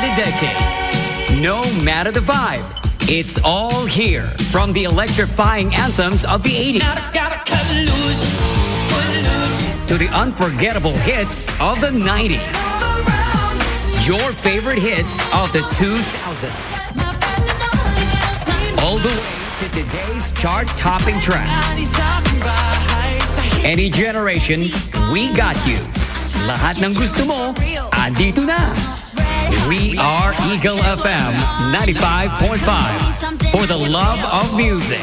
the decade. No matter the vibe, it's all here. From the electrifying anthems of the 80s to the unforgettable hits of the 90s. Your favorite hits of the 2000s. All the way to today's chart-topping tracks. Any generation, we got you. Lahat ng gusto mo, andito na. We are Eagle FM 95.5 for the love of music.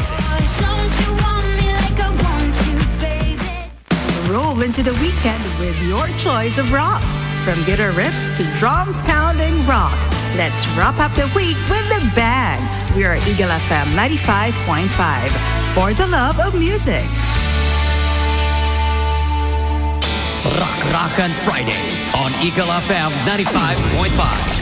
Roll into the weekend with your choice of rock. From guitar riffs to drum-pounding rock. Let's wrap up the week with the bang. We are Eagle FM 95.5 for the love of music. Rakrakan Friday on Eagle FM 95.5.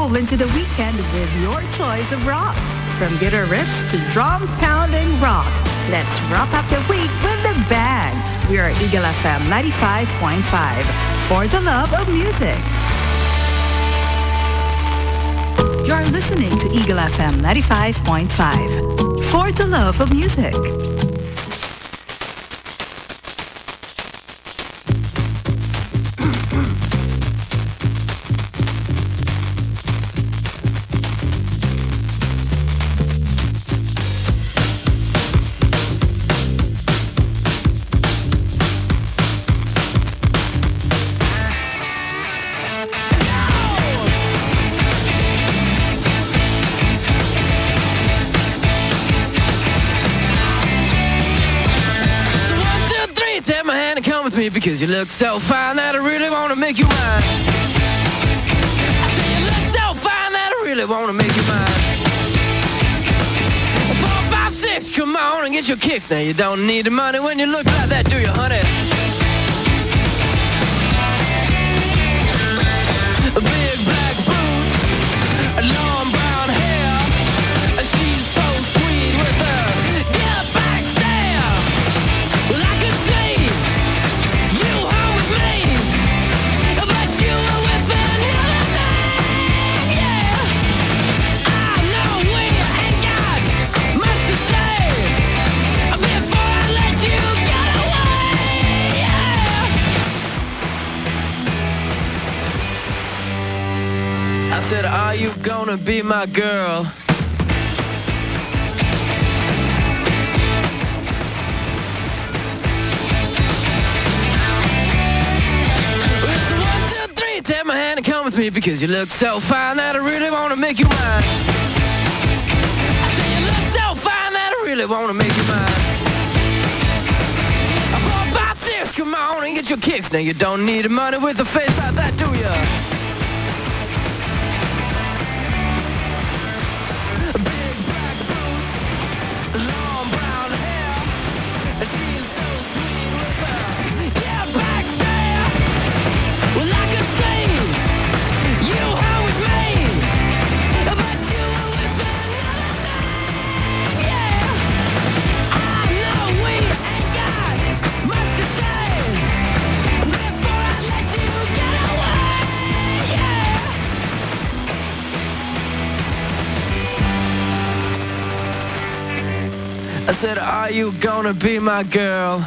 groove into the weekend with your choice of rock. From guitar riffs to drum pounding rock. Let's wrap up the week with the bang. We are Eagle FM 95.5 for the love of music. You're listening to Eagle FM 95.5 for the love of music. Because you look so fine that I really want to make you mine. I say you look so fine that I really want to make you mine. 4, 5, 6, come on and get your kicks. Now you don't need the money when you look like that, do you, honey? A big black boot, long brown hair. She's so sweet with her get back stare. Well, I could see you home with me, but you were with another man, yeah. I know we ain't got much to say before I let you get away, yeah. I said, are you gonna be my girl? Take my hand and come with me because you look so fine that I really want to make you mine. I say you look so fine that I really want to make you mine. 4, 5, 6, come on and get your kicks. Now you don't need the money with a face like that, do ya? A big black boot, long brown hair. She's so sweet with her. Yeah, back there. Well, I could see you home with me, but you were with another man, yeah. I know we ain't got much to say before I let you get away, yeah. I said, are you gonna be my girl?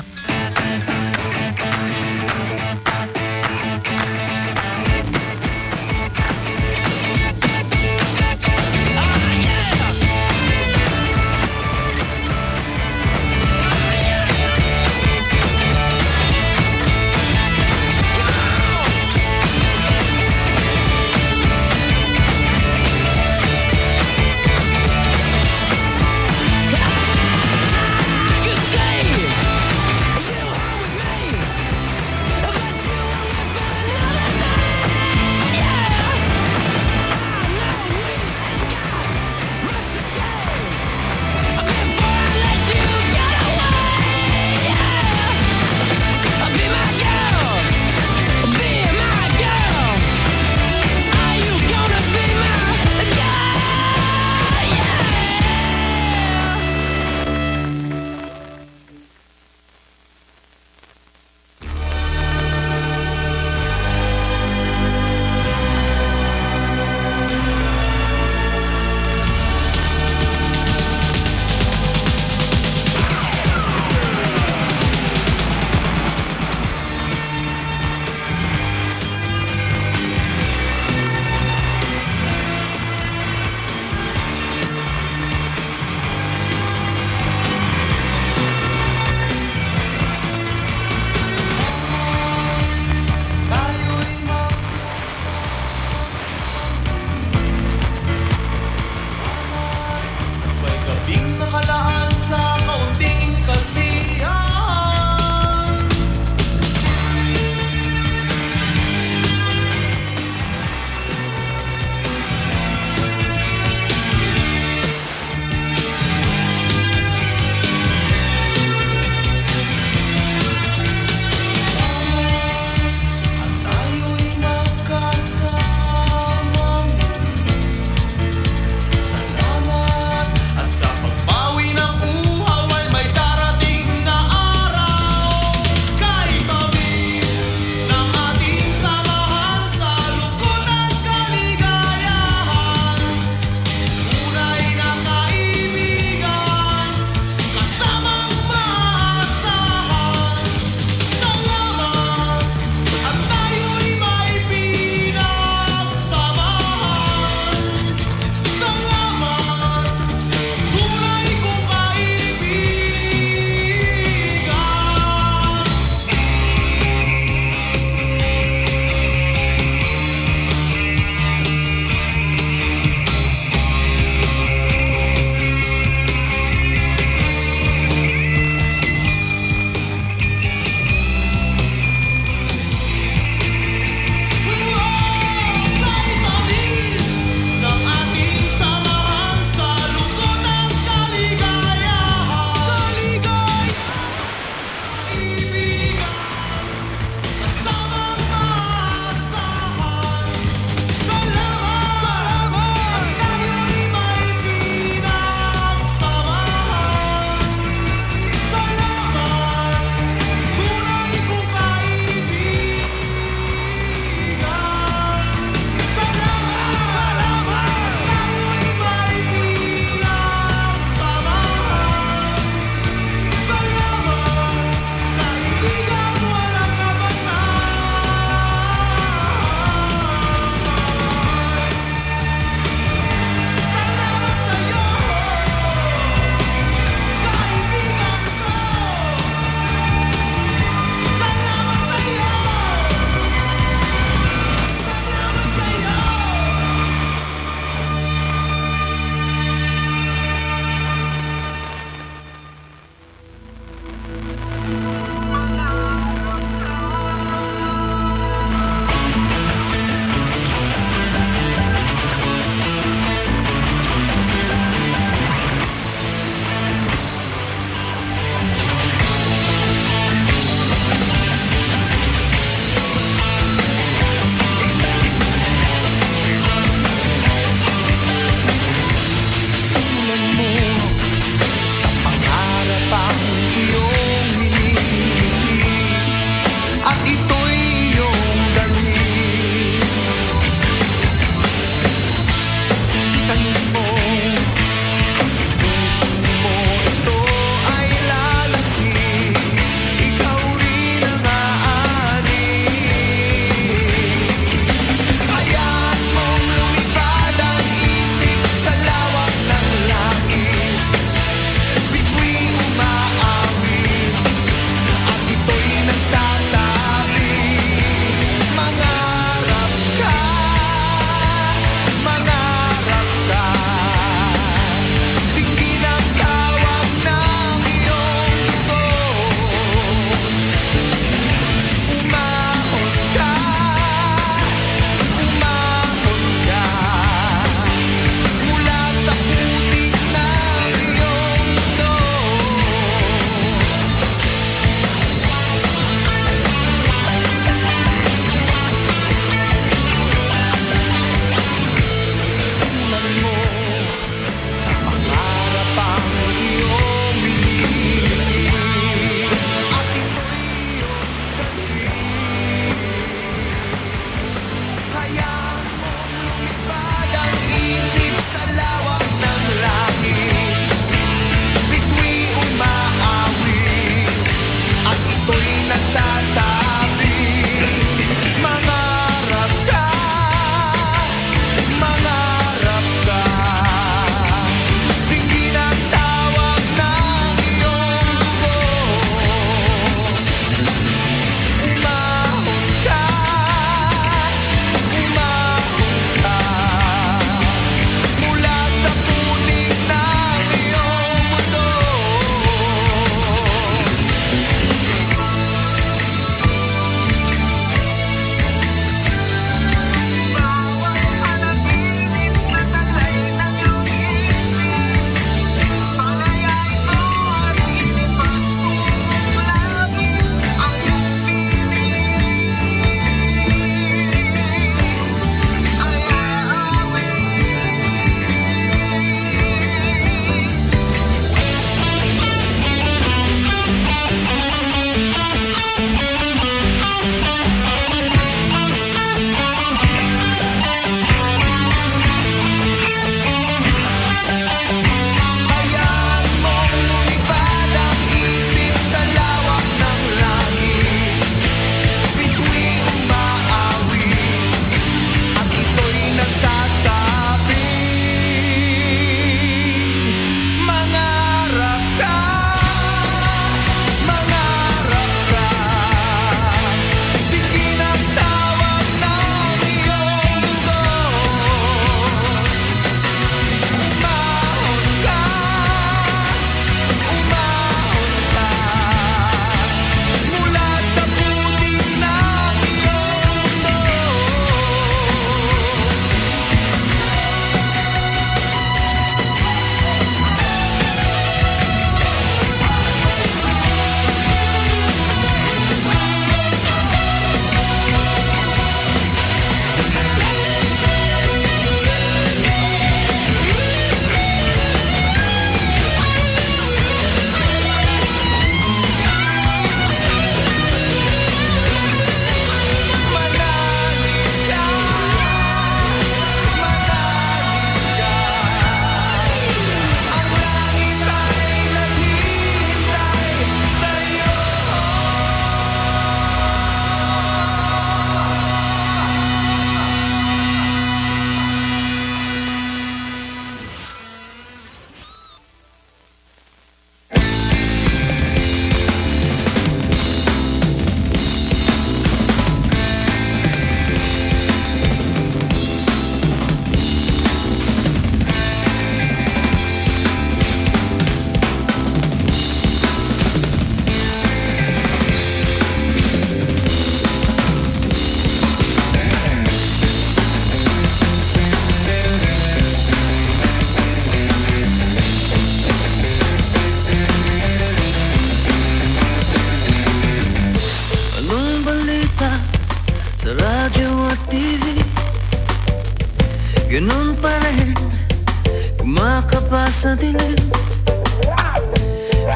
ka pa sa dilim.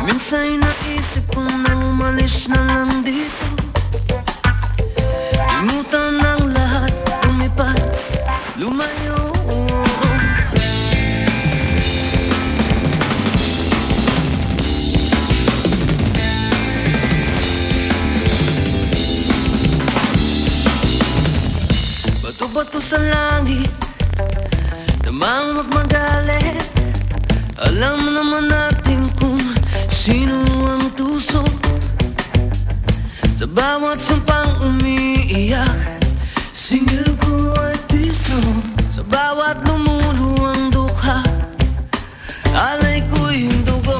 Minsan'y naisip ko nang umalis na lang dito. Limutan ang lahat, lumipad, lumayo. Bato-bato sa langit, namang magmagalit. Alam naman natin kung sino ang tuso sa bawat sampang umiiyak. Singil ko ay piso sa bawat lumuluwang dukha. Alay ko'y dugo,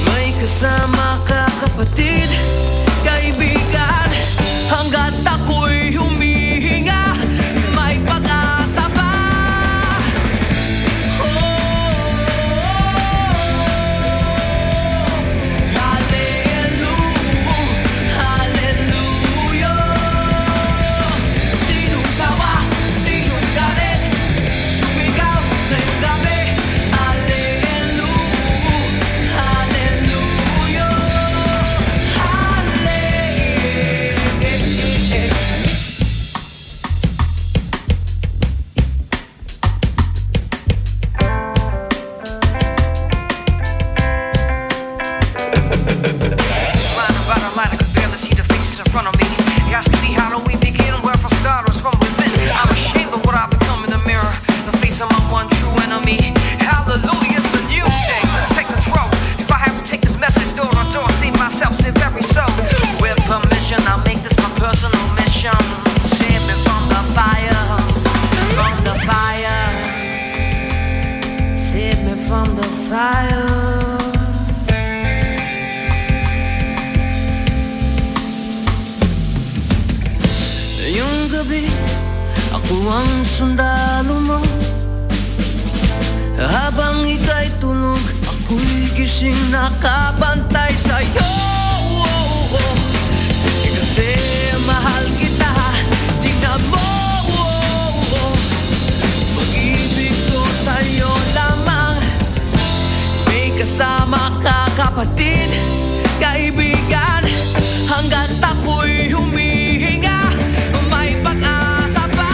may kasama ka kapatid, kaibigan. Hanggat ako'y humihinga, may pag-asa pa. Ako ang sundalo mo. Habang ika'y tulog, ako'y gising nakabantay sa'yo. Kasi mahal kita, tingnan mo. Pag-ibig ko sa'yo lamang. May kasama ka kapatid, kaibigan. Hanggat ako'y humihinga, may pag-asa pa.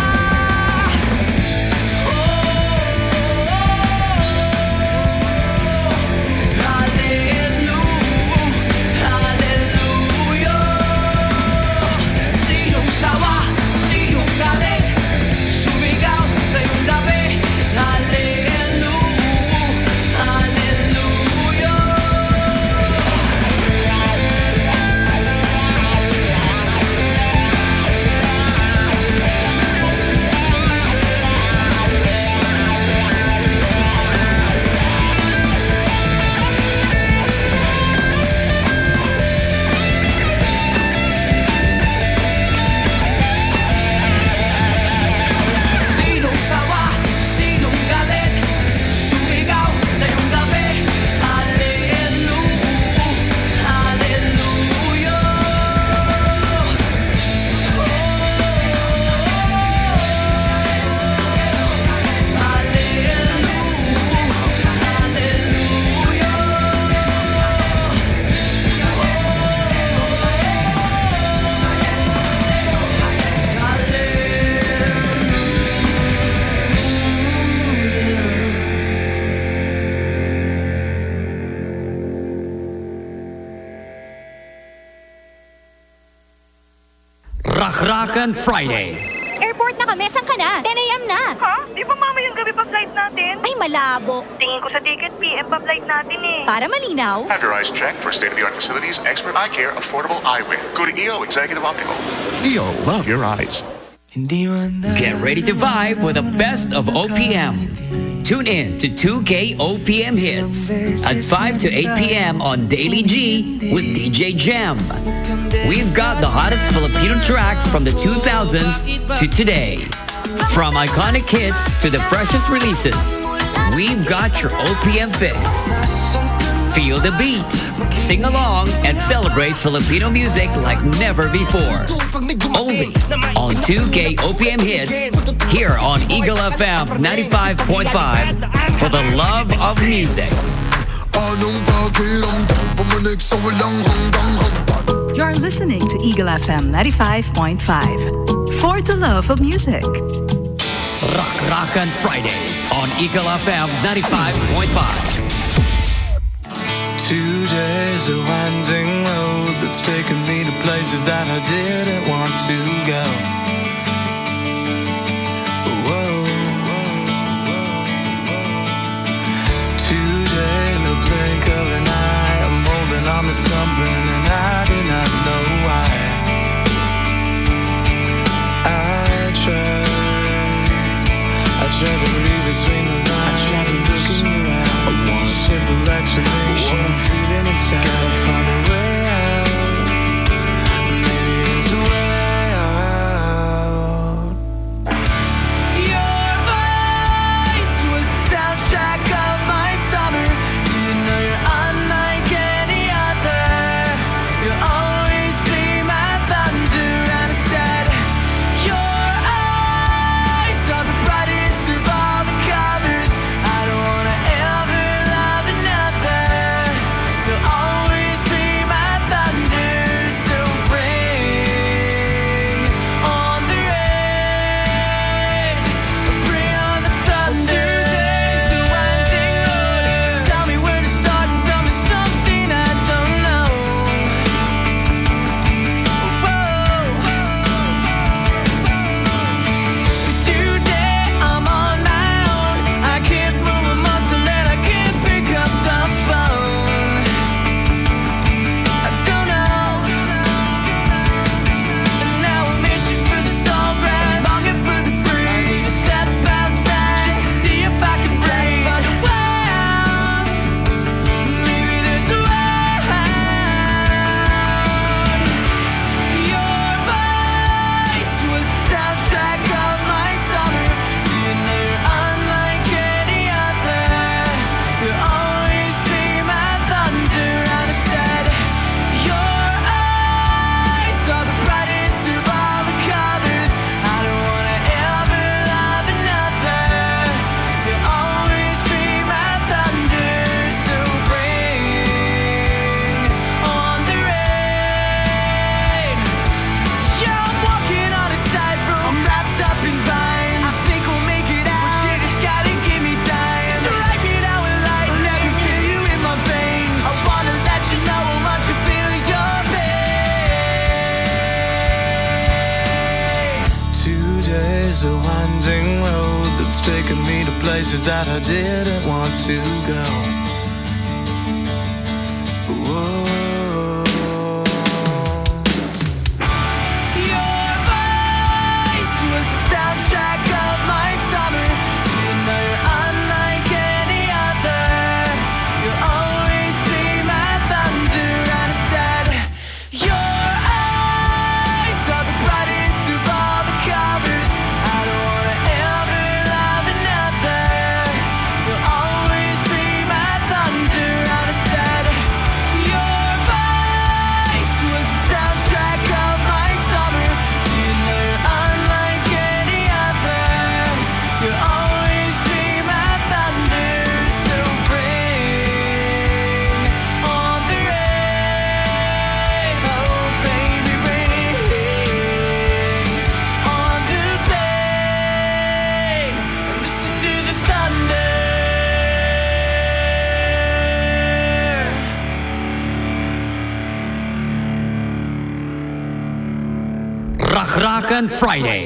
Rakrakan Friday. Airport na kami. Saan ka na? 10 a.m. na. Ha? Di ba mamayang gabi pa flight natin? Ay, malabo. Tingin ko sa ticket, PM pa flight natin eh. Para malinaw. Have your eyes checked for state-of-the-art facilities, expert eye care, affordable eyewear. Go to EO Executive Optical. EO, love your eyes. Get ready to vibe with the best of OPM. Tune in to 2K OPM Hits at 5 to 8 p.m. on Daily G with DJ Gem. We've got the hottest Filipino tracks from the 2000s to today. From iconic hits to the freshest releases, we've got your OPM fix. Feel the beat, sing along, and celebrate Filipino music like never before. Only on 2K OPM Hits, here on Eagle FM 95.5 for the love of music. You're listening to Eagle FM 95.5 for the love of music. Rakrakan Friday on Eagle FM 95.5. 2 days of winding road that's taken me to places that I didn't want to go. Whoa, whoa, whoa. 2 days, no blink of an eye. I'm holding on to something and I do not know why. I tried to read between the lines. I tried to look in your eyes. I want a simple explanation. What I'm feeling inside. Gotta find a way out. Maybe it's a way out. Your voice was the soundtrack of my summer. Do you know you're unlike any other? You'll always be my thunder. And I said, your eyes are the brightest of all the colors. I don't wanna ever love another. You'll always be my thunder. So bring on the rain, bring on the thunder. 2 days of winding road. Tell me where to start and tell me something I don't know. Today I'm on my own. I can't move a muscle and I can't pick up the phone. I don't know. And now I'm itching for the tall grass, longing for the breeze. Step outside just to see if I can breathe. Find a way out. Maybe there's a way out. Your voice was the soundtrack of my summer. Do you know you're unlike any other? You'll always be my thunder. And I said, your eyes are the brightest of all the colors. I don't wanna ever love another. You'll always be my thunder. So bring on the rain. Yeah, I'm walking on a tightrope. I'm wrapped up in vines. I think we'll make it out, but you just gotta give me time. So right me down with light, let me feel you in my veins. I wanna let you know how much I feel your pain. 2 days of winding road that's taken me to places that I didn't want to go. Whoa. Your voice was the soundtrack of my summer. Do you know you're unlike any other? You'll always be my thunder. And I said, your eyes are the brightest of all the colors. I don't wanna ever love another. You'll always be my thunder. And I said, your voice was the soundtrack of my summer. Do you know you're unlike any other? You'll always be my thunder. So bring on the rain. Oh baby, bring on the pain. And listen to the thunder. Rakrakan Friday.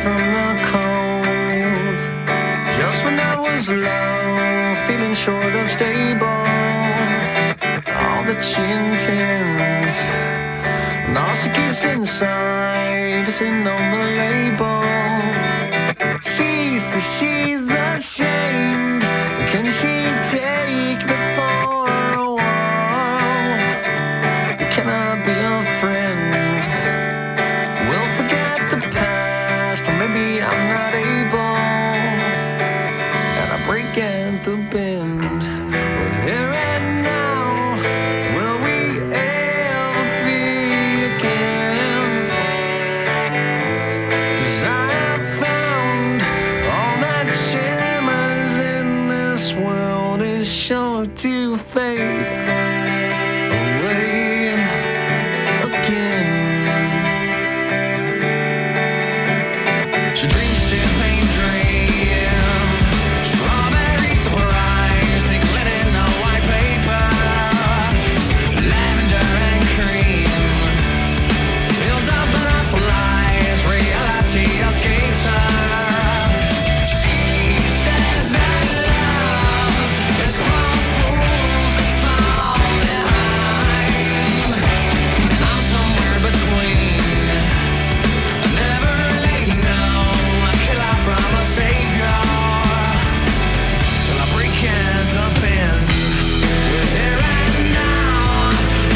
from the cold. Just when I was low, feeling short of stable. All that she intends, and all she keeps inside is in on the label. She says she's ashamed. Can she take me for a while? Can I be a friend? We'll forget the past, or maybe I'm not able. And I break at the bend. We're here and now. Will we ever be again? 'Cause I have found all that shimmers in this world is sure to fade away again. She drinks champagne dream, strawberries of her eyes, pink linen on white paper, lavender and cream, fills up butterflies, reality escapes her. She says that love is for fools that fall behind. I'm somewhere between. I never let you know. I kill out from a savior till I break at the bend. We're here and now.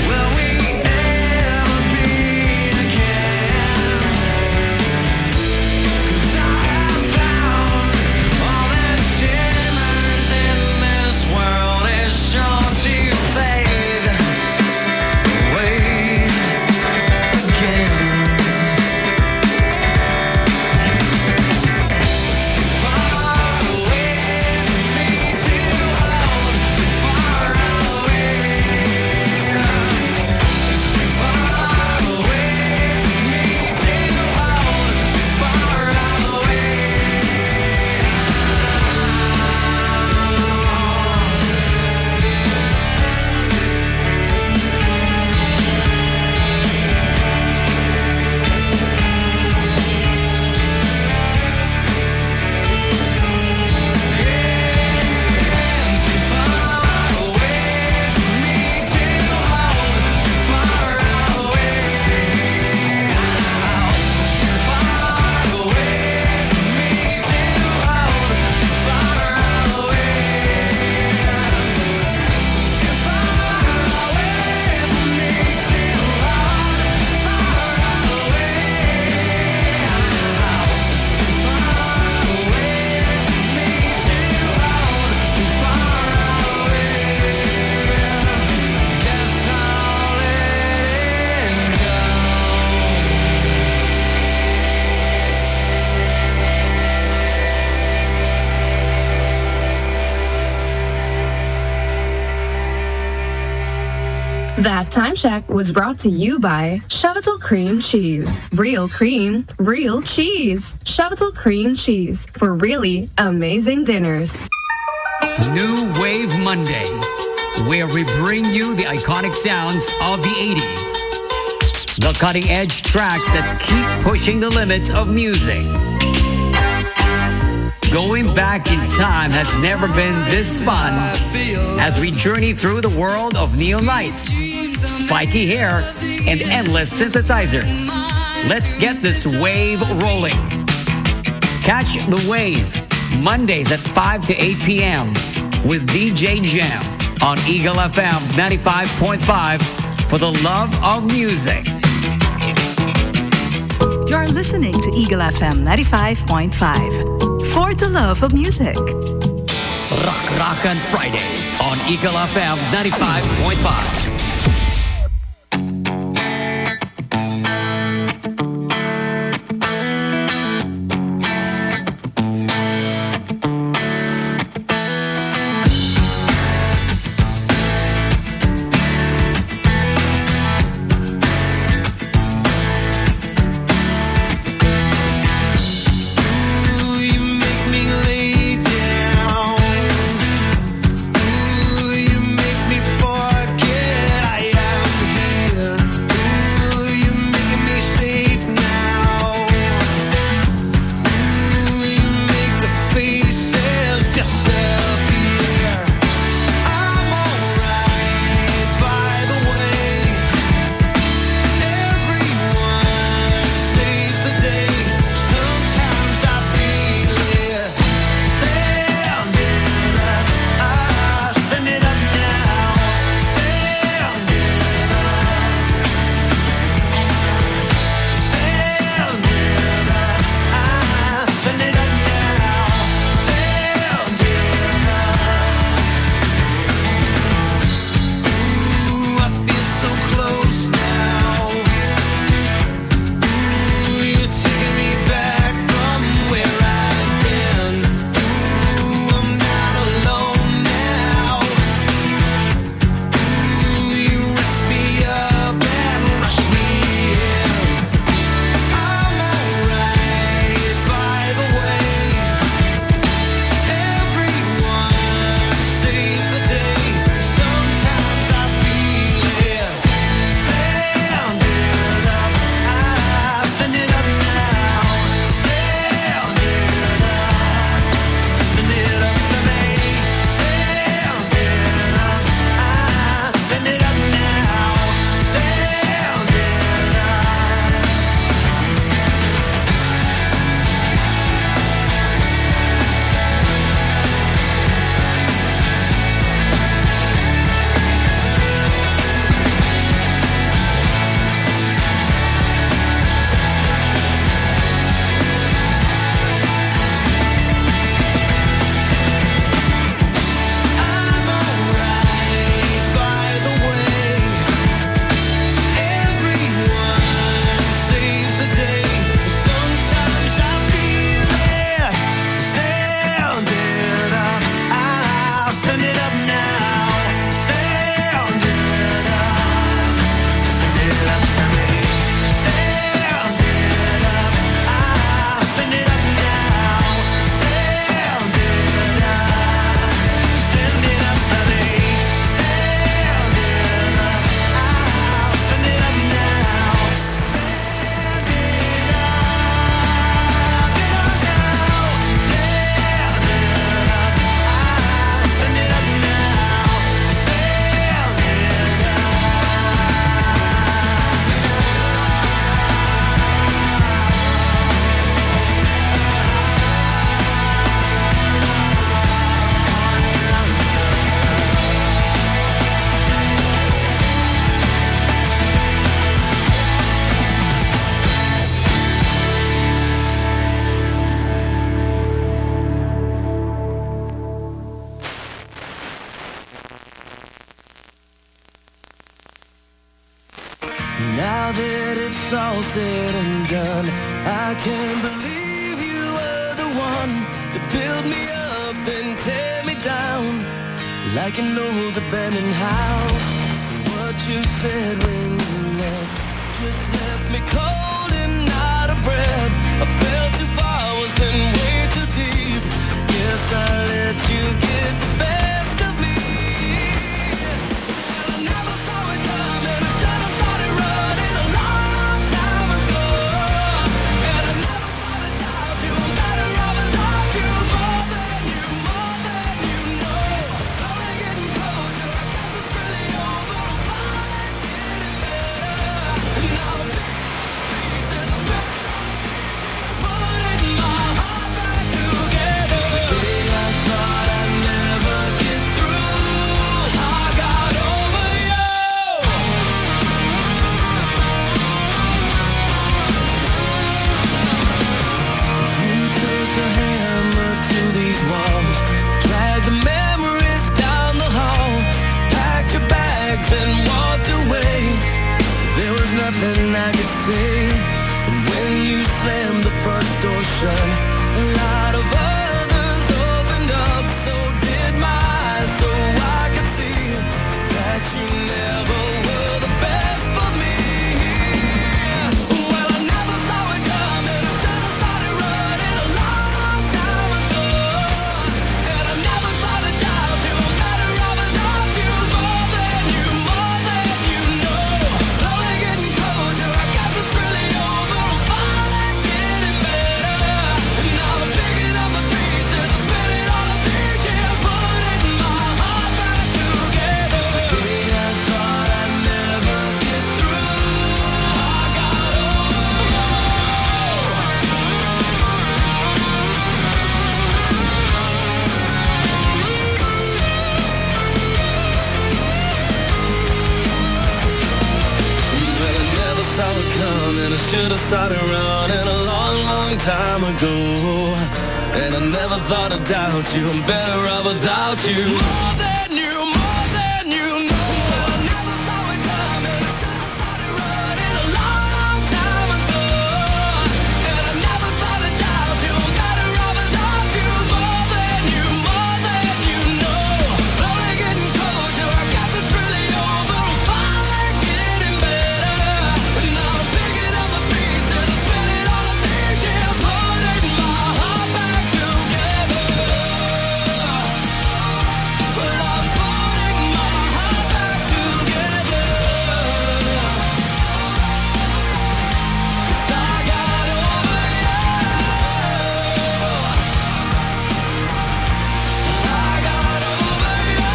Will we ever be again? 'Cause I have found all that shimmers in this world is sure to fade away again. Too far away from me to hold, too far away. It's too far away from me to hold, too far away. Too far away from me to hold, too far away. Too far away from me to hold, too far away. Too far away from me to hold, far away. It's too far away from me to hold, too far away. Guess I'll let it go. That time check was brought to you by Chevital Cream Cheese. Real cream, real cheese. Chevital Cream Cheese for really amazing dinners. New Wave Monday, where we bring you the iconic sounds of the 80s. The cutting edge tracks that keep pushing the limits of music. Going back in time has never been this fun as we journey through the world of neon lights, spiky hair, and endless synthesizers. Let's get this wave rolling. Catch the wave Mondays at 5 to 8 p.m. with DJ Jam on Eagle FM 95.5 for the love of music. You're listening to Eagle FM 95.5 for the love of music. Rakrakan Friday on Eagle FM 95.5. You make me forget Now that it's all said and done, I can't believe you were the one to build me up and tear me down like an old abandoned house. What you said when you left just left me cold and out of breath. I fell too far, was in way too deep. Guess I let you get the best of me. I never saw it coming. I should have started running a long, long time ago. And I never thought I'd doubt you. I'm better off without you. More than you know. Slowly getting closer. I guess it's really over. I'm finally getting better. And now I'm pieces of putting my heart back together. The day I thought I'd never get through, I got over you. You took a hammer to these walls, dragged the memories down the hall, packed your bags and walked away. There was nothing I could say. And when you slammed the front door shut, a lot of others opened up. So did my eyes, so I could see that you never were the best for me. Well, I never saw it coming. I should have started running a long, long time ago. And I never thought I'd doubt you. I'm better off without you. More than you know. Slowly getting closer. I guess it's really over. I'm finally getting better. And now I'm picking up the pieces, spinning all the dishes, putting my heart back together. The day I thought I'd never get through, I got over. Well, I never saw it coming. I should have started running a long, long time ago. And I never thought I'd doubt you. I'm better off without you. More than you know. Well, I never saw it coming. I should have started running a long, long time ago. And I never thought I'd doubt you. I'm better off without you. More than you know. Slowly getting closer. I guess it's really over. I'm finally getting better. And now I'm picking up the pieces, spinning all the dishes, putting my heart back together. Well, I'm putting my heart back together. 'Cause I got over you. I got over you.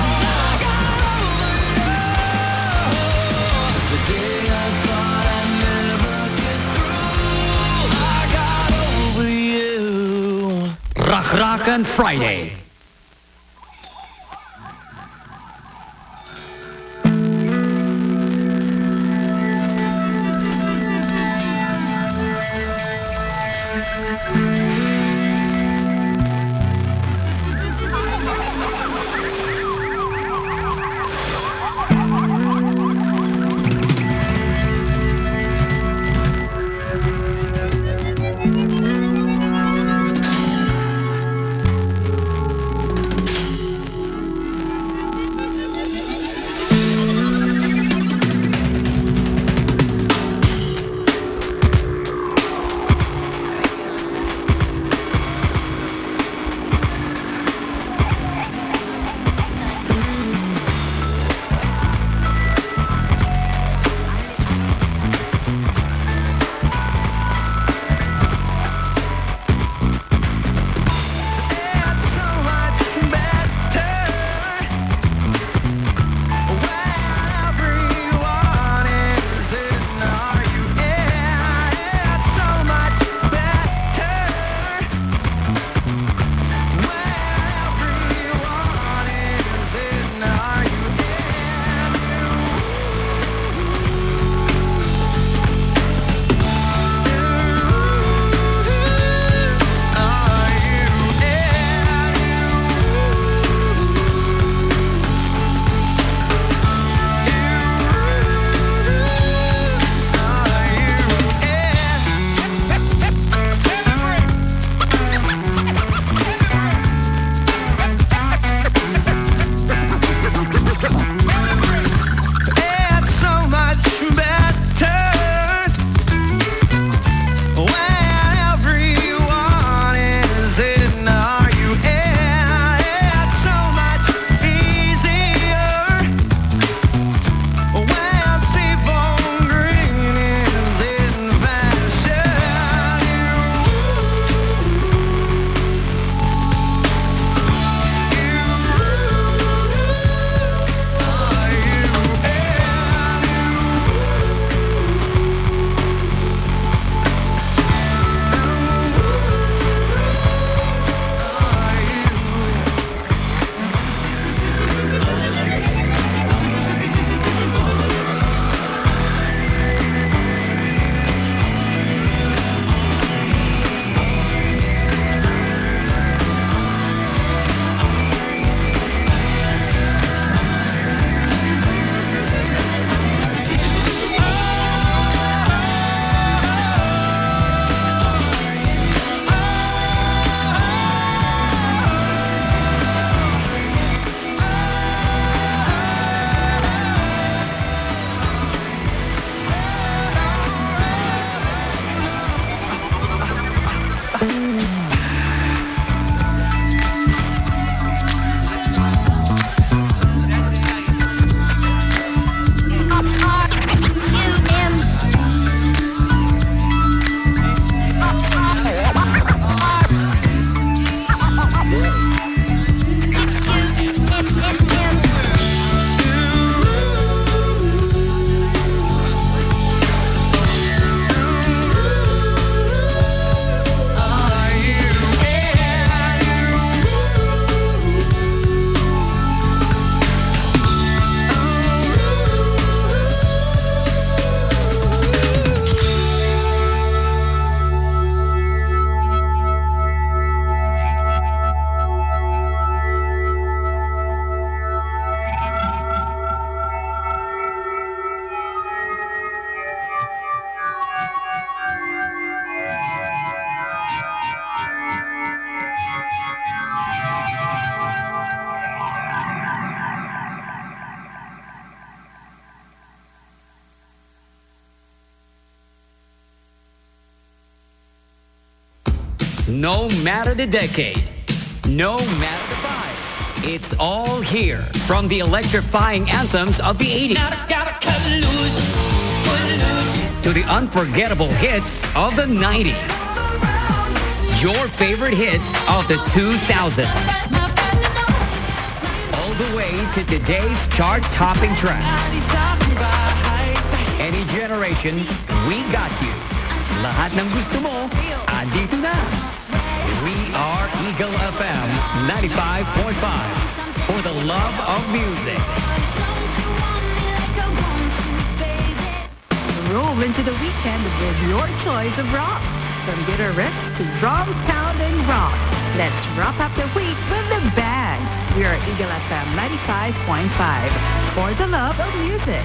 I got over you. The day I thought I'd never get through, I got over you. Rakrakan Friday. No matter the decade, no matter the vibe, it's all here. From the electrifying anthems of the 80s to the unforgettable hits of the 90s. Your favorite hits of the 2000s. All the way to today's chart-topping track. Any generation, we got you. Lahat ng gusto mo, andito na. We are Eagle FM 95.5 for the love of music. Roll into the weekend with your choice of rock. From guitar riffs to drum-pounding rock. Let's wrap up the week with the bang. We are Eagle FM 95.5 for the love of music.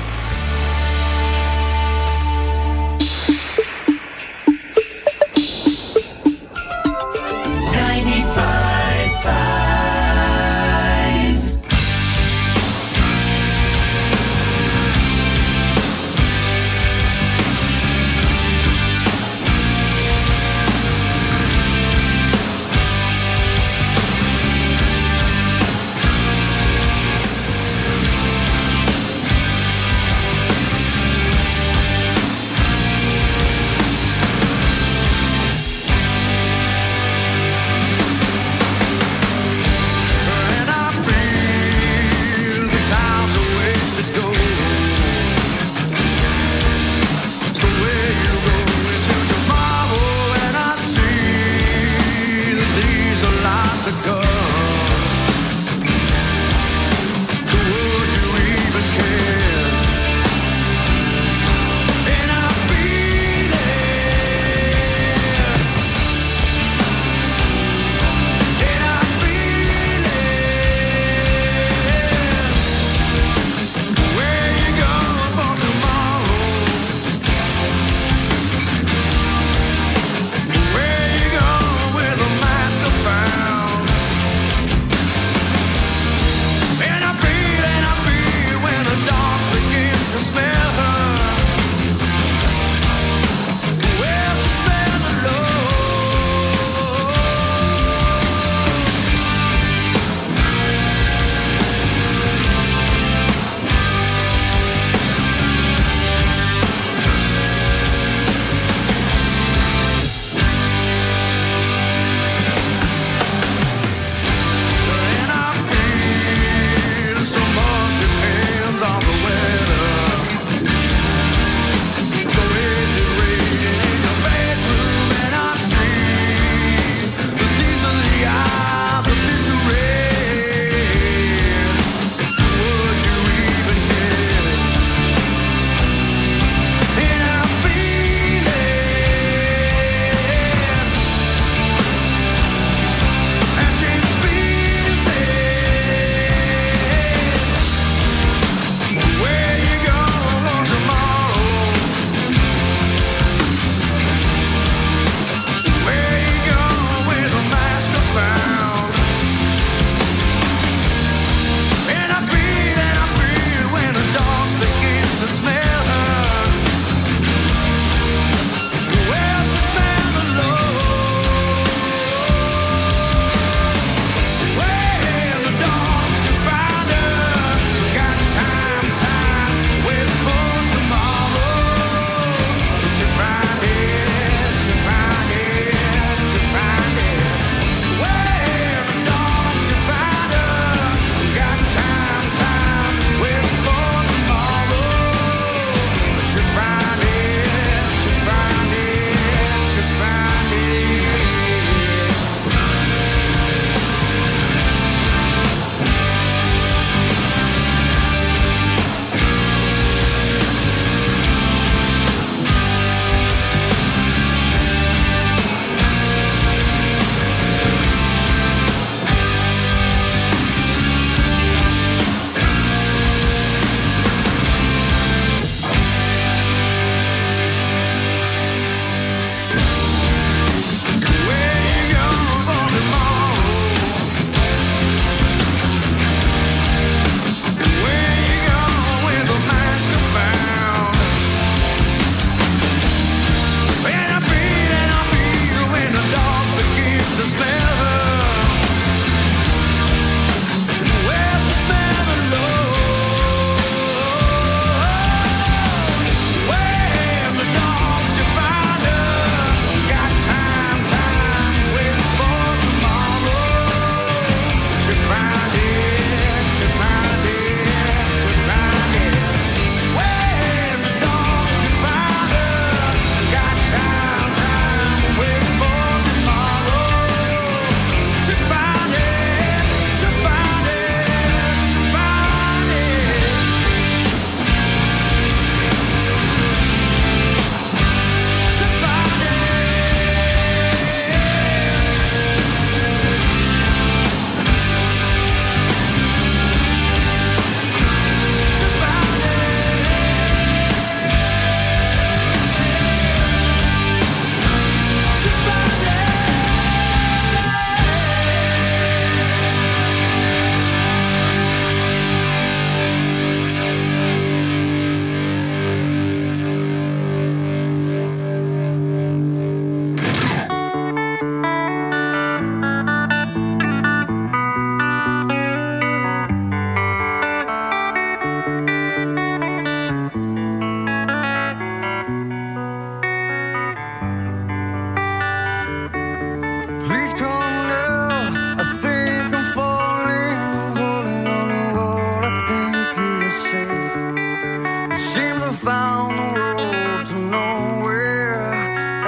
found the road to nowhere,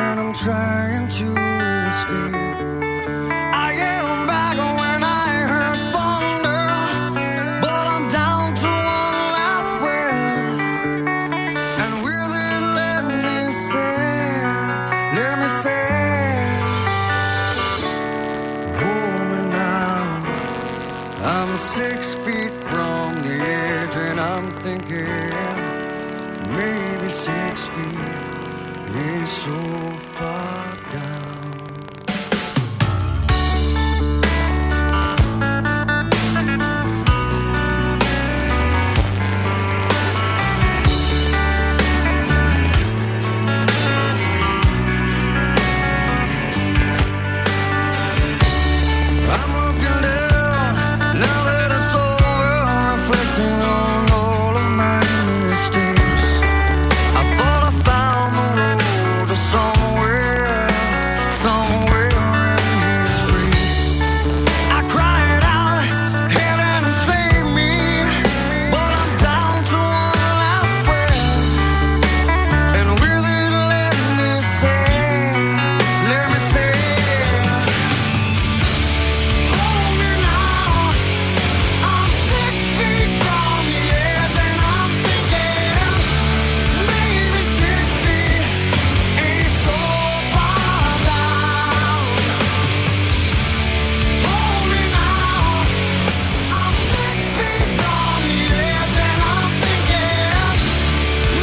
and I'm trying to escape. I am back when I heard thunder, but I'm down to one last breath. And will it let me say, hold me now. I'm 6 feet from the edge, and I'm thinking maybe 6 feet is so far down. I'm looking down, now that it's over, reflecting on all of my mistakes. I thought I found the road to somewhere in His grace. I cried out, heaven save me, but I'm down to one last breath. And will it let me say, hold me now. I'm 6 feet from the edge, and I'm thinking maybe 6 feet ain't so far down. Hold me now. I'm 6 feet from the edge, and I'm thinking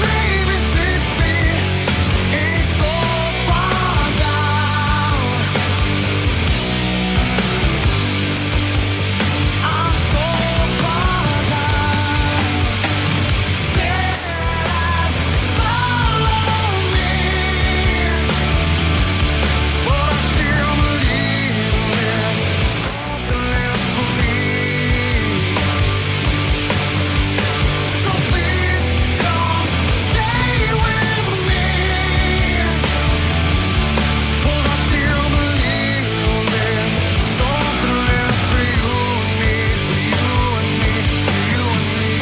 maybe 6 feet ain't so far down. I'm so far down. Said follow me, but I still believe there's something left for me. So please come stay with me, 'cause I still believe there's something left for you and me, for you and me, for you and me.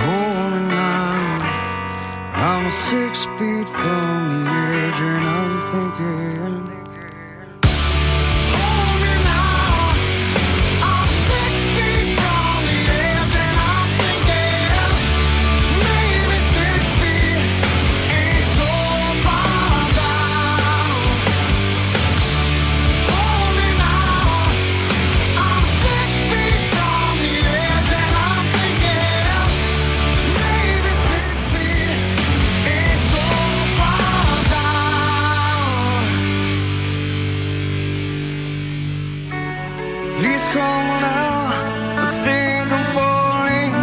Hold me now. I'm 6 feet from the edge, and I'm thinking. Hold me now. I'm 6 feet from the edge, and I'm thinking maybe 6 feet ain't so far down. Hold me now. I'm 6 feet from the edge, and I'm thinking maybe 6 feet ain't so far down. Please come now. I think I'm falling.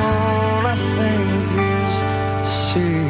All I think is see.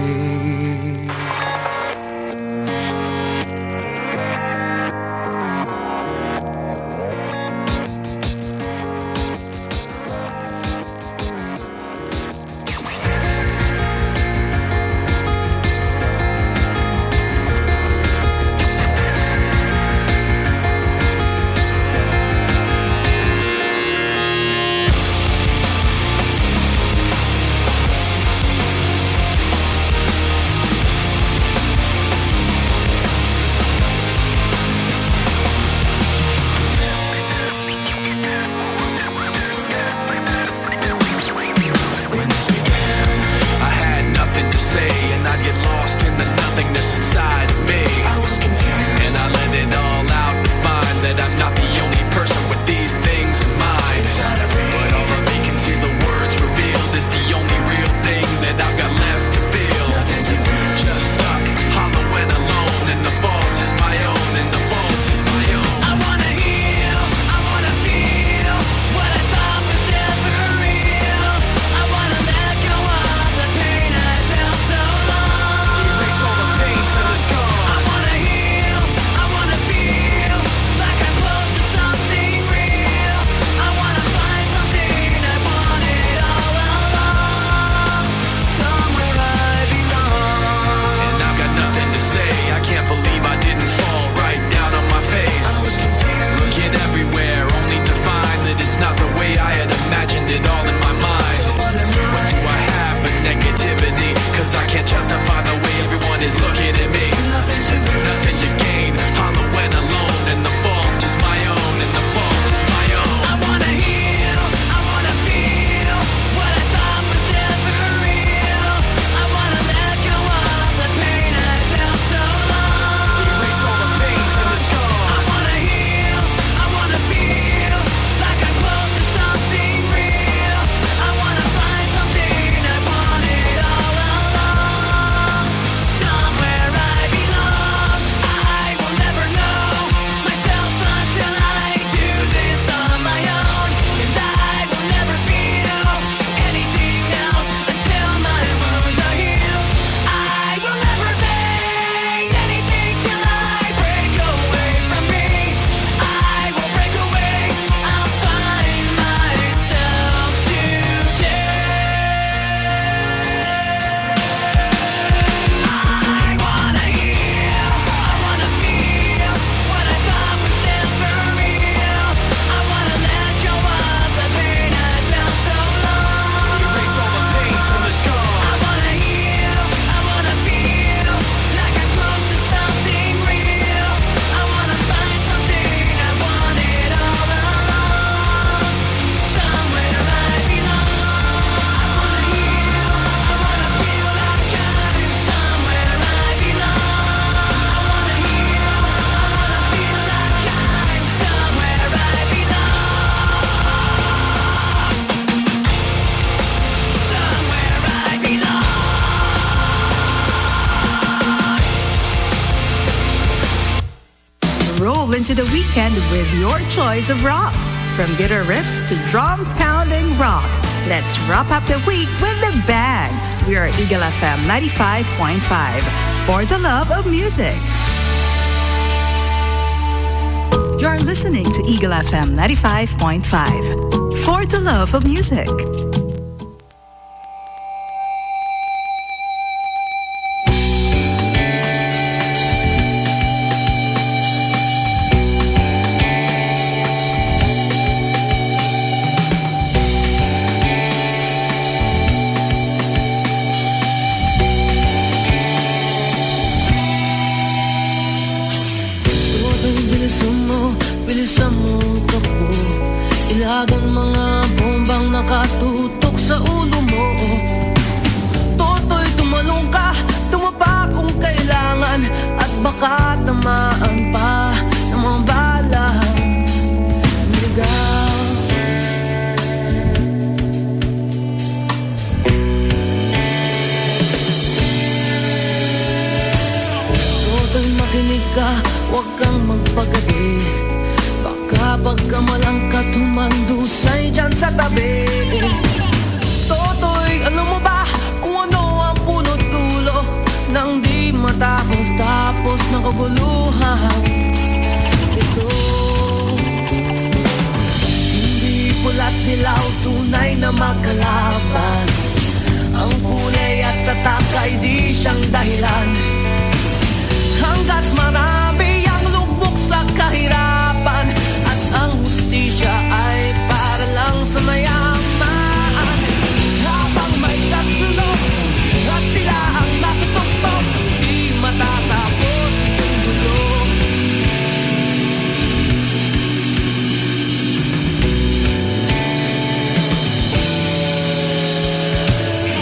into the weekend with your choice of rock. From guitar riffs to drum pounding rock. Let's wrap up the week with the bang. We are Eagle FM 95.5 for the love of music. You're listening to Eagle FM 95.5 for the love of music. Bilisan mo takbo. Ilagan mga bombang nakatutok sa ulo mo. Toto'y tumalong ka, tumapa kung kailangan. At baka tamaan pa ng mga balang ligaw. Toto'y makinig ka, huwag kang magpagabi. Kapag kamalangkat humandusay dyan sa tabi. Toto'y alam mo ba kung ano ang punot dulo nang di matapos-tapos na kaguluhan ito? Hindi pula't dilaw, tunay na magkalaban. Ang kulay at tatak ay di siyang dahilan. Hanggat marami ang lubog sa kahirapan, ang hustisya ay para lang sa mayaman. Habang may tatsulok at sila ang nasa tuktok, di matatapos itong gulo.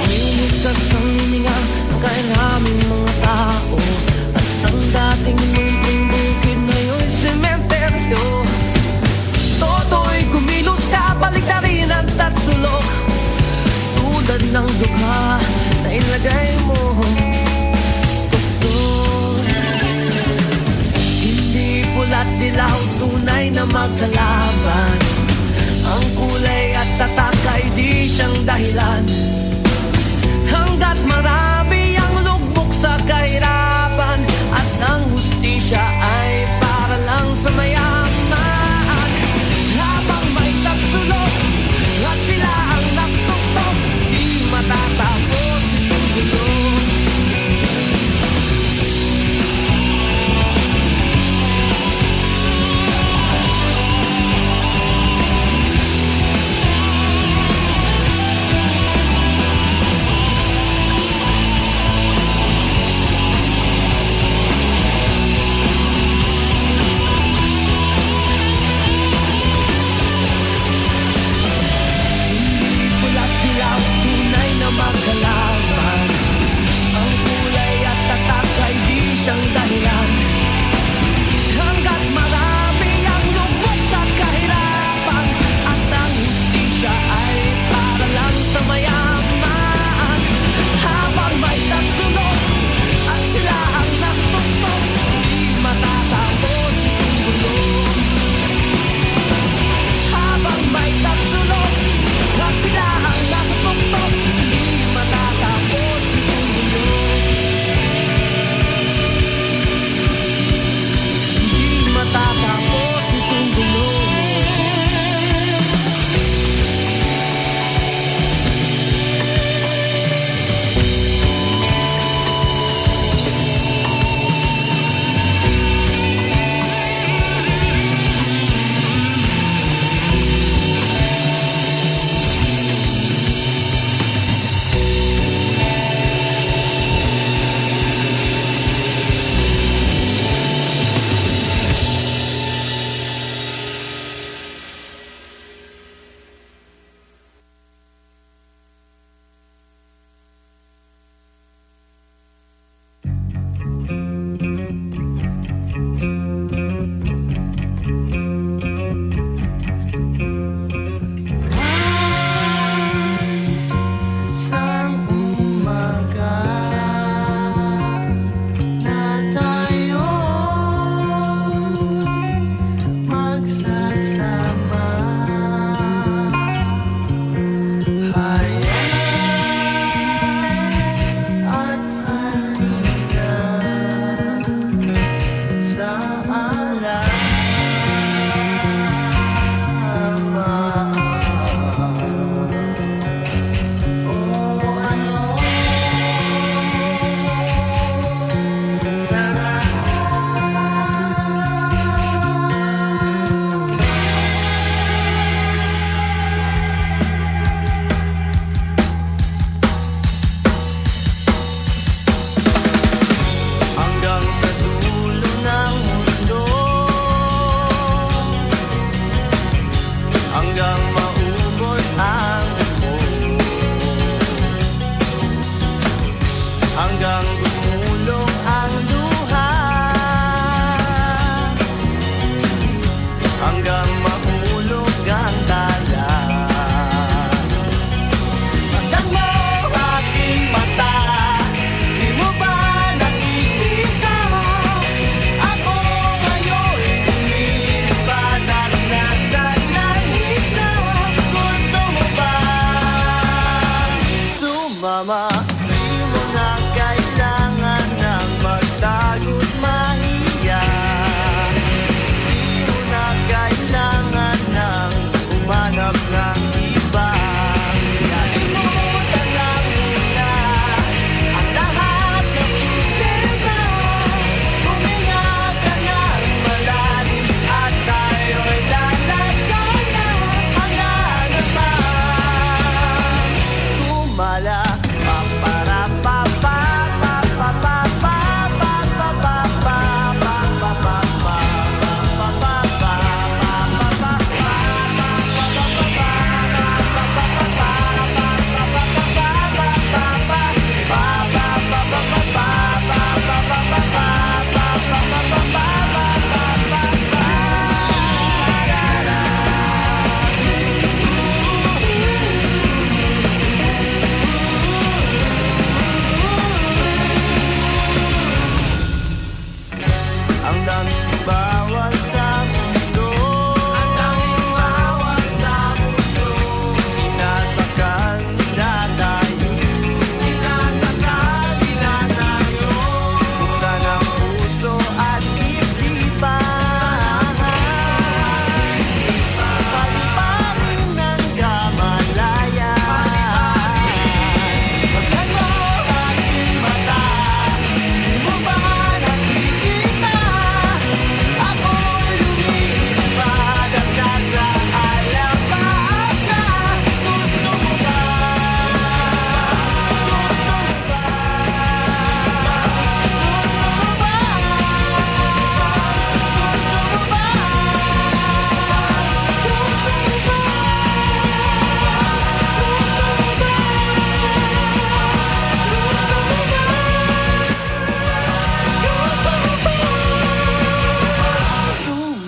Liligtas ang hininga kay naming mga tao. At ang dating munting bukid ngayon'y sementeryo. Toto'y kumilos ka, balik na rin ang tatsulok. Tulad ng dukha na ilagay mo. Tuktok. Hindi pula't dilaw, tunay na magkalaban. Ang kulay at tatak ay di siyang dahilan. Hanggat marami ang lugmok sa kahirapan, at ang hustisya ay para lang sa mayaman. At sila ang nastuktok, di matatapos itong gulo.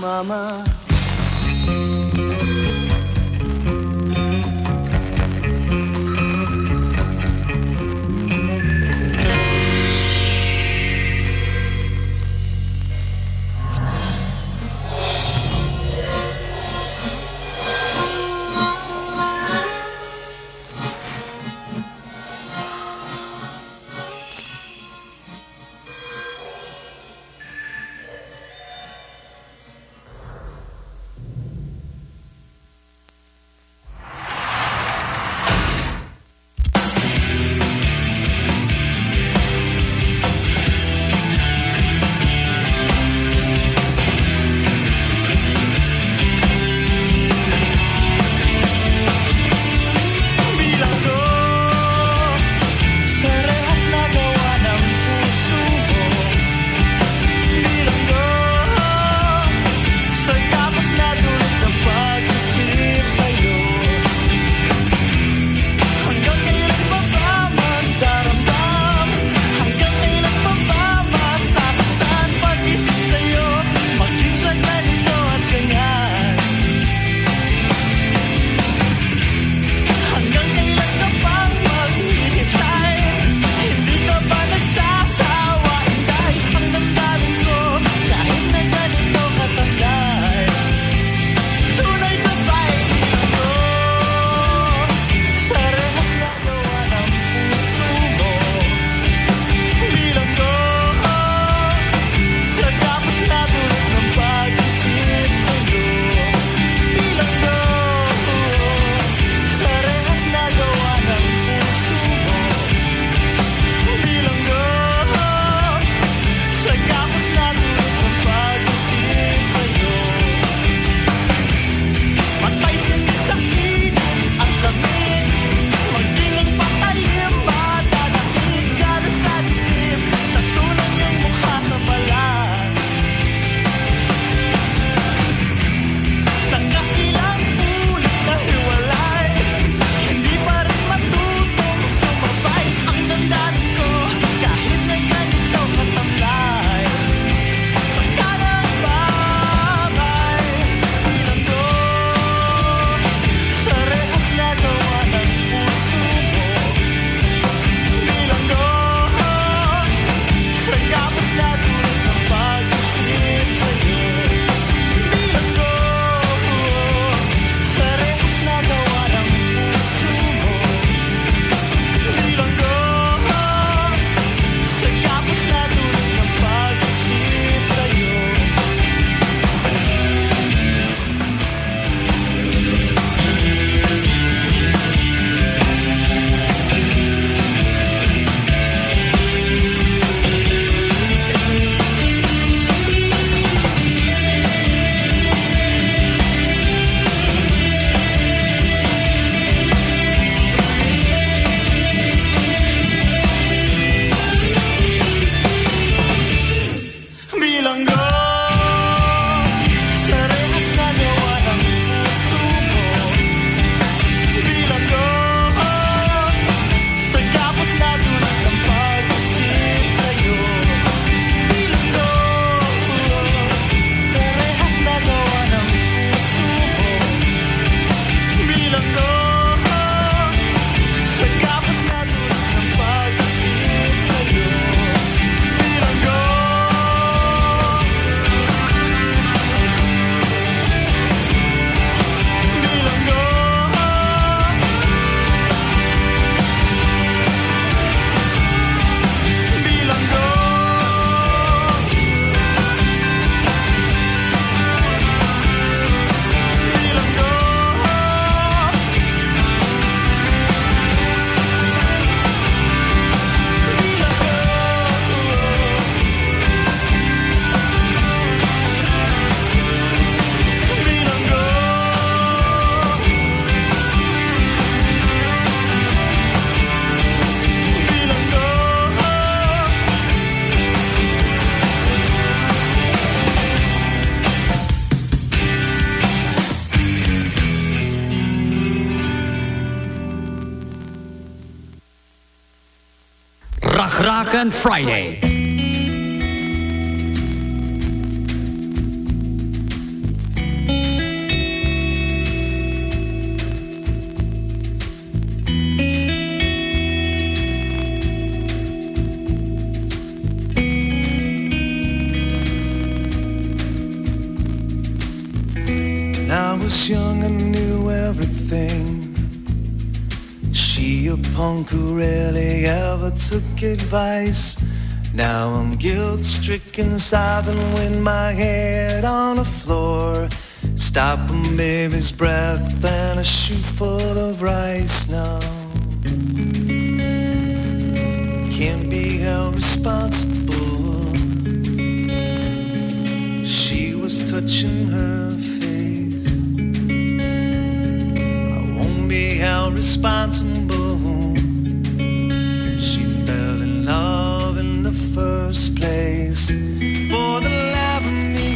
sumama. Rakrakan Friday. I was young and knew everything. She a punk who rarely ever took advice. Now I'm guilt-stricken, sobbing with my head on the floor. Stopping baby's breath and a shoe full of rice now. Can't be held responsible. She was touching her face. I won't be held responsible. She fell in love in the first place. For the life of me,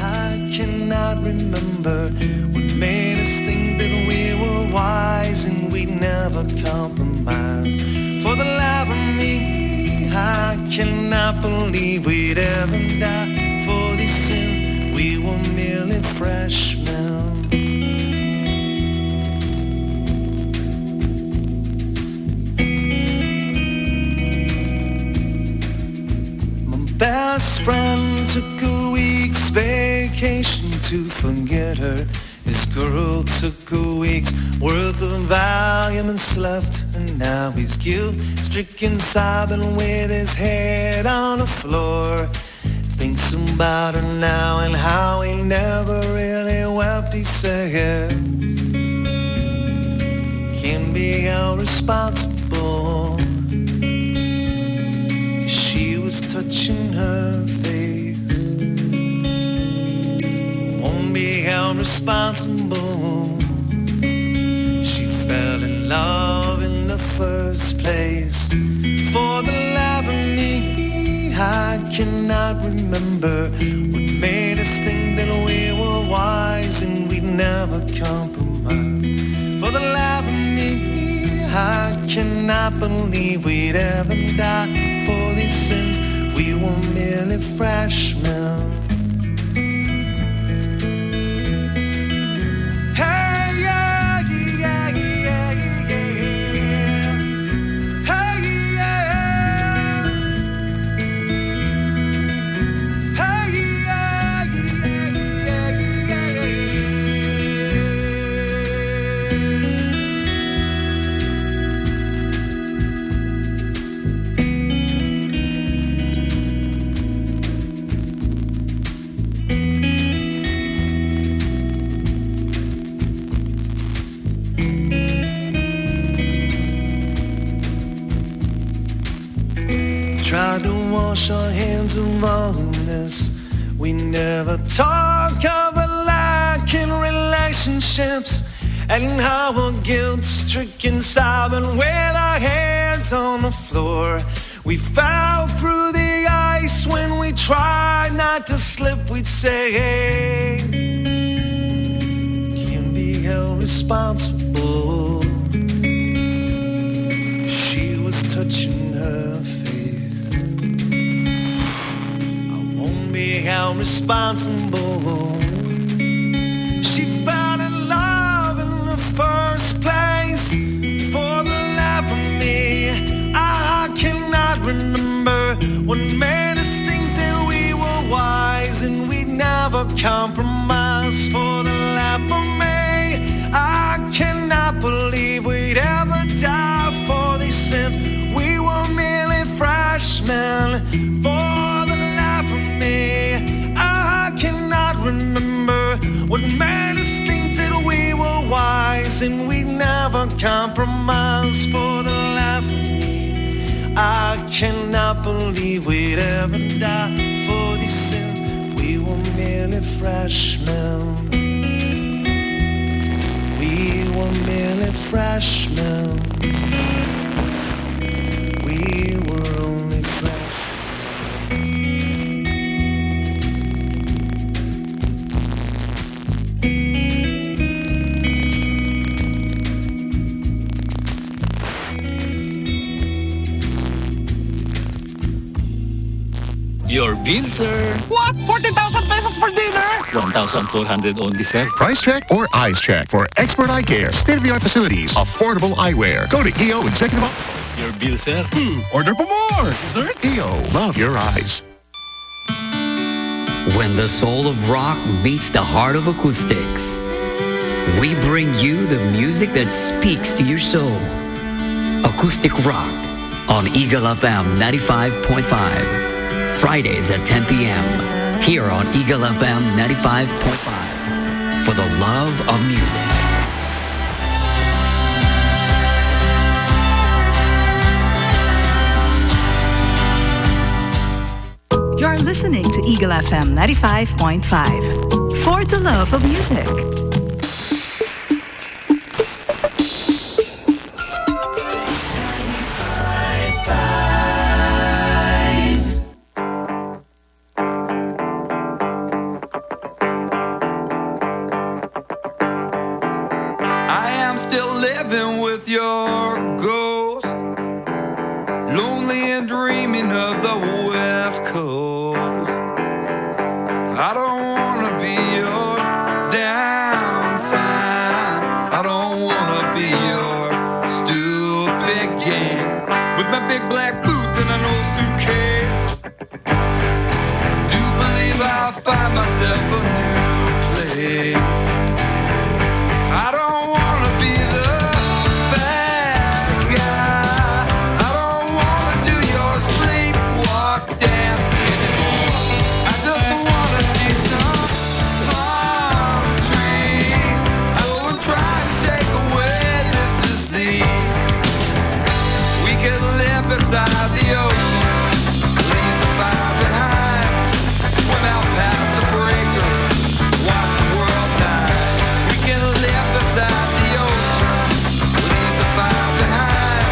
I cannot remember what made us think that we were wise and we'd never compromise. For the life of me, I cannot believe we'd ever die for these sins. We were merely freshmen. Best friend took a week's vacation to forget her. His girl took a week's worth of Valium and slept. And now he's guilt-stricken, sobbing with his head on the floor. Thinks about her now and how he never really wept, he says. Can't be held responsible. She was touching her face. Won't be held responsible. She fell in love in the first place. For the life of me, I cannot remember what made us think that we were wise and we'd never compromise. For the life of me, I cannot believe we'd ever die for these sins. We were merely freshmen. Hey, yeah, yeah, yeah, yeah. Hey, yeah. Hey, yeah, yeah, yeah, yeah. Try to wash our hands of all of this. We never talk of a lack in relationships and how we're guilt-stricken, sobbing with our hands on the floor. We fell through the ice when we tried not to slip. We'd say, hey, can't be held responsible. She was touching her face. Be held responsible. She fell in love in the first place. For the life of me, I cannot remember what made us think that we were wise and we'd never compromise. For the life of me, I cannot believe we'd ever die for these sins. We were merely freshmen. For the life of me, I cannot remember what made us think that we were wise and we never compromise. For the life of me, I cannot believe we'd ever die for these sins. We were merely freshmen. We were merely freshmen. We were only freshmen. Your bill, sir. What? 40,000 pesos for dinner? 1,400 only, sir. Price check or eyes check for expert eye care. State-of-the-art facilities. Affordable eyewear. Go to EO Executive. Your bill, sir. Order for more. Dessert? EO. Love your eyes. When the soul of rock meets the heart of acoustics, we bring you the music that speaks to your soul. Acoustic Rock on Eagle FM 95.5. Fridays at 10 p.m. here on Eagle FM 95.5. For the love of music. You're listening to Eagle FM 95.5. For the love of music. I am still living with your ghost, lonely and dreaming of the West Coast. I don't wanna be your downtime. I don't wanna be your stupid game with my big black boots and an old suitcase. I do believe I'll find myself a new place. I don't wanna be the bad guy. I don't wanna do your sleepwalk dance anymore. I just wanna see some palm trees. I will try to shake away this disease. We could live beside the ocean, leave the fire behind, swim out past the breakers, watch the world die. We can live beside the ocean, leave the fire behind,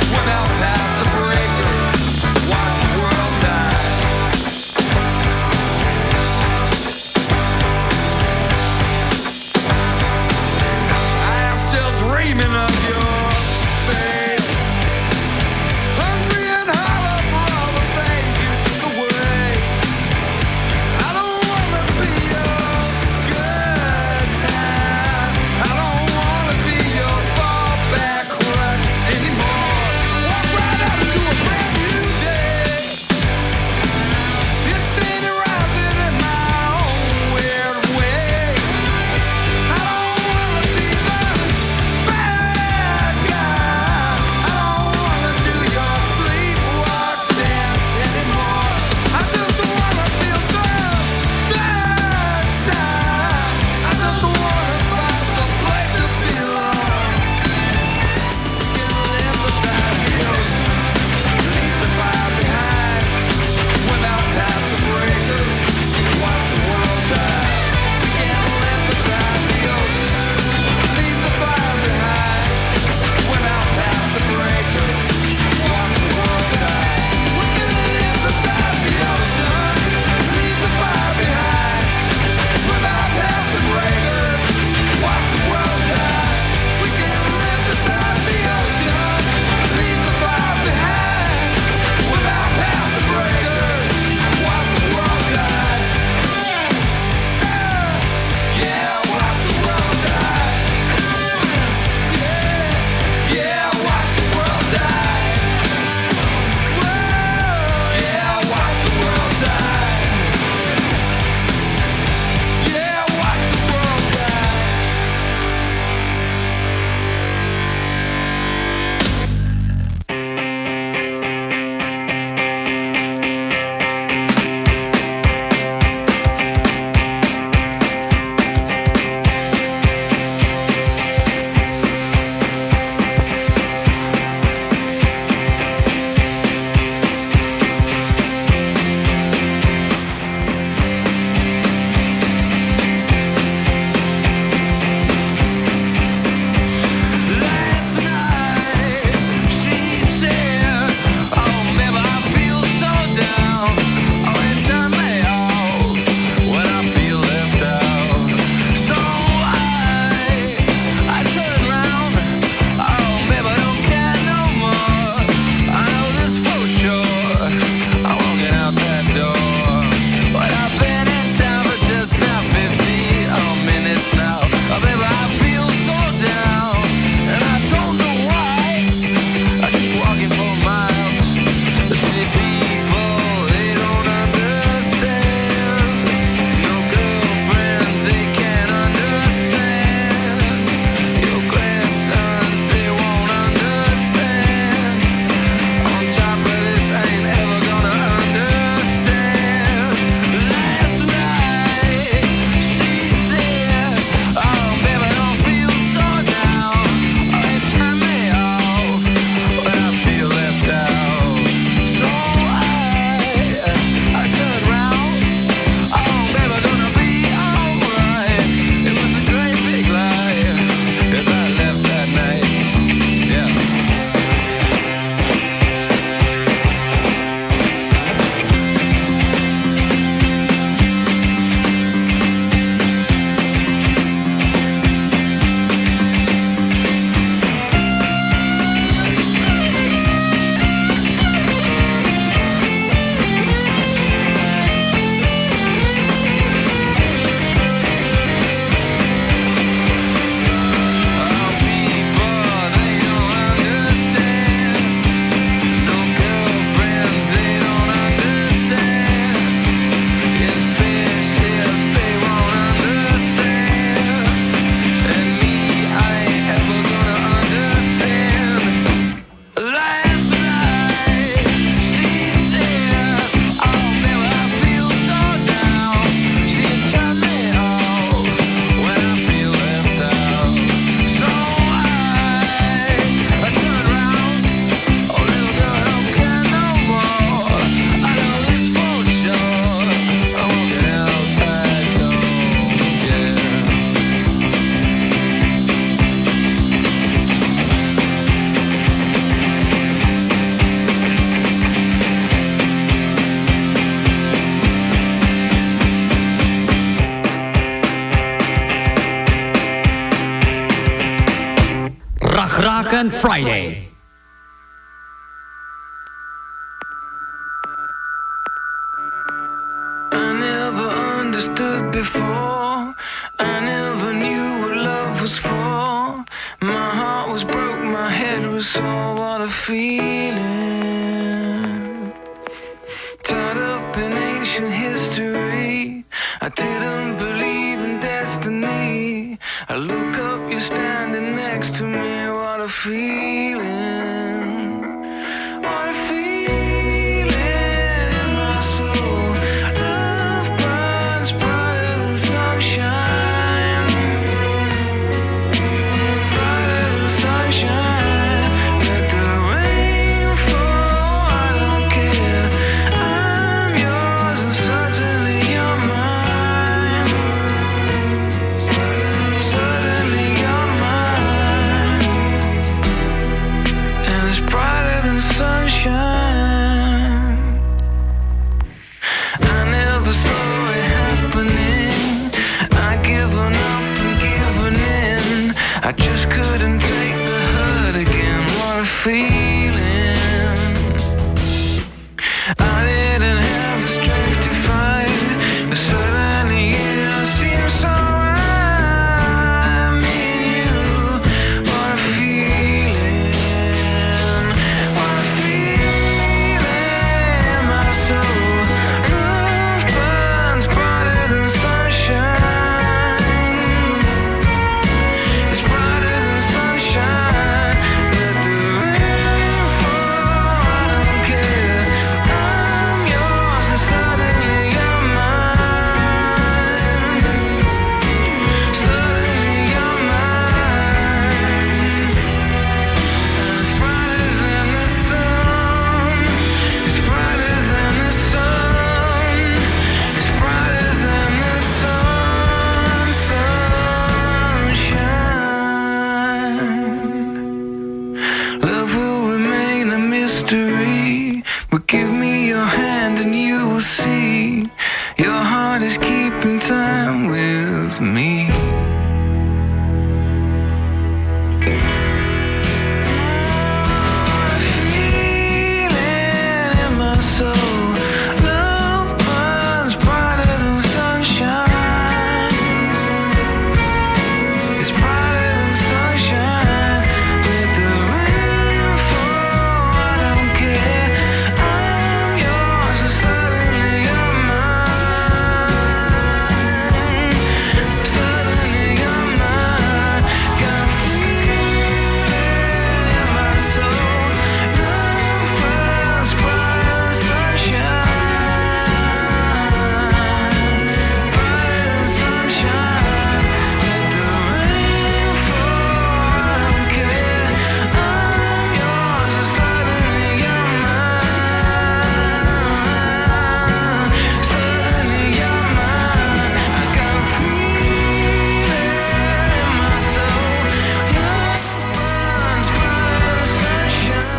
swim out past the breakers, watch the world die. I am still dreaming of your face, hungry and hollow. Rakrakan Friday. I never understood before. I never knew what love was for. My heart was broke, my head was sore. What a feeling. Tied up in ancient history. I didn't believe in destiny. I look up, you're standing next to me. What a feeling. What a feeling in my soul. Love burns brighter than sunshine. Brighter than sunshine. Let the rain fall, I don't care. I'm yours and suddenly you're mine. Suddenly you're mine. And it's brighter than sunshine. I never saw it happening. I given up and given in. I just couldn't take the hurt again. What a feeling. I didn't have the strength to fight, but suddenly it seems so right. Me and you. What a feeling. What a feeling in my soul. Love burns brighter than sunshine. It's brighter than sunshine. Let the rain fall, I don't care. I'm yours and suddenly you're mine. Suddenly you're mine. It's brighter than the sun. It's brighter than the sun. It's brighter than the sun. Sunshine. Love will remain a mystery. But give me your hand and you will see. Your heart is keeping time with me. Feeling in my soul. Love burns brighter than sunshine. It's brighter than sunshine. Let the rain fall, I don't care. I'm yours and suddenly you're mine. Suddenly you're mine. Got feeling in my soul. Love burns brighter than sunshine. Brighter than sunshine. Let the rain fall, I don't care. I'm yours and suddenly you're mine. Suddenly you're mine. I got a feeling in my soul. Love burns brighter than sunshine.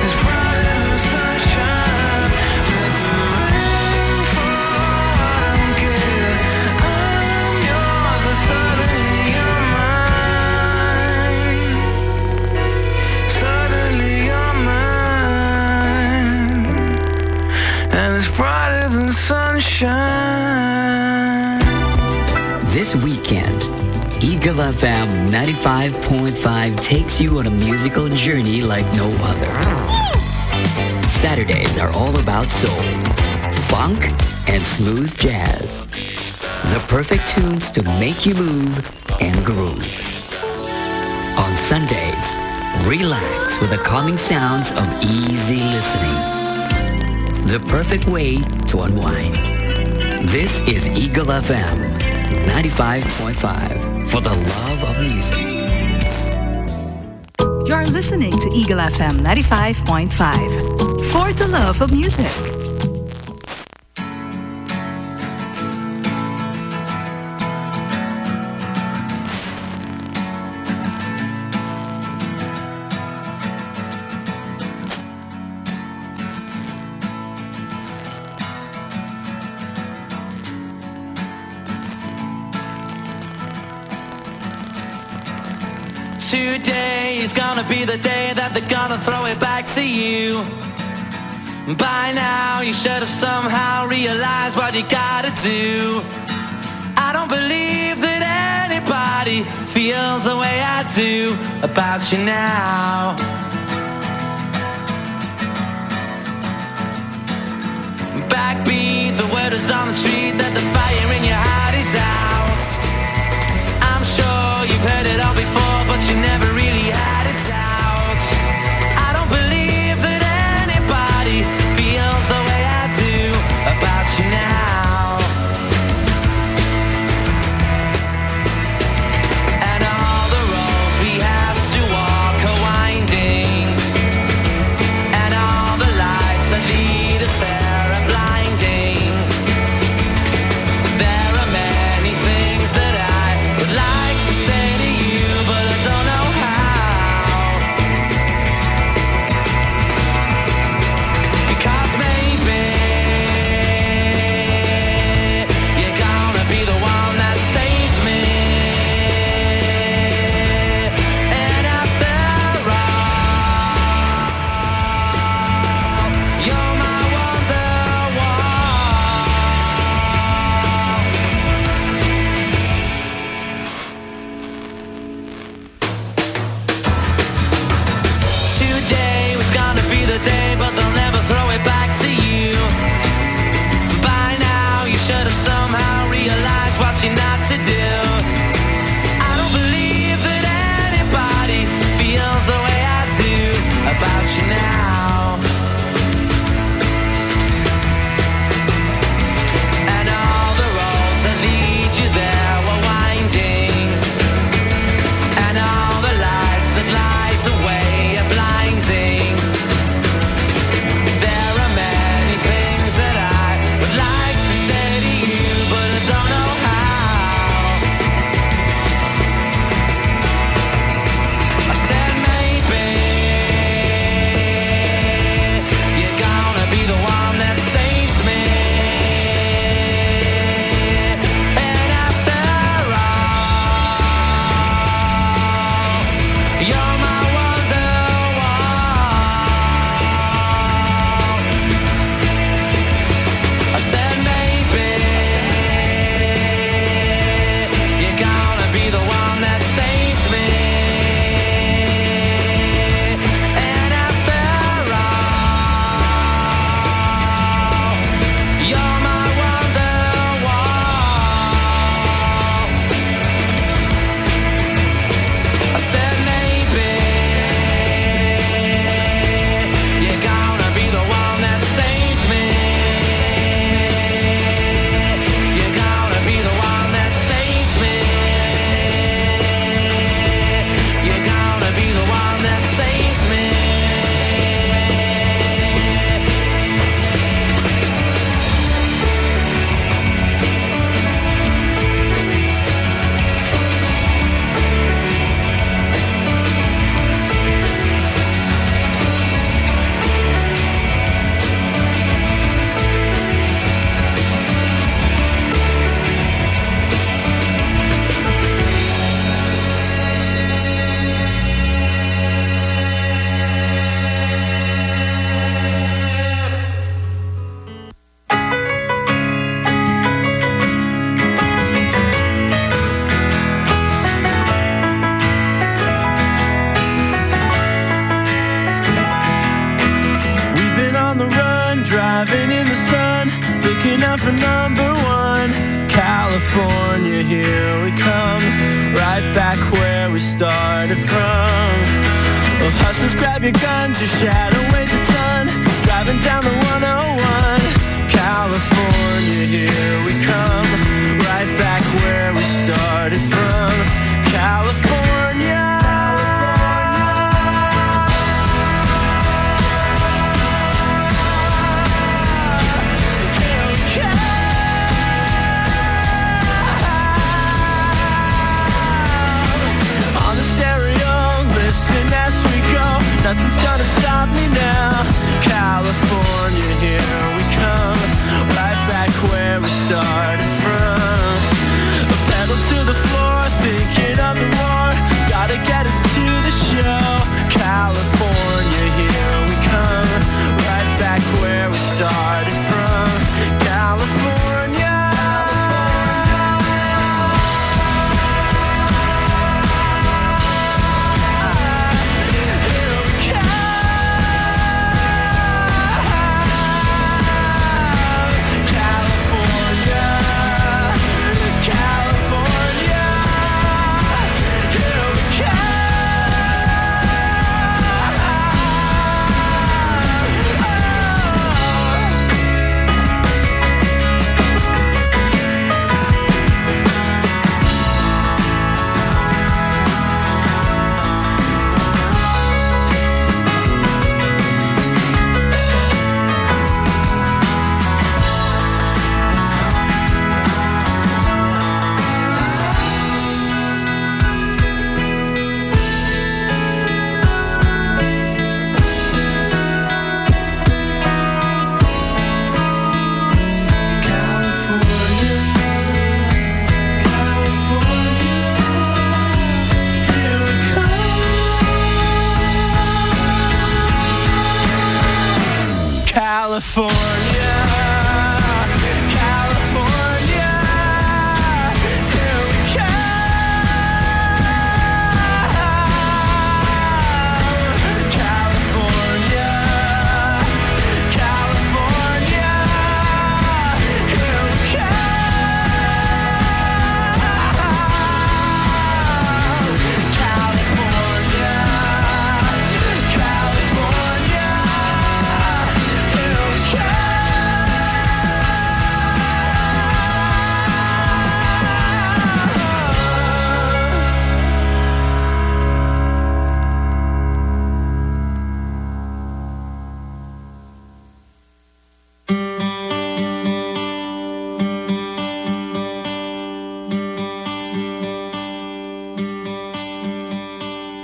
It's brighter than sunshine. Let the rain fall, I don't care. I'm yours and suddenly you're mine. Suddenly you're mine. And it's brighter than sunshine. This weekend, Eagle FM 95.5 takes you on a musical journey like no other. Saturdays are all about soul, funk, and smooth jazz. The perfect tunes to make you move and groove. On Sundays, relax with the calming sounds of easy listening. The perfect way to unwind. This is Eagle FM 95.5 for the love of music. You're listening to Eagle FM 95.5 for the love of music. Today is gonna be the day that they're gonna throw it back to you. By now you should have somehow realized what you gotta do. I don't believe that anybody feels the way I do about you now. Backbeat, the word is on the street that the fire in your heart is out. I'm sure you've heard it all before, but you never really had it out. I don't believe that anybody feels the way I do about you now. And all the roads we have to walk are winding, and all the lights that lead us there are blinding. There are many things that I would like to say to you, but I don't know how. Because maybe you're gonna be the one that saves me. And after all, you're my wonderwall. Today was gonna be the day, but they'll never throw it back to you. By now you should have somehow realized what you're not to do. I don't believe that anybody feels the way I do about you now. And all the roads that lead you there were winding, and all the lights that light the way are blinding. There are many things that I would like to say to you, but I don't know how. I said maybe you're gonna be the one that saves me. And after all, you're my wonderwall. I said maybe you're gonna be the one that saves me. And after all, you're my wonderwall. I said maybe you're gonna be the one that saves me. You're gonna be the one that saves me. You're gonna be the one that saves me. We've been on the run, driving in the sun, looking out for number one. California, here we come, right back where we started from. Well, hustlers, grab your guns, your shadow weighs a ton, driving down the 101. California, here we come, right back where we started from. California. On the stereo, listen as we go. Nothing's gonna stop me now. California, here we come, right back where we started from. A pedal to the floor, thinking of the war. Gotta get us to started from California. Here we come, California, California. Here we come. California, California, here we come. California, California, here we come. California, California.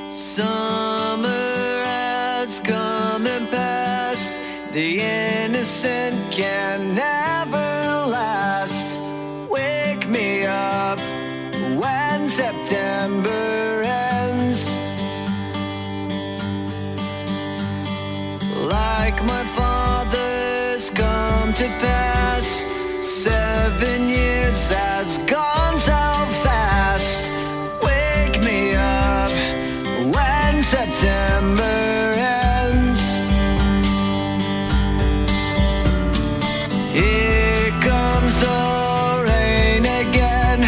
Summer has come and passed. The innocent can never last. Wake me up when September ends. Like my father's come to pass, 7 years has gone so fast. Wake me up when September ends. Here comes the rain again,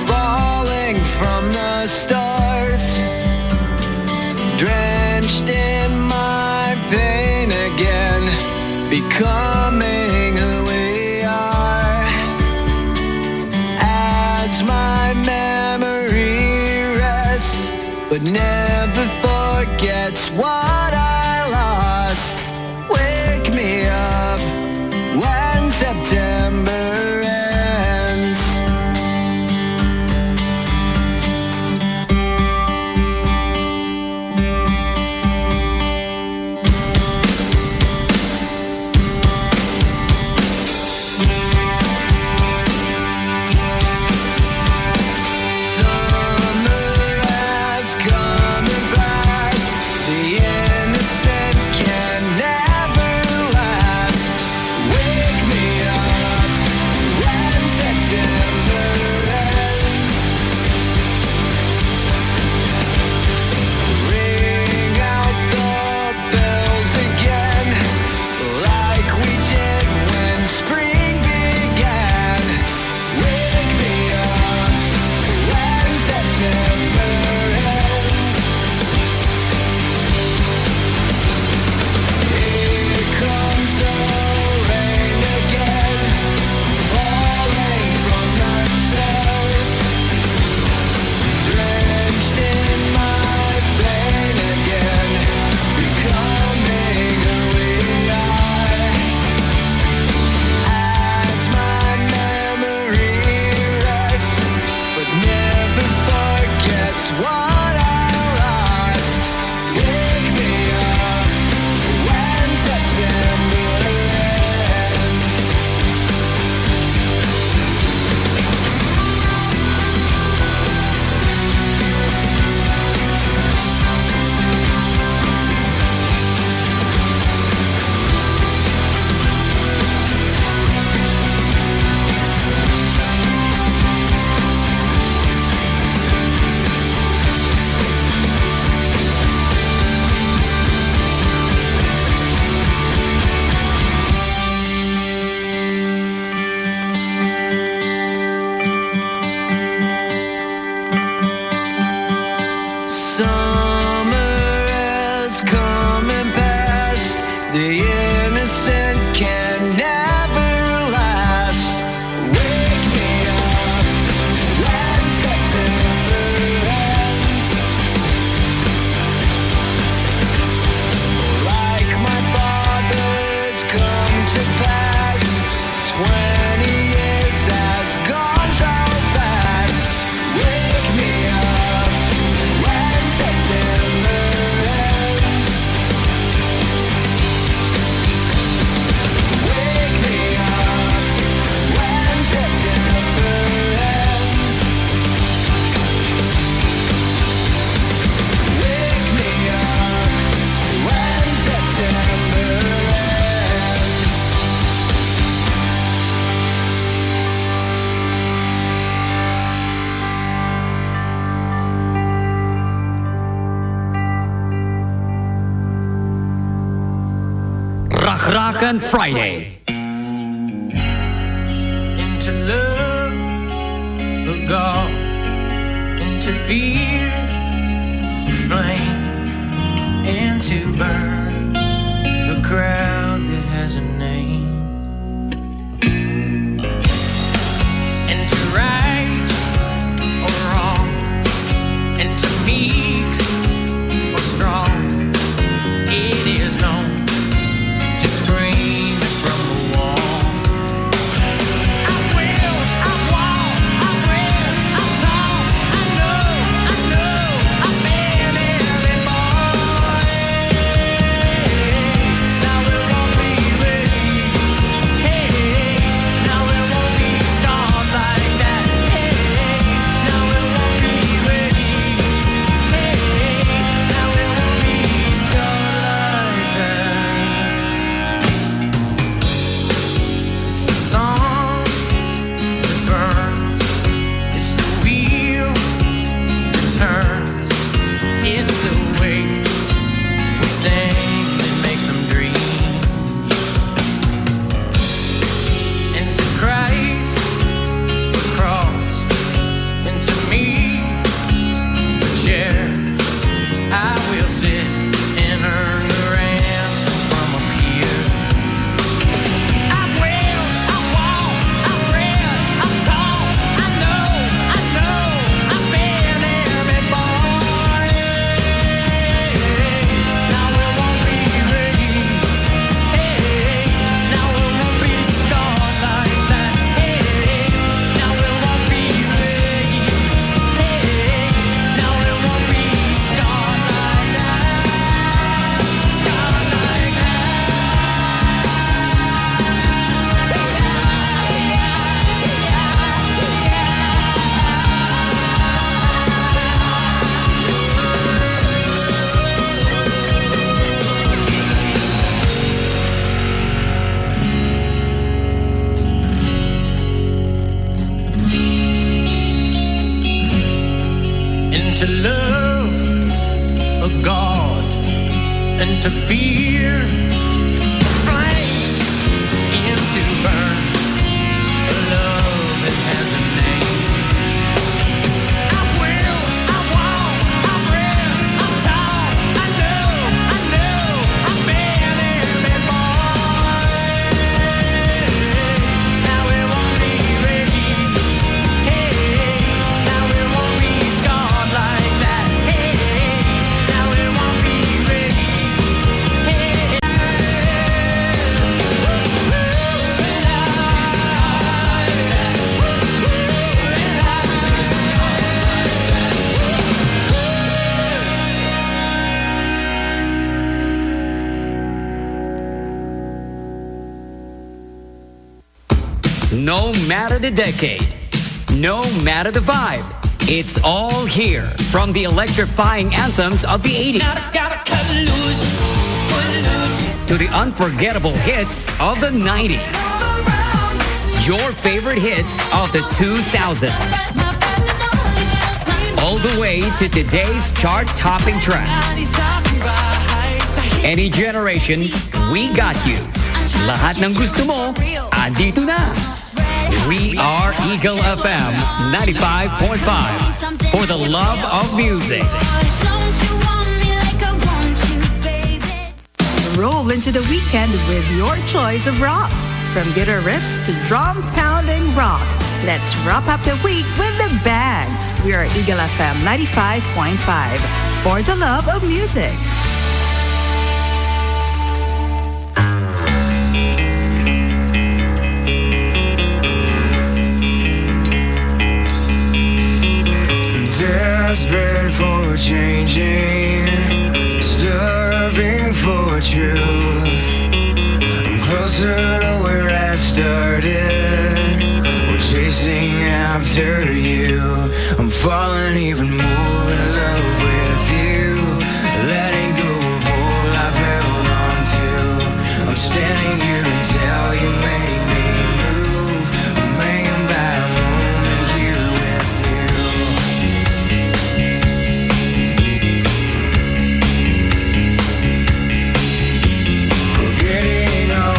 falling from the stars, drenched in my pain again, becoming who we are. As my memory rests, but never forgets what I lost. Wake me up when September ends. Summer has come and passed. The Rakrakan Friday. Into love, the God, into fear, the flame, and to burn the crowd that has a name. And to right or wrong, and to meek or strong, it is known. Just scream it from the wall. I will, I won't, I read, I talked, I know, I've been every boy. Now it won't be late. Hey, now it won't be scarred like that. Hey, now it won't be late. Hey, now it won't be scarred like that. It's the song that burns. It's the wheel that turns. It's the way we sing that makes them dream. Into Christ, the cross. Into me, the chair. I will sit and earn the ransom from up here. I will, I won't, I read, I've talked, I know, I've been every boy. Now it won't be late. Hey, now it won't be scarred like that. Hey, now it won't be late. Hey, now it won't be scarred like that. Scarred like that. And to love a God, and to fear a flame, and to burn a love that has a name. I will, I won't, I read, I'm taught, I know, I've been every boy. Now it won't be late. Hey, now it won't be scarred like that. Hey, now it won't be late. No matter the decade, no matter the vibe, it's all here from the electrifying anthems of the 80s to the unforgettable hits of the 90s. Your favorite hits of the 2000s. All the way to today's chart-topping tracks. Any generation, we got you. Lahat ng gusto mo, andito na. We are Eagle FM 95.5 for the love of music. Roll into the weekend with your choice of rock. From guitar riffs to drum pounding rock. Let's wrap up the week with the bang. We are Eagle FM 95.5 for the love of music. Desperate for changing, starving for truth. I'm closer to where I started. We're chasing after you. I'm falling even more in love with you. Letting go of all I've held on to. I'm standing here until you make me move. I'm hanging by a moment here with you. Forgetting all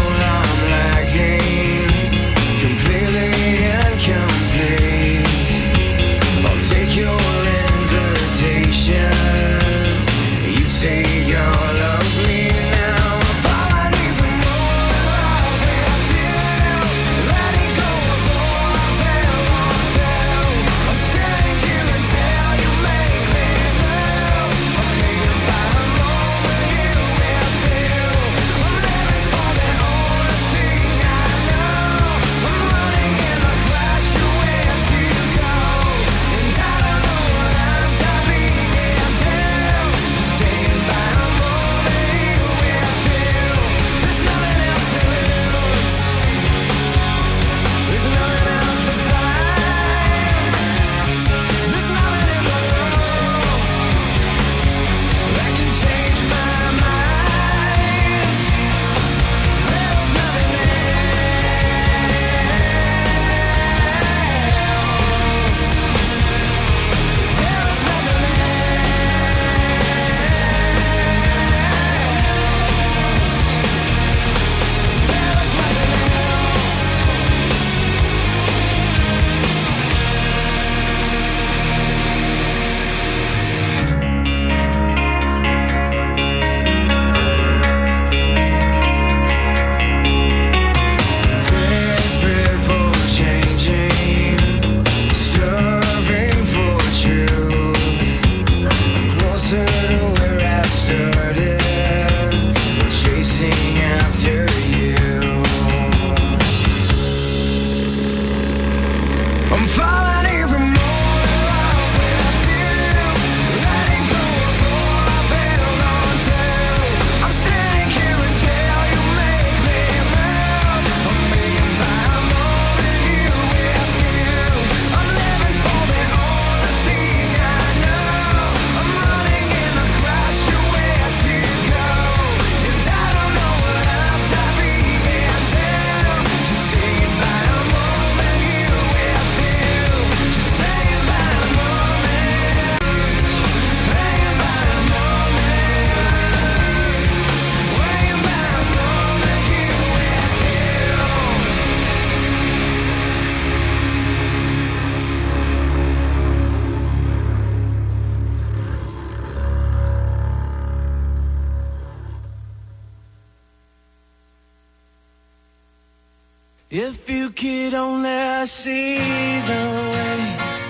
If you could only see the way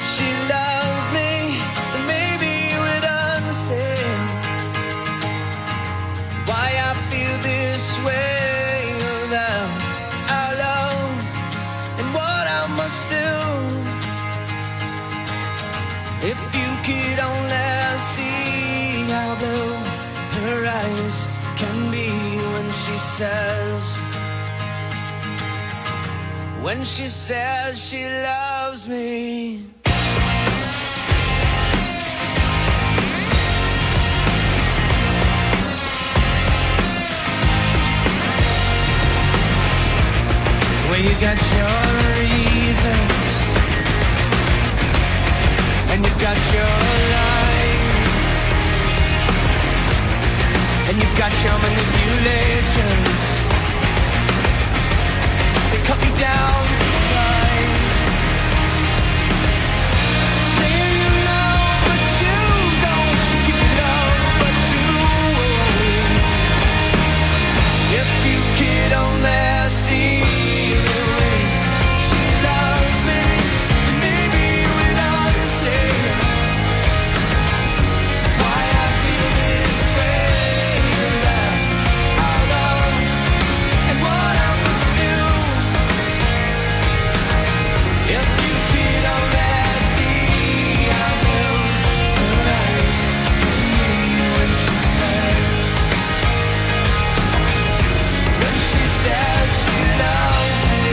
she loves me, then maybe you would understand why I feel this way about our love and what I must do. If you could only see how blue her eyes can be when she says she loves me. Well, you got your reasons and you've got your lies and you've got your manipulations. They cut me down to size. Say you love, but you don't. You love, but you won't. If you could only see the way she loves me, maybe you would understand why I feel this way about our love and what I must do. If you could only see how blue her eyes can be when she says she loves me.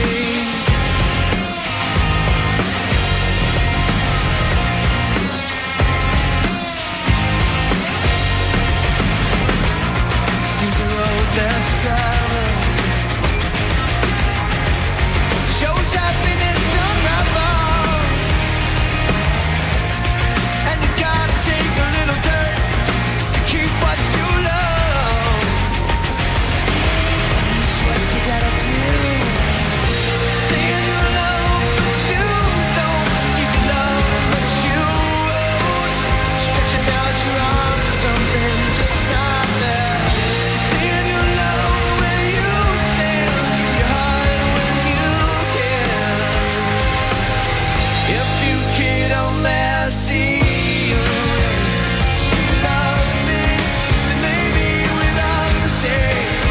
Seems the road less traveled shows happiness unraveled, and you gotta take a little dirt to keep what you love. It's what you gotta do. Saying you love, but you don't. You love, but you won't. Stretching out your arms or something, just stop there. Saying you love when you stand, give your heart when you can. If you could only see the way she loves me, then maybe you would understand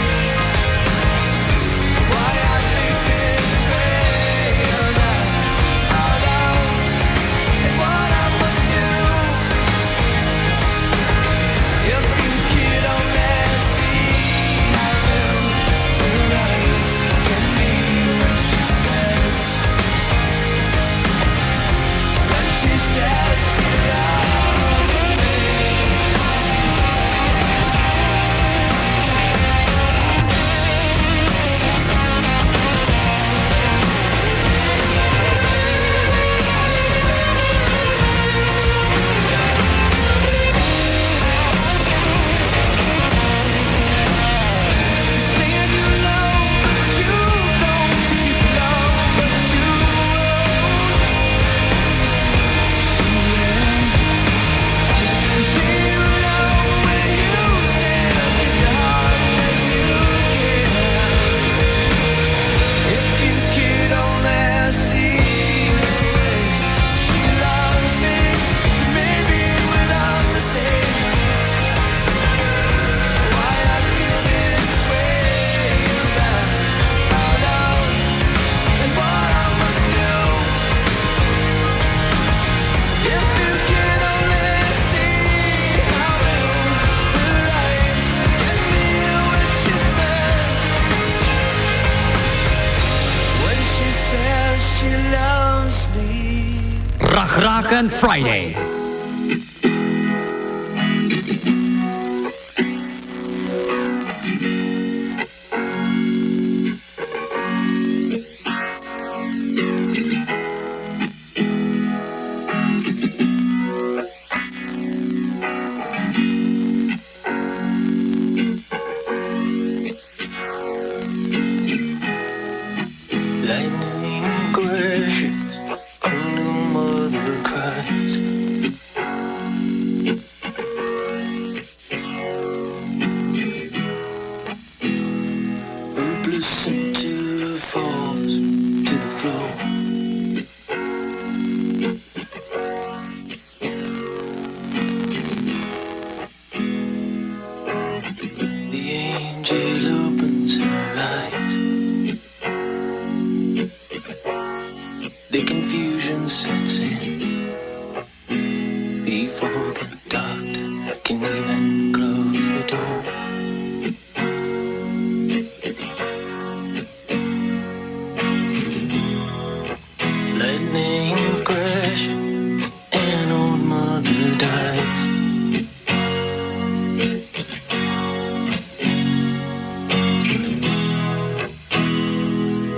why I think this way about our love and what I must do. If you could only see how blue her eyes can be when she says she loves me. Saying you love, but you don't. You love, but you won't. Say you love when you stand, give your heart when you can. If you could only see the way she loves me, maybe you would understand why I feel this way about our love and what I must do. If you could only see how blue her eyes can be when she says she loves me. Rakrakan Friday. Lightning crashes, a new mother cries. Hopeless into falls. sets in before the doctor can even close the door. Lightning crash, an old mother dies.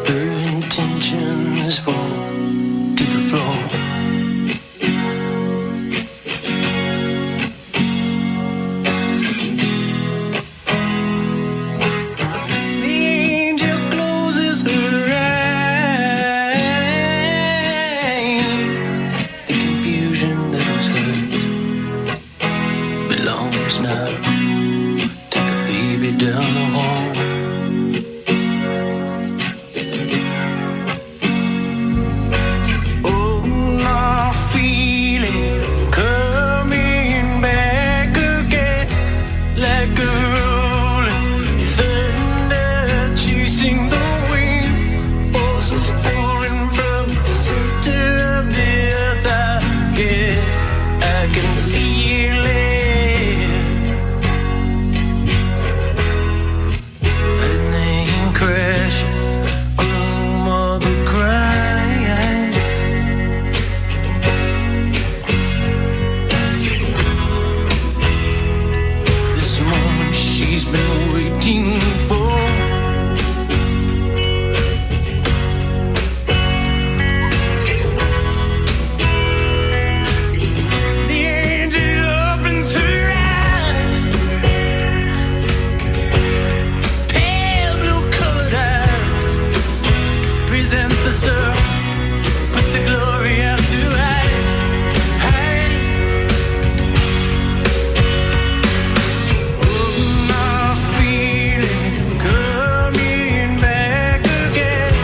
Her intentions fall to the floor. The angel closes her eyes. The confusion that was hers belongs now to the baby down the hall. Oh, I feel it coming back again, like a rolling thunder chasing the wind, forces pulling from the center of the earth. I can feel it. Lightning crashes, oh mother cries. This moment she's been waiting for. The angel opens her eyes, pale blue colored eyes, presents the circle, puts the glory out to hide, hide. Oh, my feeling coming back again,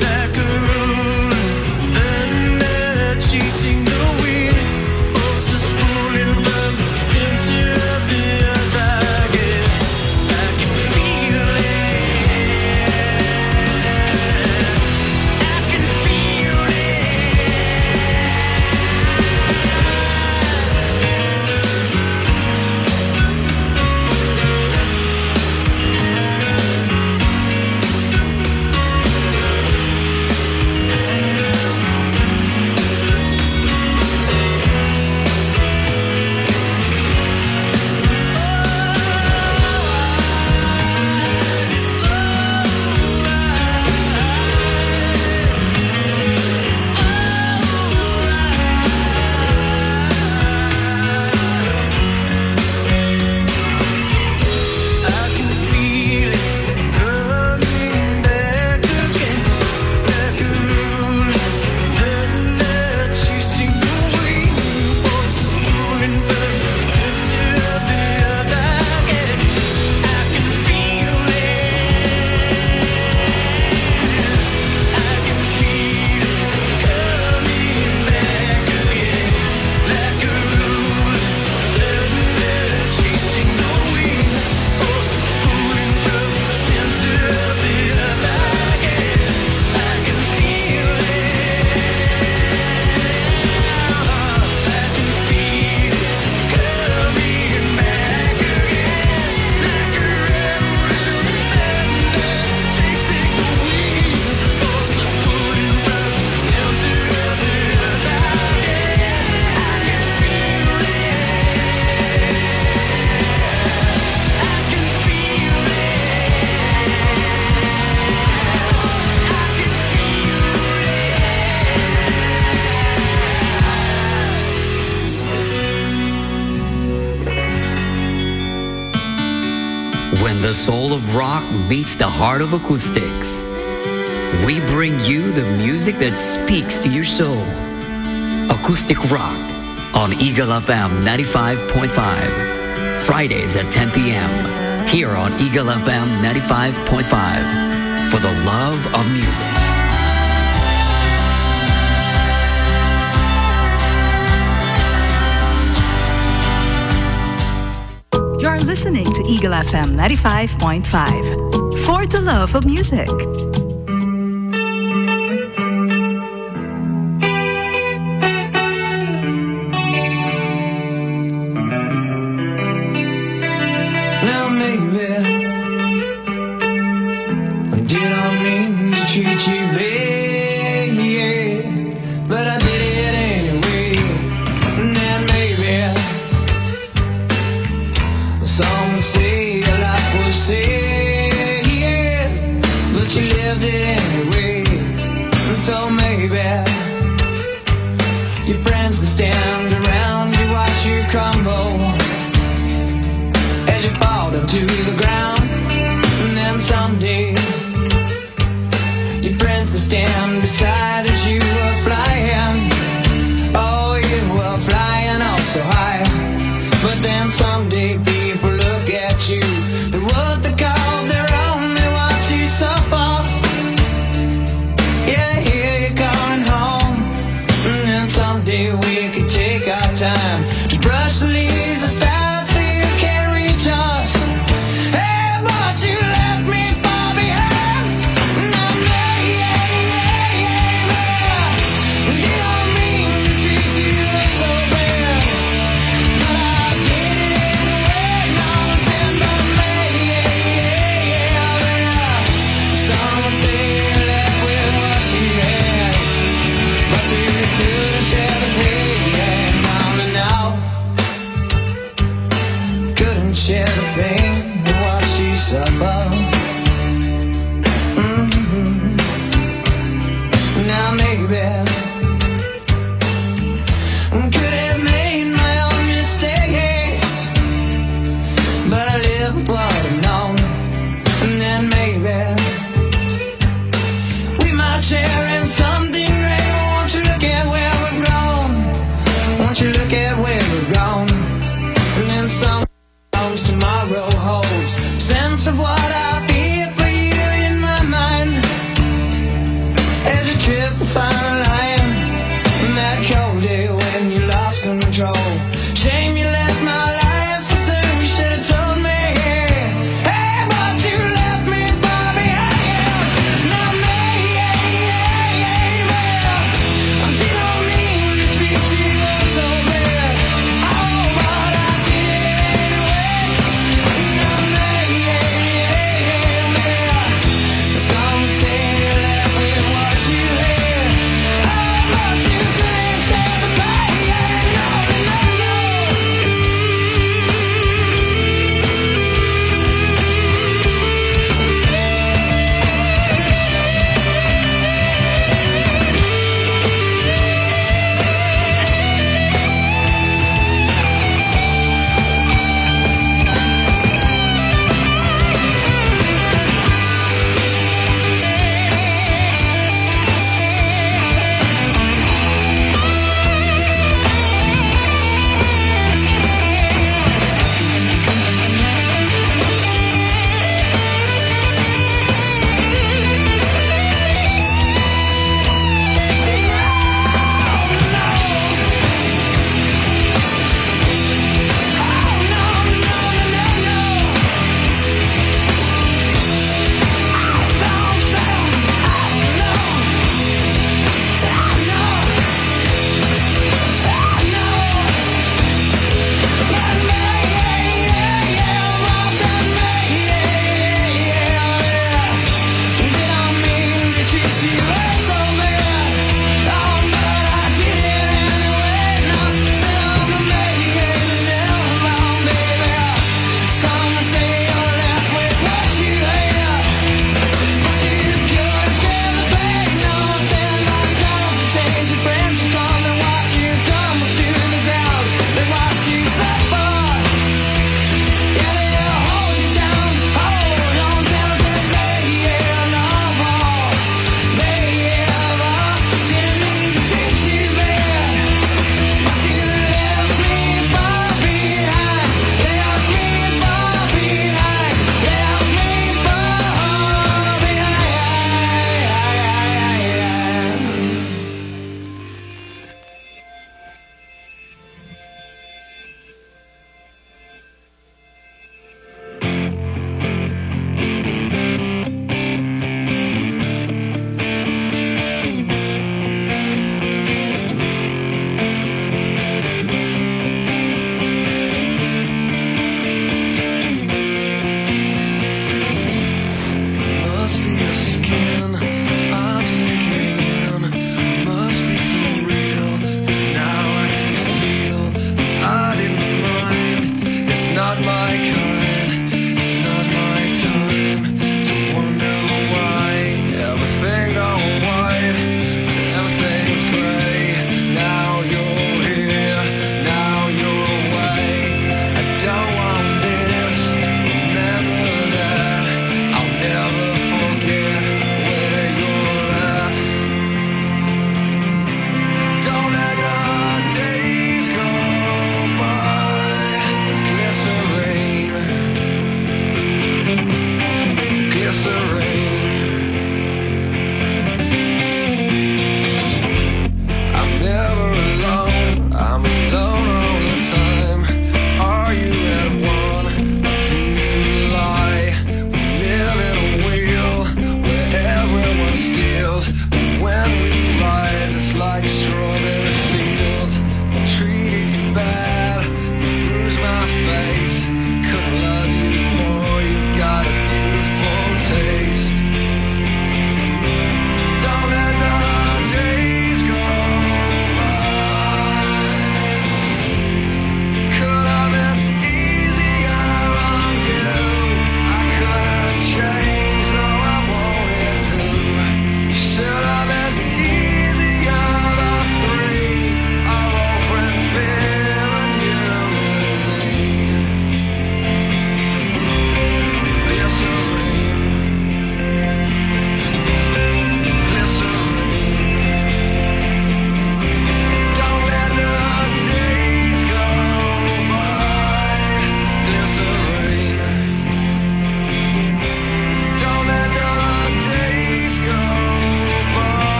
like a rolling thunder chasing the wind, forces pulling from the center of the earth. I can feel it. I can feel it. I can feel it coming back again, like a rolling thunder chasing the wind, forces pulling from the center of the earth. I can feel it. I can feel it coming back again, like a rolling thunder chasing the wind, forces pulling from the center of the earth. I can feel it. I can feel it coming back again, like a rolling thunder chasing the wind, forces pulling from the center of the earth. I can feel it. I can feel it. When the soul of rock meets the heart of acoustics, we bring you the music that speaks to your soul. Acoustic Rock on Eagle FM 95.5. Fridays at 10 p.m. here on Eagle FM 95.5 for the love of music. You're listening to Eagle FM 95.5 for the love of music. Your friends that stand around you watch you crumble as you fall down to the ground. And then someday your friends that stand beside as you are flying, oh, you were flying up so high. But then someday people look at you, and what they call their own, they watch you suffer. Yeah, here you're going home. And then someday we could take our time to brush the leaves aside so you can't reach us. Hey, but you left me far behind. And I'm there, yeah, yeah, yeah, yeah. And you don't mean to treat you so bad, but I did it anyway. No one said but me, yeah, yeah, yeah, yeah. Someone say you left with what you had, but you couldn't share the pain, yeah, mama, now. Couldn't share the pain of what she suffered. Now maybe could have made my own mistakes, but I live with what I've known. And then maybe we might share in something great. Won't you look at where we've grown? Won't you look at where we've grown? And then sometimes tomorrow holds a sense of what I feel for you in my mind as you trip the fire line. And that cold day when you lost control. Shame you left my life so soon. You should have told me. Hey, but you left me far behind. Not me, yeah, yeah, yeah, yeah. I didn't mean to treat you so bad. Oh, but I did it anyway. Not me, yeah, yeah, yeah, yeah. Some say you left with what you had. Oh, but you couldn't share the pain. No, no, no.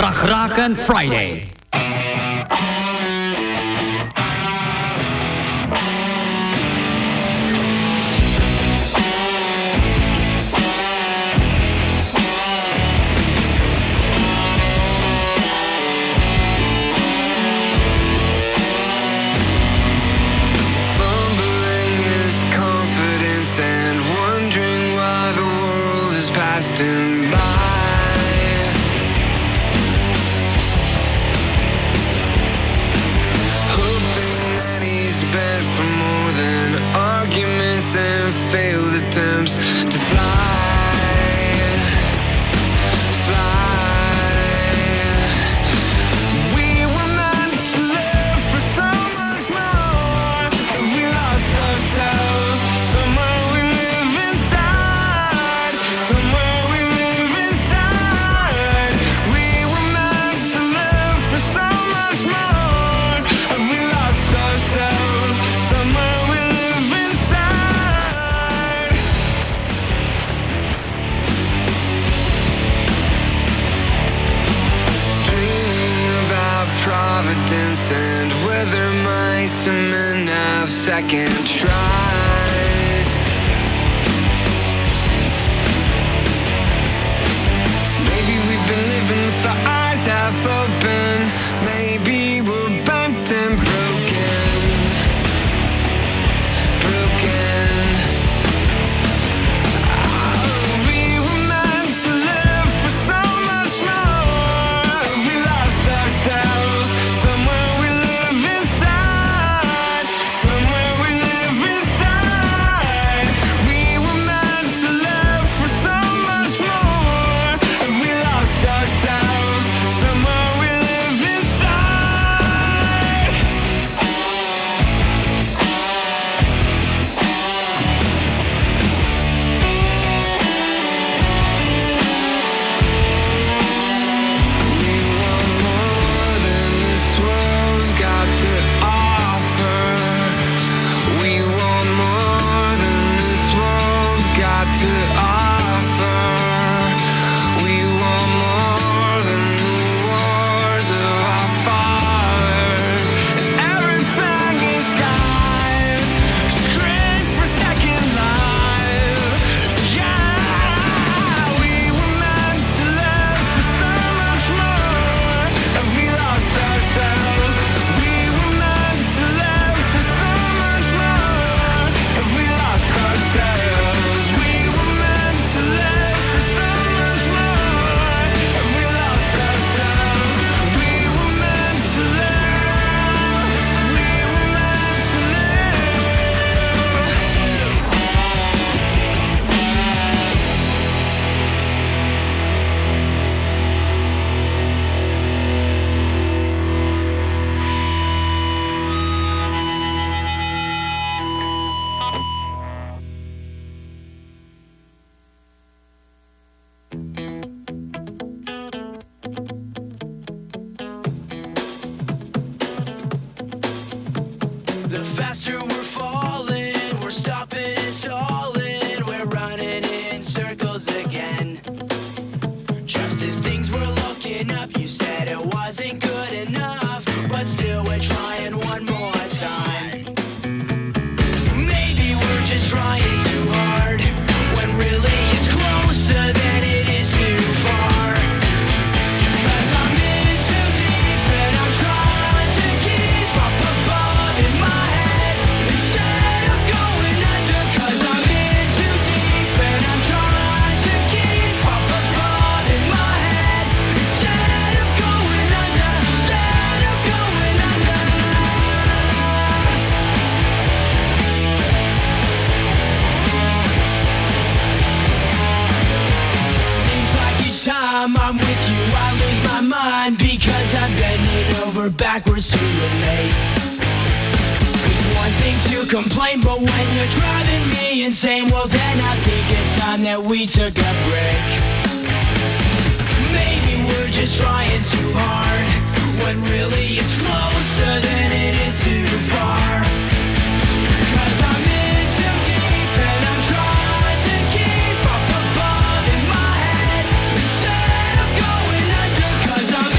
Rakrakan Friday. Fumbling his confidence and wondering why the world has passed him by. Hoping that he's bent for more than arguments and failed attempts to We were meant to live for so much more. We lost ourselves. Somewhere we live inside. Somewhere we live inside. We were meant to live for so much more. We lost ourselves. Somewhere we live inside. Dreaming about providence and whether mice and men have second tries. Maybe we've been living with our eyes half open. Maybe we're bent and broken. We were meant to live for so much more. We lost ourselves. Somewhere we live inside. Somewhere we live inside. We were meant to live for so much more. We lost ourselves. Somewhere we live inside. We want more than this world's got to offer. We want more than this world's got to offer. We want more than the wars of our fathers. And everything inside screams for second life. Yeah, we were meant to live for so much more. And we lost ourselves. We were meant to live for so much more. And we lost ourselves. We were meant to live for so much more. And we lost ourselves. We were meant to live. We were meant to The faster we're falling, we're stopping and stalling, we're running in circles again. Just as things were looking up, you said it wasn't good enough, but still we're trying one more time. Maybe we're just trying too hard, when really it's closer than it is too far. 'Cause I'm in too deep and I'm trying to keep up above in my head instead of going under. 'Cause I'm in too deep and I'm trying to keep up above in my head instead of going under. Instead of going under. Seems like each time I'm with you, I lose my mind because I'm bending over backwards to relate. It's one thing to complain, but when you're driving me insane, well then I think it's time that we took a break. Maybe we're just trying too hard, when really it's closer than it is too far. 'Cause I'm in too deep and I'm trying to keep up above in my head instead of going under. 'Cause I'm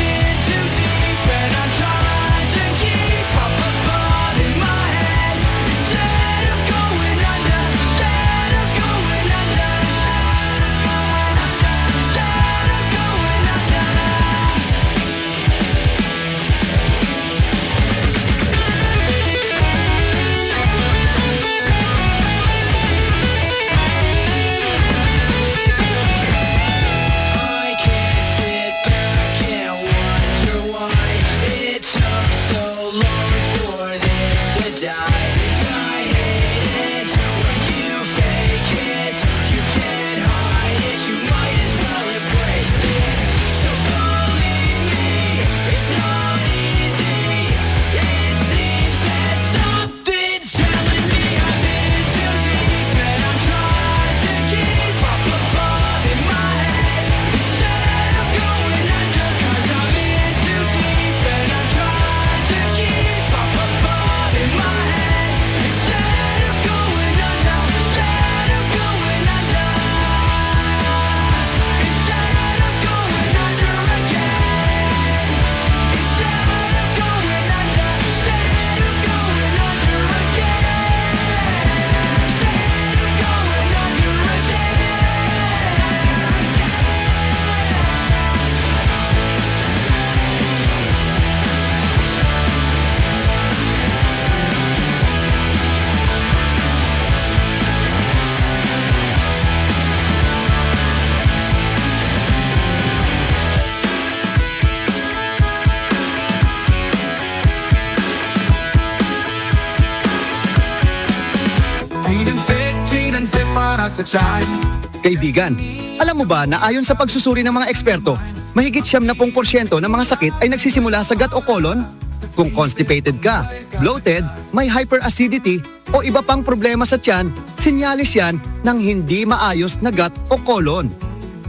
Kaibigan, alam mo ba na ayon sa pagsusuri ng mga eksperto, mahigit 70% ng mga sakit ay nagsisimula sa gut o colon? Kung constipated ka, bloated, may hyperacidity o iba pang problema sa tiyan, sinyalis yan ng hindi maayos na gut o colon.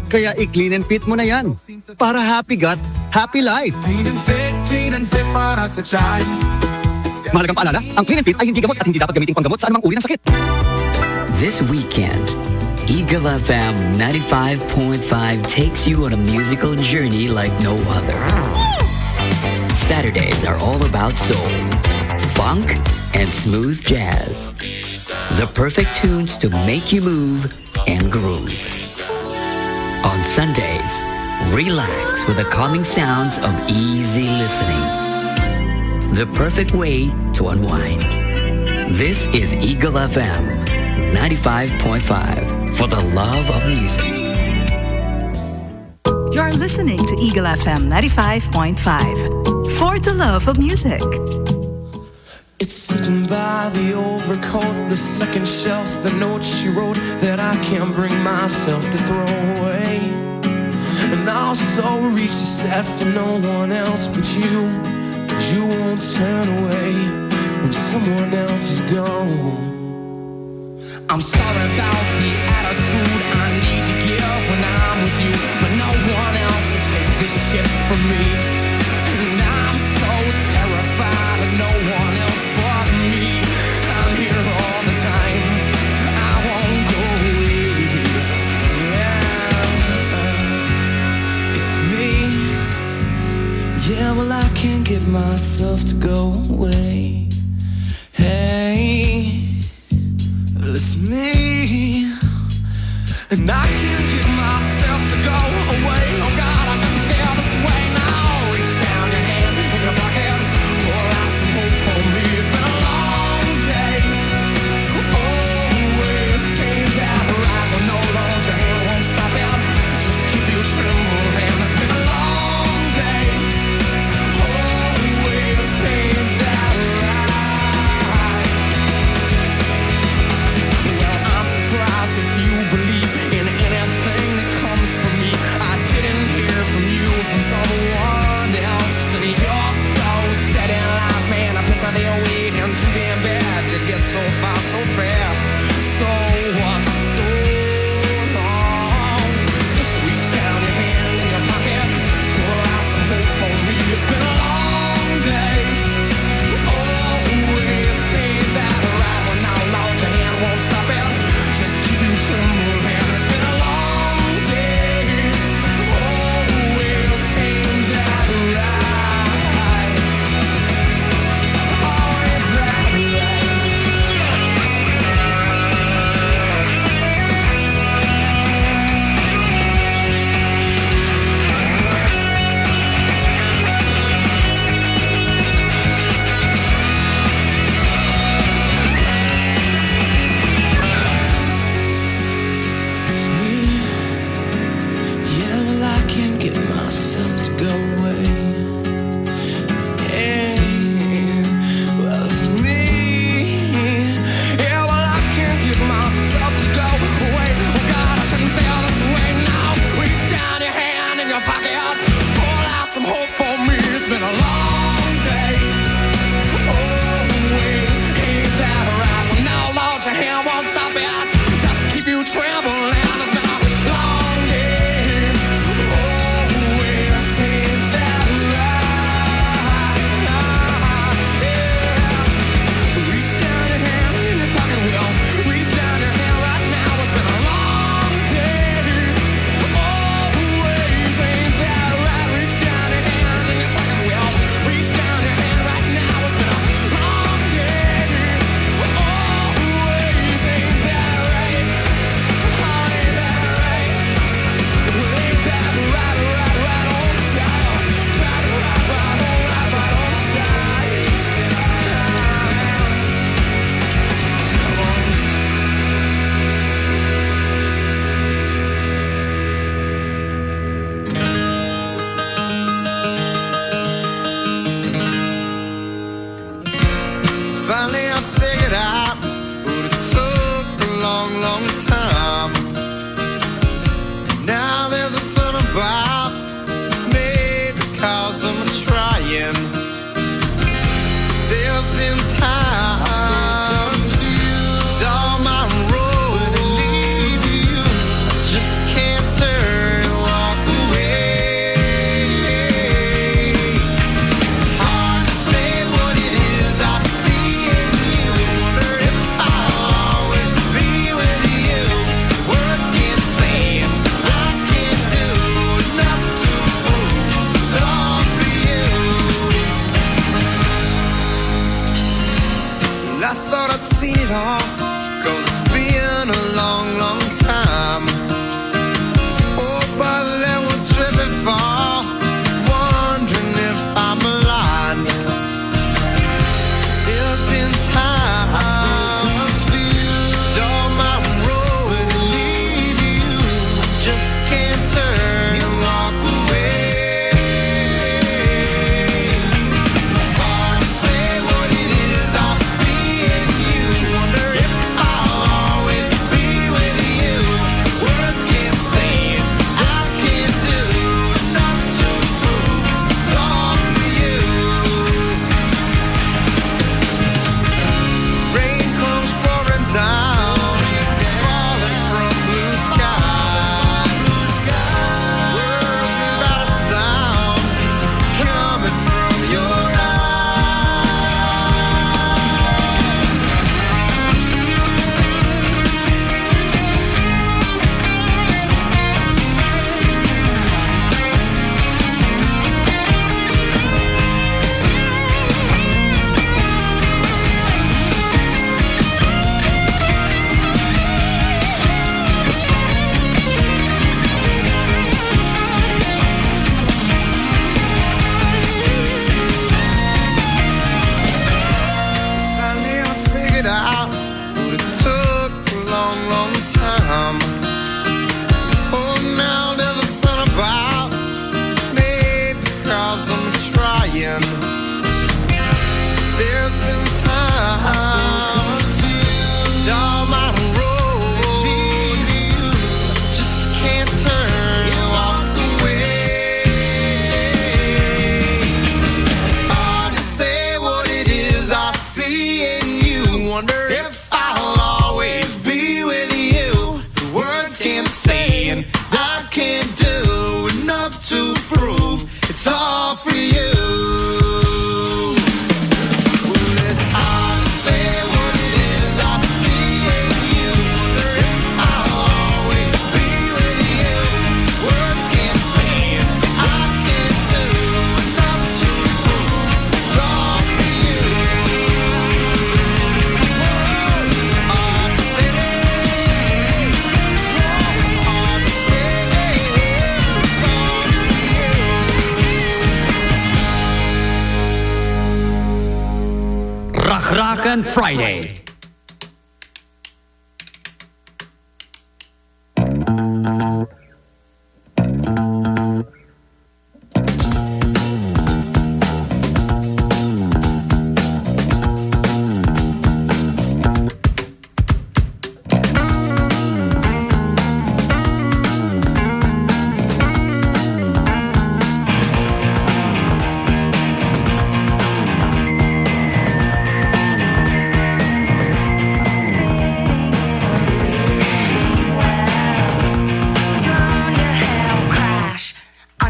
Kaya i-clean and fit mo na yan. Para happy gut, happy life. Mahalagang paalala, ang clean and fit ay hindi gamot at hindi dapat gamitin panggamot sa anumang uri ng sakit. This weekend, Eagle FM 95.5 takes you on a musical journey like no other. Saturdays are all about soul, funk, and smooth jazz. The perfect tunes to make you move and groove. On Sundays, relax with the calming sounds of easy listening. The perfect way to unwind. This is Eagle FM 95.5 for the love of music. You're listening to Eagle FM 95.5 for the love of music. It's sitting by the overcoat, the second shelf, the note she wrote that I can't bring myself to throw away. And I'll so reach the set for no one else but you won't turn away when someone else is gone. I'm sorry about the attitude I need to give when I'm with you, but no one else will take this shit from me. And I'm so terrified of no one else but me. I'm here all the time, I won't go away. Yeah, it's me. Yeah, well I can't get myself to go away. Hey, it's me, and I can't get myself to go away. Oh God, I shouldn't feel this way now. Reach down your hand in your pocket, pour out some hope for me. It's been a long day. Always say that right when no longer your hand won't stop it. Just keep you trembling. It's been a long day. Always say that right. If you believe in anything that comes from me, I didn't hear from you, from someone else. And you're so set in life, man, I piss on the weed and too damn bad. You get so far so fast. So what's so long? Just reach down your hand in your pocket, pour out some hope for me. It's been a long day. Always say that right when out loud your hand won't stop it. Tremble, and it's been a long day. Always saying that right. Always that again. There's been times down my road, just can't turn and walk away. It's hard to say what it is I see in you. Wonder if I'll always be with you. The words can't say and I can't do enough to prove it's all for you. Rakrakan Friday.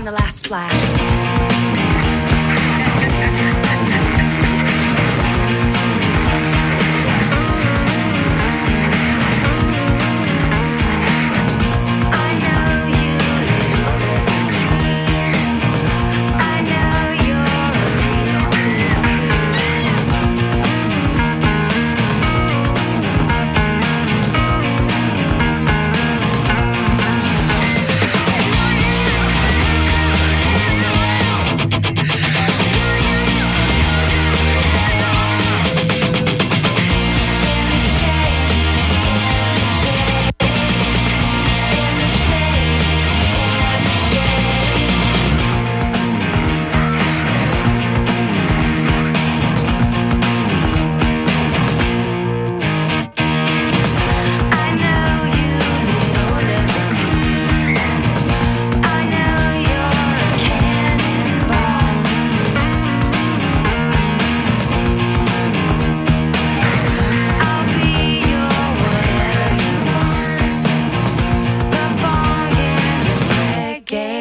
The last splash.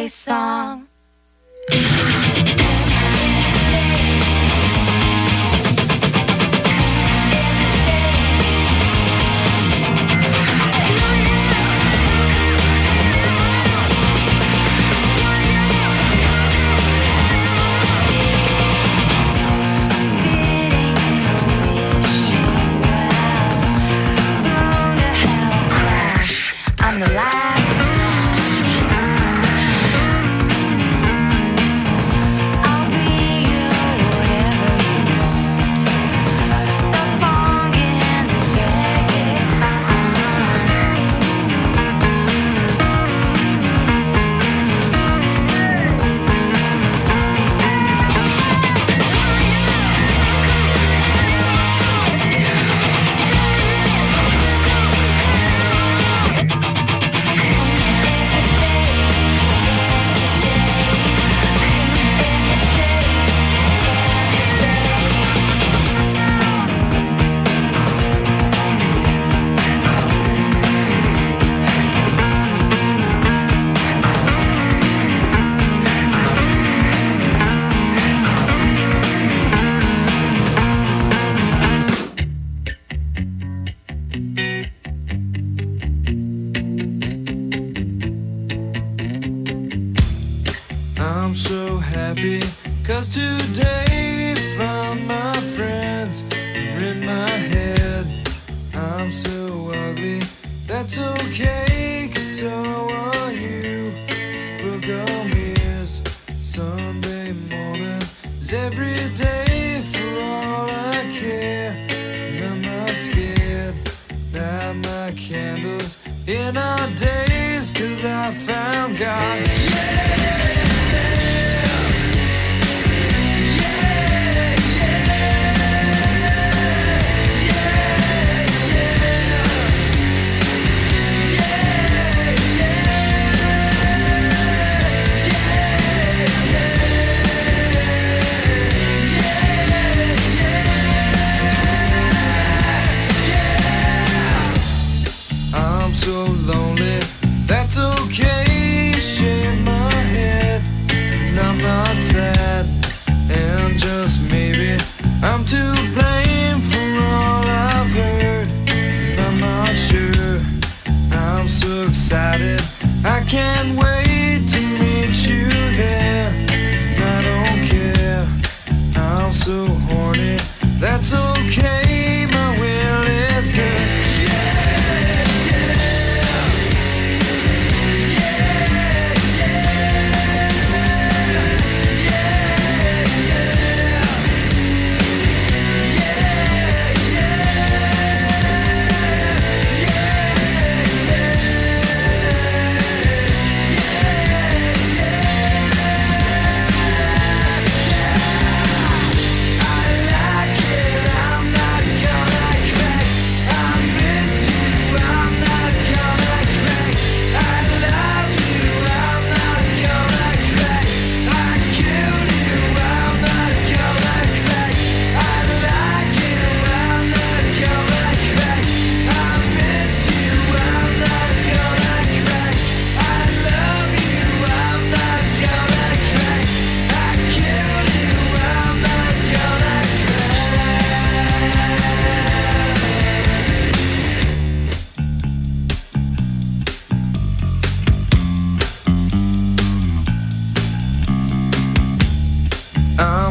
Song. I'm the last. I'm so happy, 'cause today found my friends are in my head. I'm so ugly, that's okay, 'cause so are you. Book on mirrors, Sunday morning is every day for all I care. And I'm not scared, light my candles in our days, 'cause I found God. Yeah! Yeah!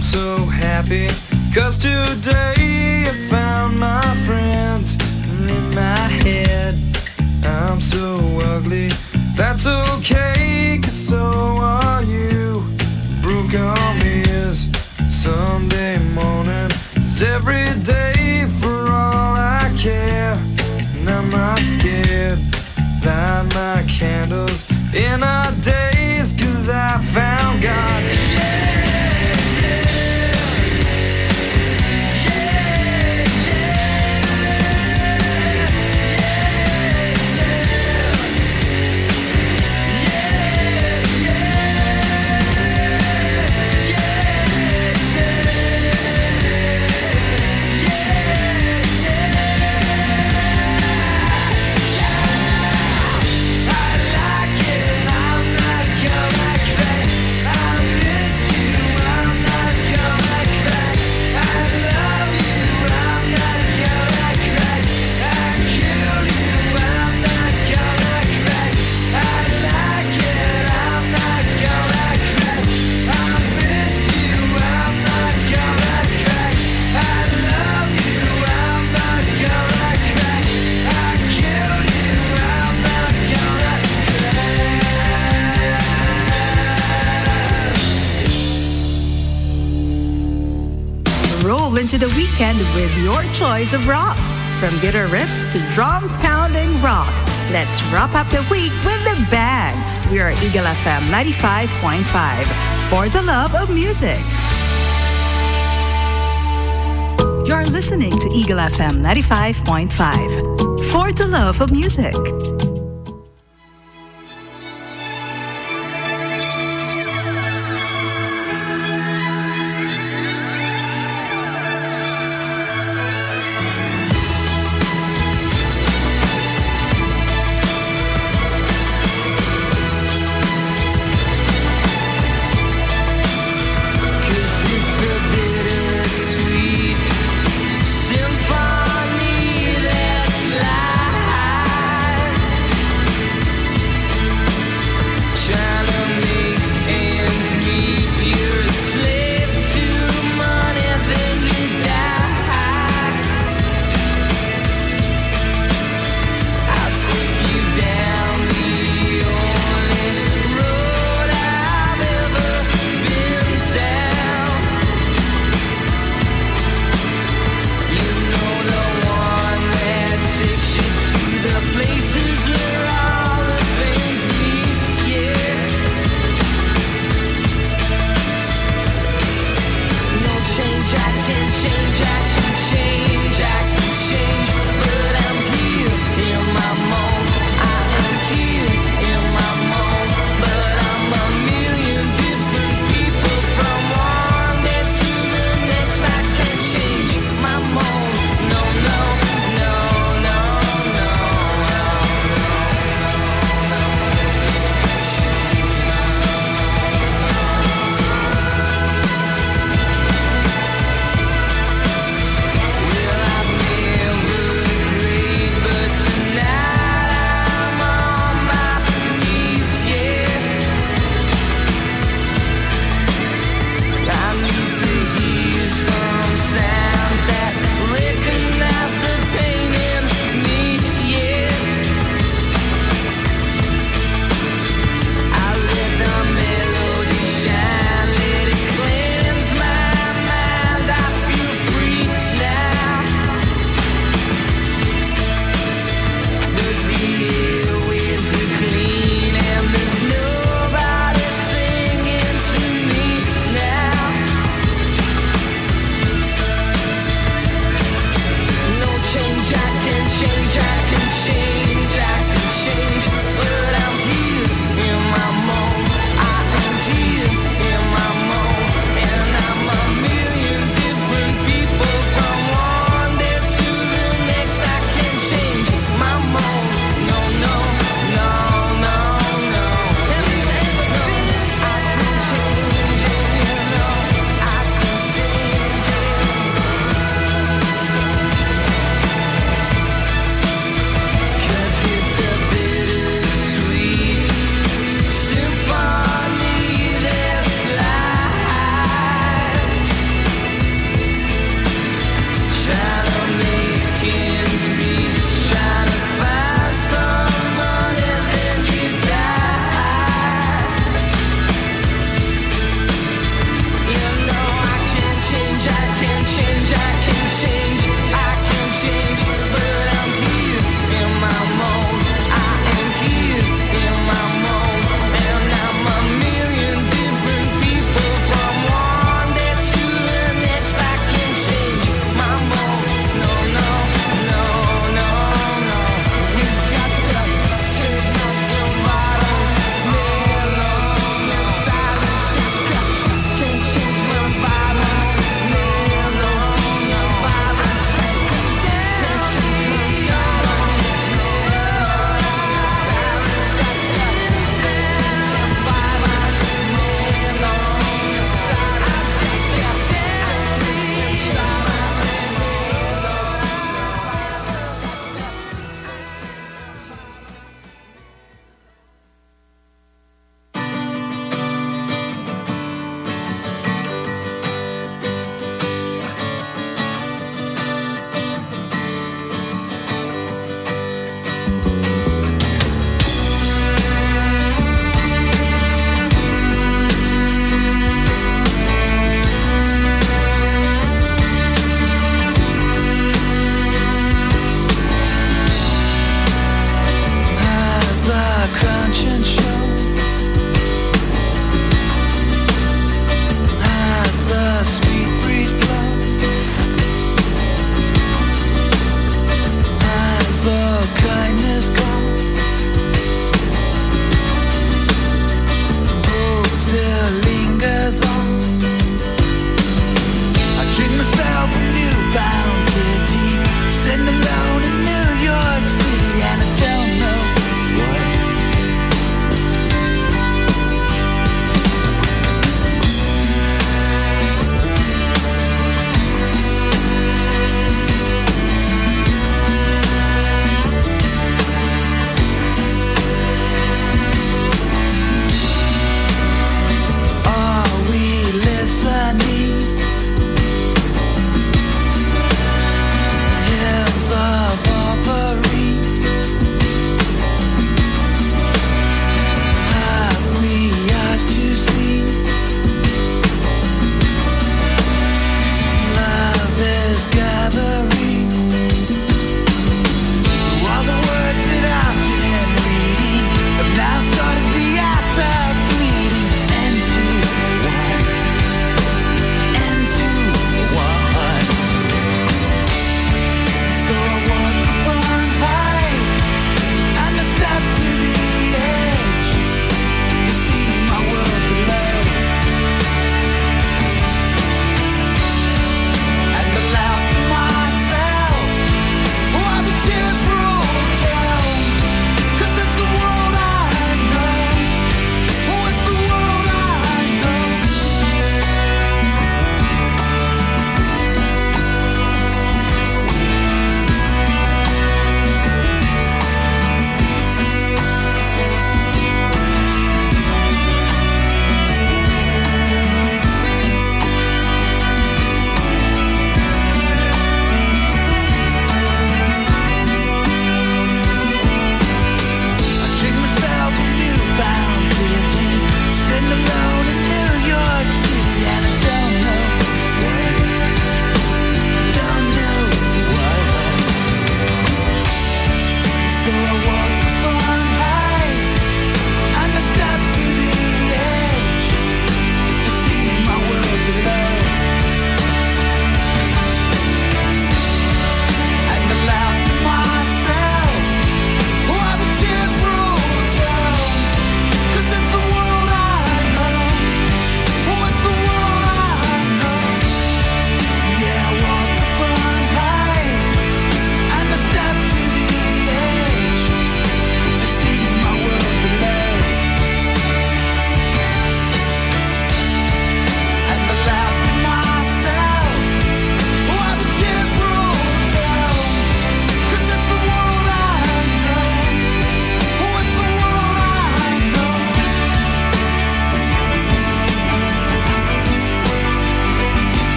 I'm so happy, 'cause today I found my friends in my head. I'm so ugly, that's okay, 'cause so are you. Broke arm is Sunday morning, it's every day for all I care. And I'm not scared, light my candles in our days, 'cause I found God. Roll into the weekend with your choice of rock. From guitar riffs to drum pounding rock. Let's wrap up the week with the bang. We are Eagle FM 95.5 for the love of music. You're listening to Eagle FM 95.5 for the love of music.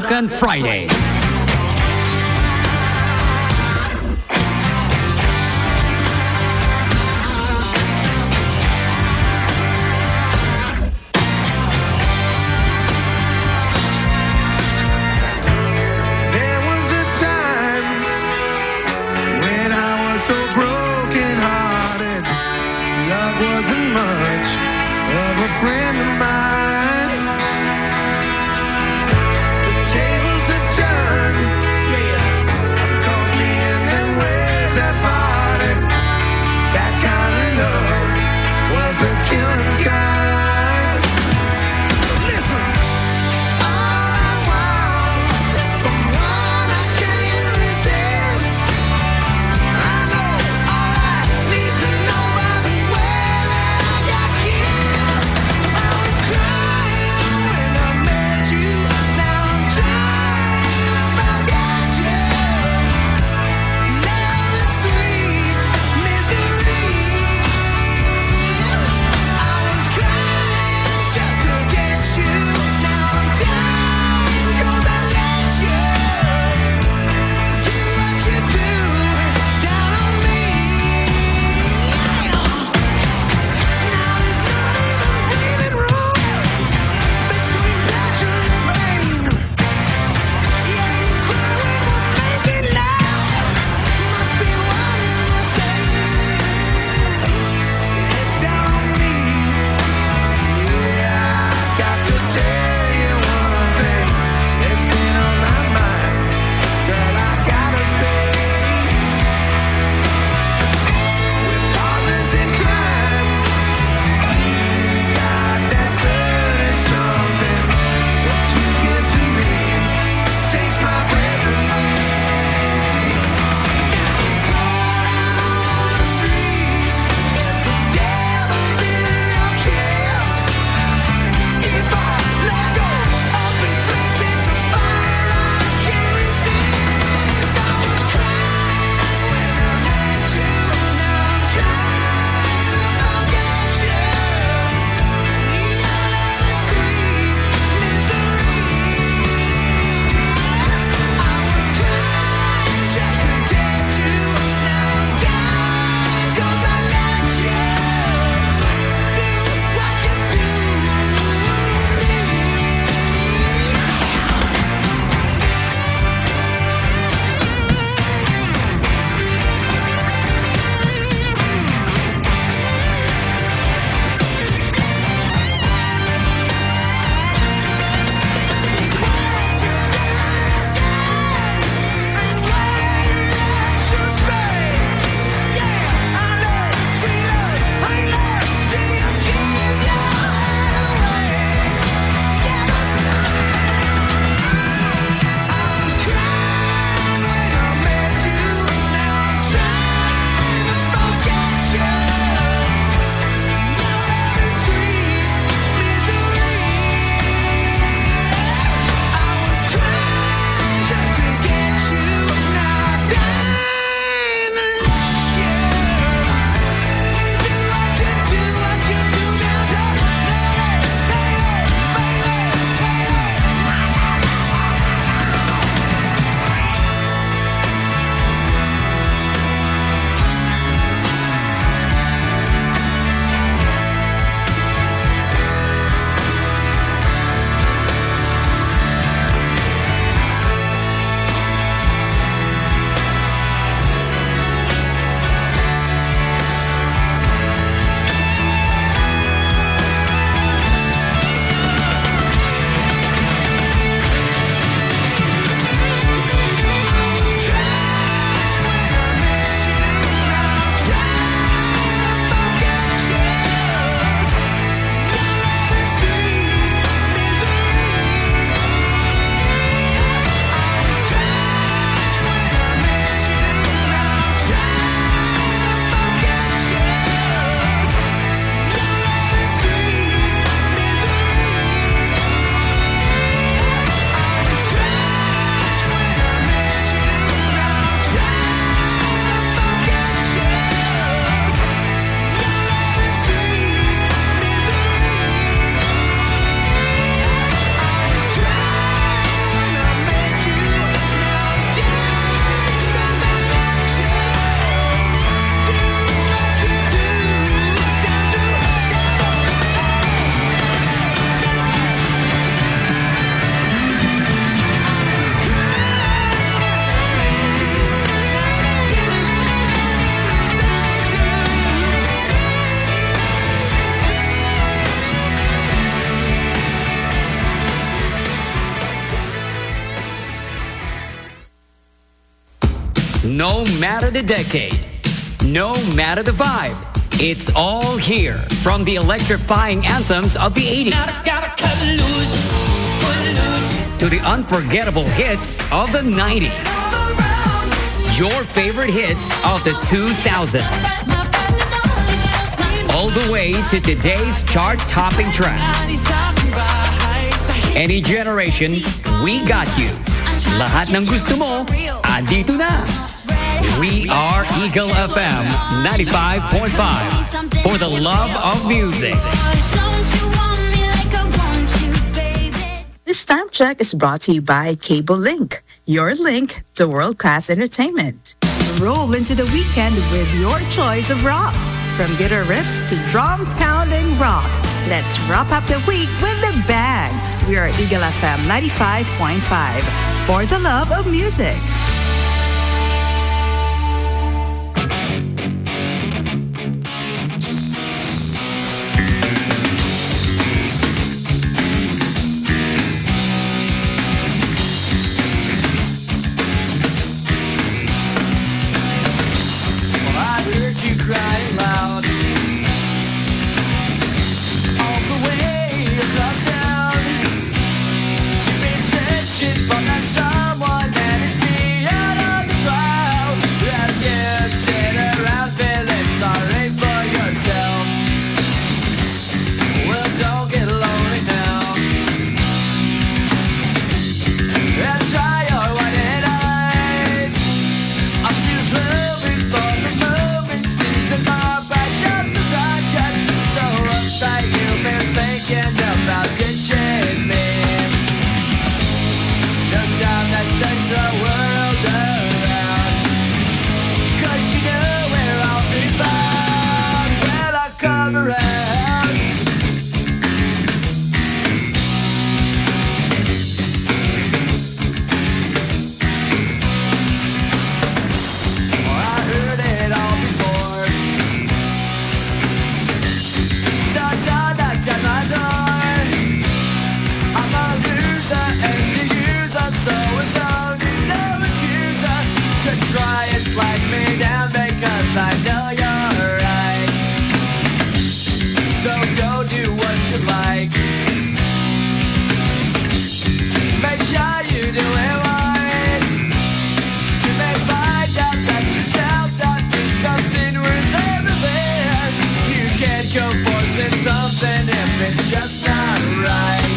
Rakrakan Friday. There was a time when I was so broken hearted. Love wasn't much of a friend of mine. The tables have turned, yeah. One calls me in and wears that parted. That kind of love was the killing kind. So listen. All I want is someone I can't resist. I know all I need to know by the way that I got kissed. I was crying when I met you. Now I'm trying to forget you. Never sweet. No matter the decade, no matter the vibe, it's all here from the electrifying anthems of the 80s to the unforgettable hits of the 90s. Your favorite hits of the 2000s. All the way to today's chart-topping tracks. Any generation, we got you. Lahat ng gusto mo, andito na. We are Eagle FM 95.5 for the love of music. This time check is brought to you by Cable Link, your link to world-class entertainment. Roll into the weekend with your choice of rock. From guitar riffs to drum-pounding rock. Let's wrap up the week with the bang. We are Eagle FM 95.5 for the love of music. I heard you crying loud all the way across town. To be attention from that someone that is beyond on the crowd. As you sit around feeling sorry for yourself. Well, don't get lonely now. And try your white eyes. I'm just moving for the moment, sneezing my back just as I can. So uptight you've been thinking about ditching me. No time to search the world around, 'cause you know where I'll be found when I come around. I heard it all before. So don't knock at my door. I'm a loser and the user, so it's only no accuser to try and slag me down because I know you're right. So go do what you like. Make sure you do it wise. You may find out that yourself that means nothing worth everything. You can't go forcing something if it's just not right.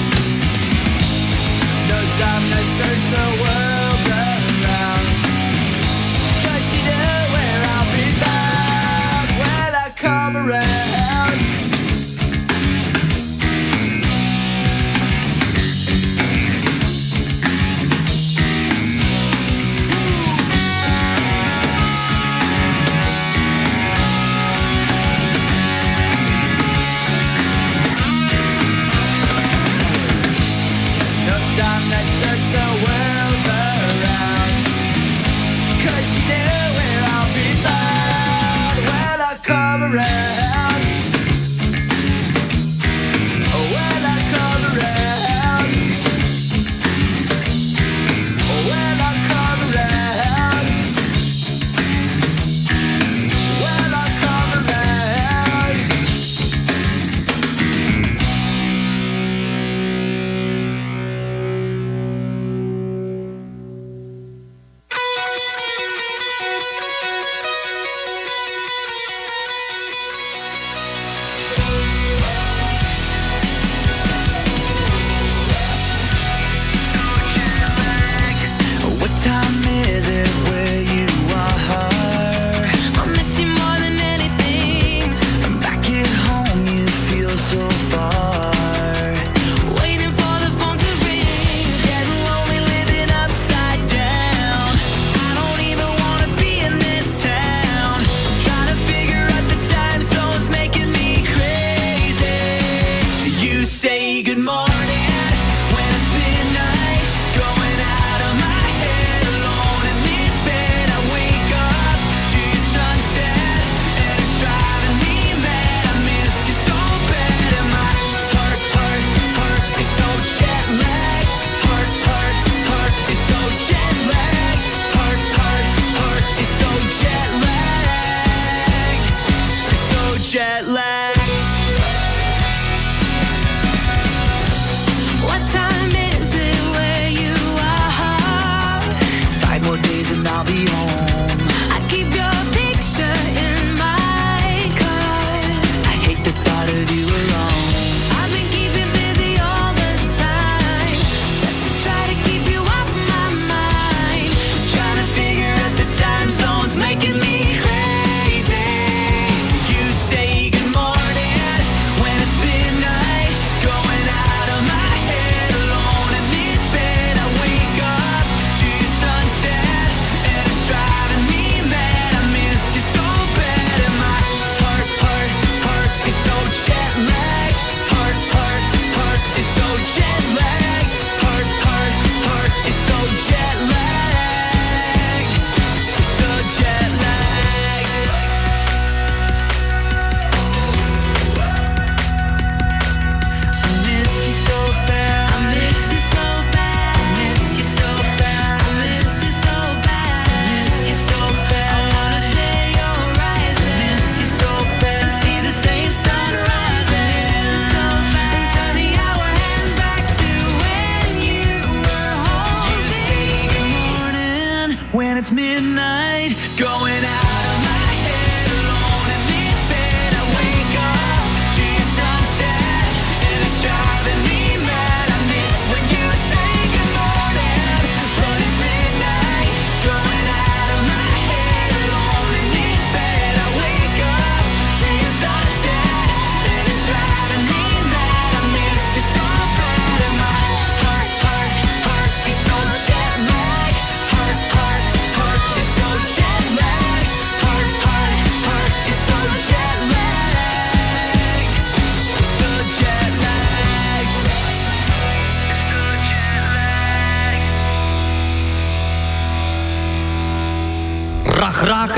No time to search the world around, 'cause you know where I'll be found when I come around. No time to search the world around, 'cause you know where I'll be found when I come around. When I come around. When I come around. When I come around.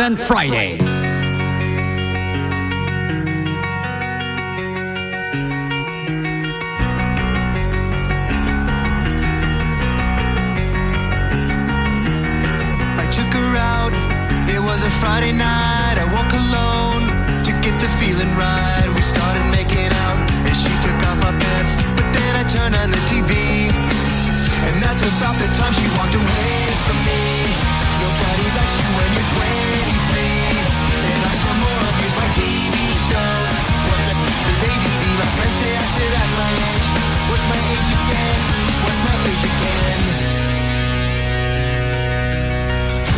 Rakrakan Friday. I took her out, it was a Friday night. I woke alone to get the feeling right. We started making out and she took off my pants, but then I turned on the TV, and that's about the time she walked away from me. Nobody likes you when you're 23, and I still more abuse my TV shows. What the is ADD? My friends say I should act my age. What's my age again? What's my age again?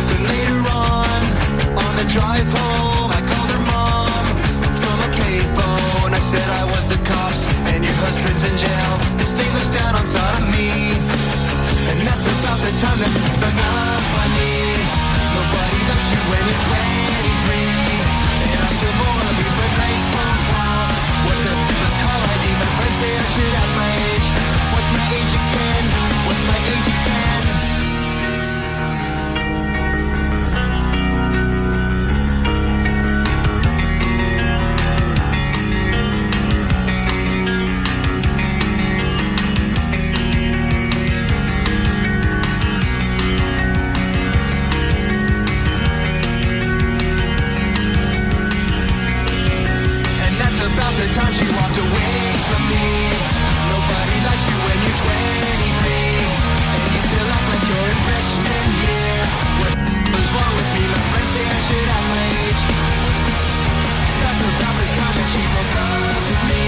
Then later on the drive home, I called her mom from a payphone. I said I was the cops and your husband's in jail. The state looks down on sodomy, and that's about the time that's enough funny. Nobody loves you when you're 23, and I still more abuse my bank phone calls. What the is call ID? My friends say I should have my age. What's my age again? What's my age again? The time she walked away from me. Nobody likes you when you're 23, and you still act like you're in freshman year. What's wrong with me? My friends say I should have my age. That's about the time that she broke up with me.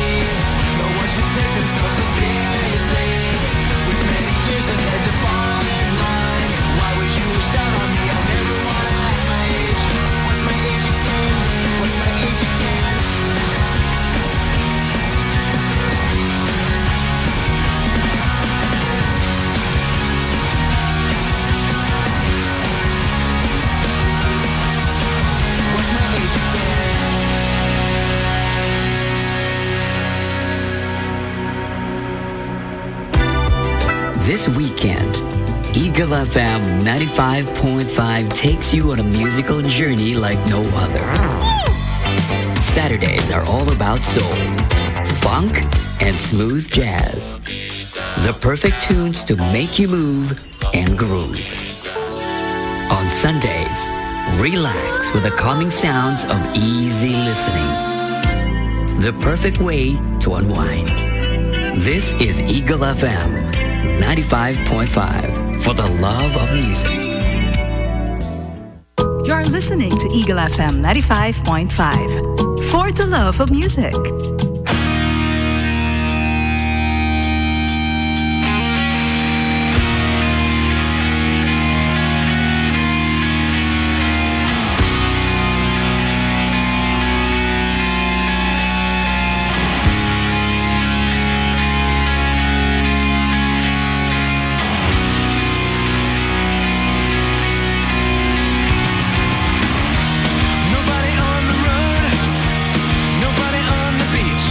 No one should take themselves so seriously, with many years ahead to fall in line. Why would you wish down on me? I never wanna act my age. What's my age again? What's my age again? This weekend, Eagle FM 95.5 takes you on a musical journey like no other. Saturdays are all about soul, funk, and smooth jazz. The perfect tunes to make you move and groove. On Sundays, relax with the calming sounds of easy listening. The perfect way to unwind. This is Eagle FM 95.5 for the love of music. You're listening to Eagle FM 95.5 for the love of music. Nobody on the road, nobody on the beach.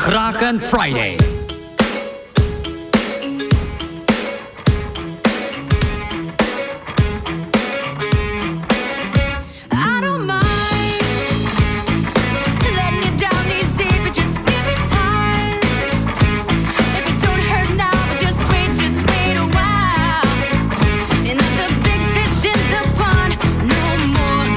Rakrakan Friday. I don't mind letting you down easy, but just give it time. If it don't hurt now, but just wait a while. And the big fish in the pond, no more.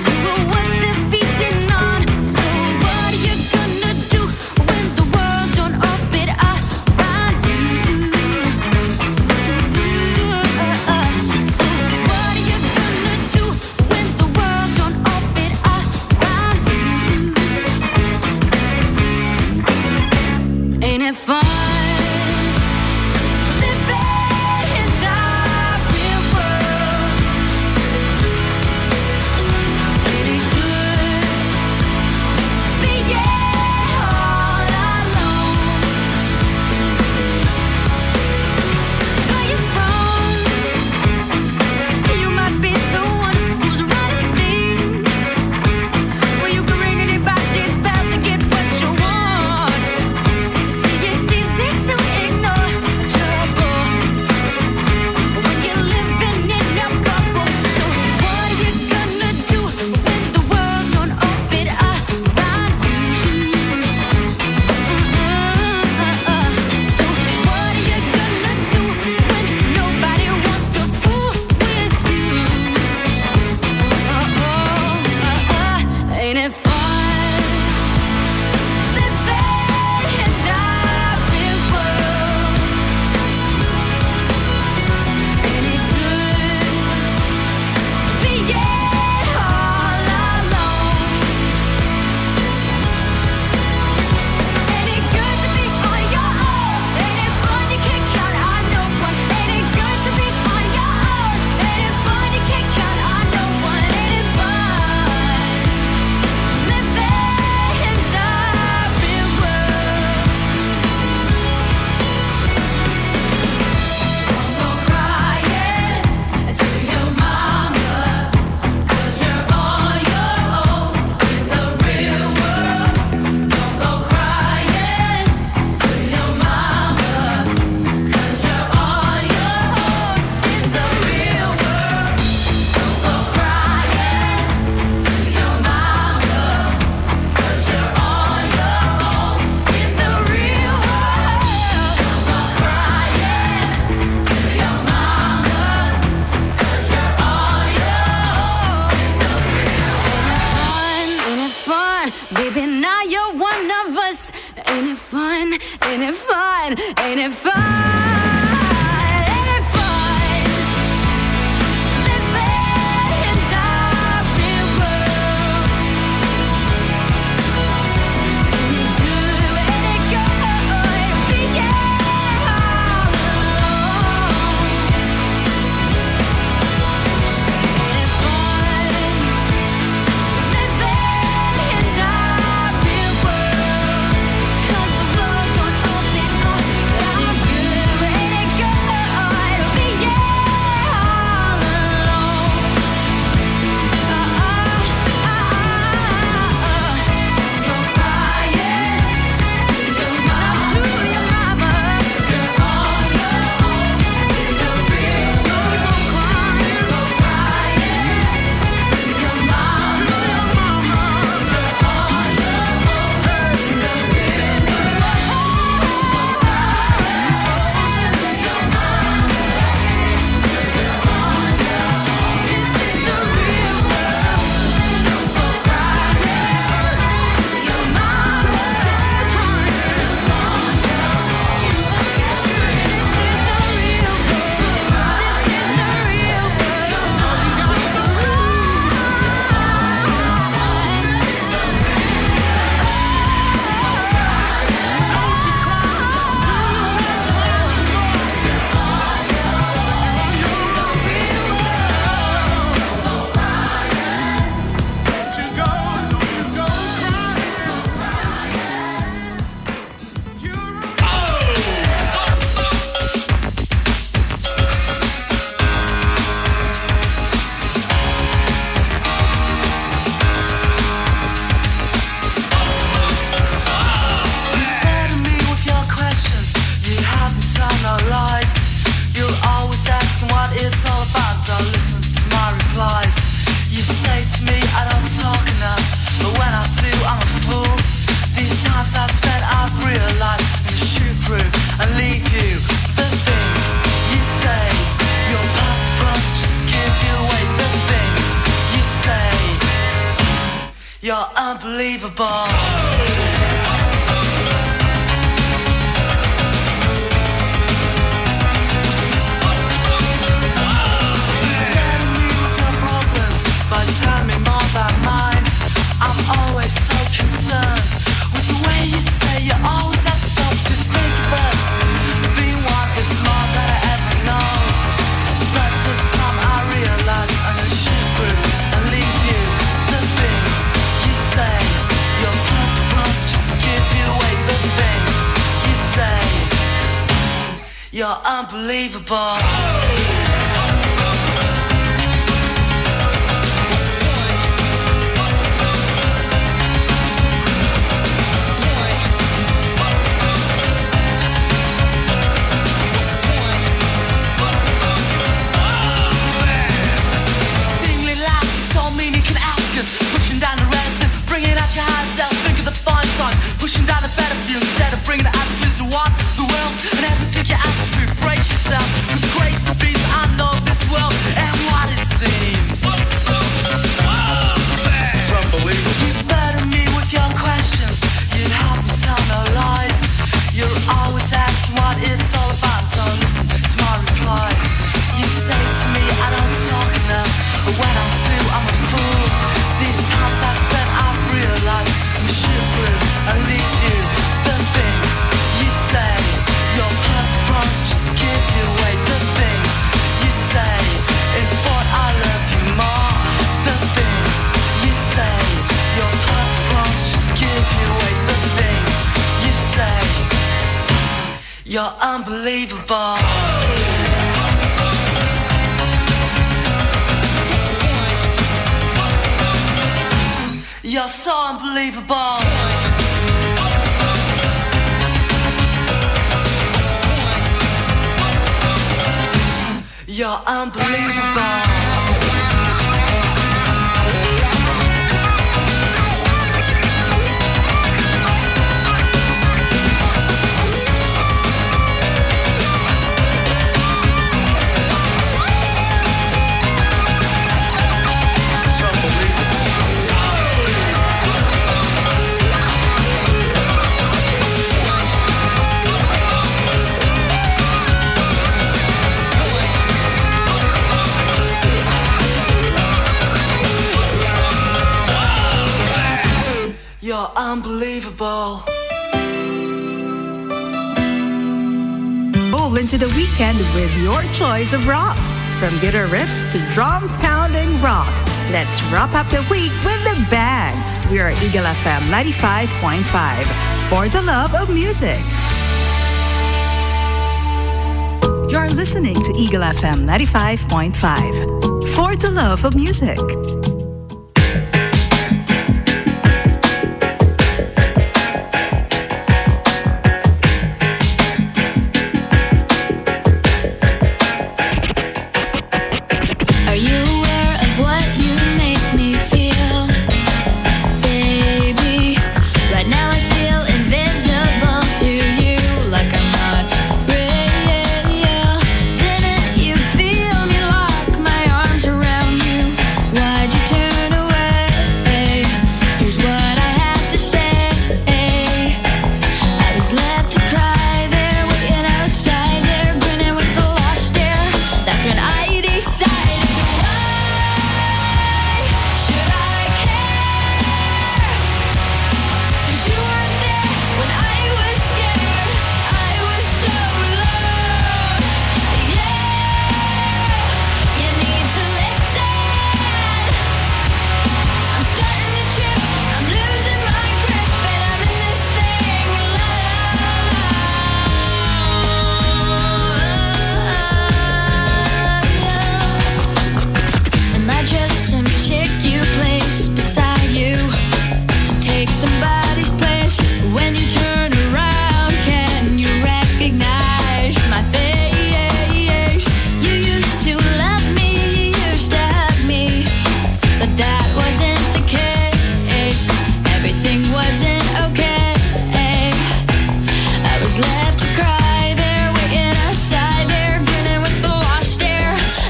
You were what they're feeding on. So what are you gonna do when the world don't orbit around you? So what are you gonna do when the world don't orbit around you? Ain't it fun living in the real world? Ain't it good being all alone? Where you from? You might be the one who's running things. Well, you can ring anybody's bell and get what you want. See, it's easy to ignore trouble when you're living in a bubble. So what are you gonna do when the world don't orbit around you? So what are you gonna do when nobody wants to fool with you? Ain't it fun living in the real world? Ain't it good being all alone? Ain't it good to be on your own? Ain't it fun you can't count on no one? Ain't it good to be on your own? Ain't it fun you can't count on no one? Ain't it fun living in the real world? Don't go crying to your mama, 'cause you're on your own in the real world. Don't go crying to your mama, 'cause you're on your own in the real world. Don't go crying to your mama, 'cause you're on your own in the real world. Don't go crying to your mama, 'cause you're on your own in the real world. Ain't it fun? Baby, now you're one of us. Ain't it fun? Ain't it fun? Ain't it fun? Ain't it fun living in the real world? Ain't it good? Ain't it good being all alone? Ain't it fun living in the real world? 'Cause the world don't open up. Ain't it good? unbelievable. But tell me more about mine. I'm always so concerned with the way you say you always have stuff to think of us. Being one is more than I ever know. But this time I realize I'm gonna shoot through and leave you. The things you say, your purpose just give you away. The things you say, you're unbelievable. Pushing down the reds and bringing out your high self. Think of the fun song, pushing down the battlefield instead of bringing the attitudes to walk the world and everything you ask to brace yourself. With grace and peace, I know this world and what it seems. It's unbelievable. You burden me with your questions. You help me tell no lies. You're always asking what it's all about. Don't listen to my replies. You say to me I don't talk enough, but when I do, I'm a fool. These times I've spent, I've realized I'm shivering and leave you. The things you say, your purpose just give you away. The things you say, in thought I love you more. The things you say, your purpose just give you away. The things you say, you're unbelievable. You're so unbelievable. You're unbelievable. You're unbelievable. Roll into the weekend with your choice of rock. From guitar riffs to drum pounding rock. Let's wrap up the week with the bang. We are Eagle FM 95.5 for the love of music. You're listening to Eagle FM 95.5 for the love of music.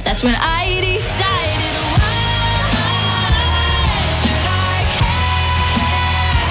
That's when I decided, why should I care?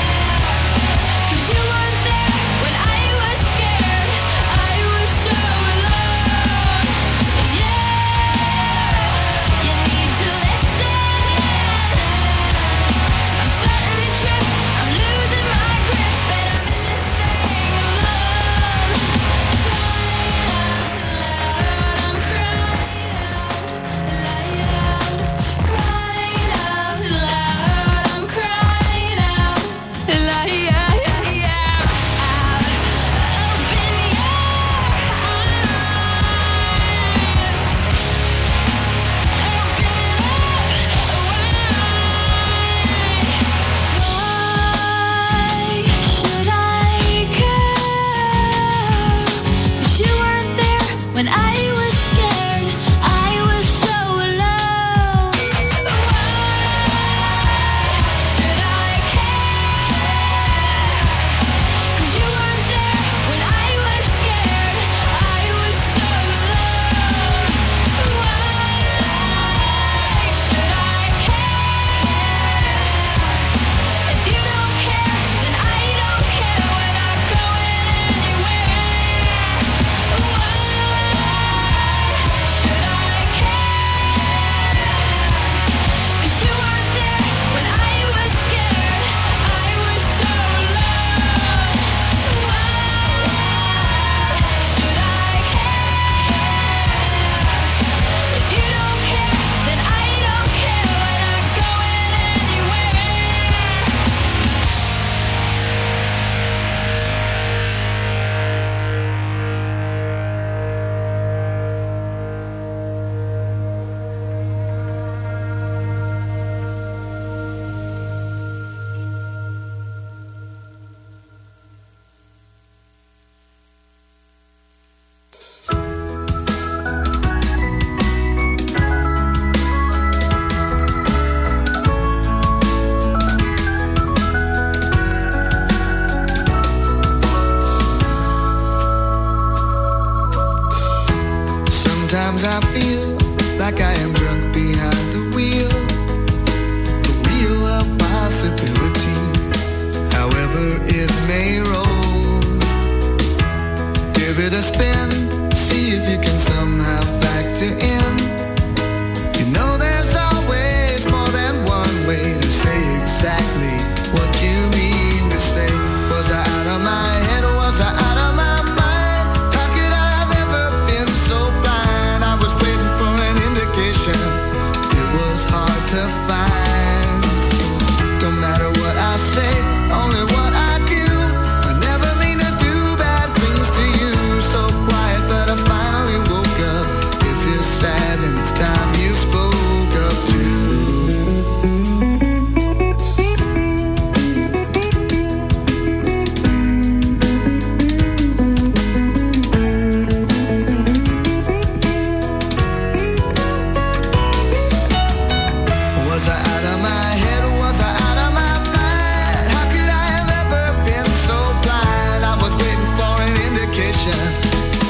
invitation.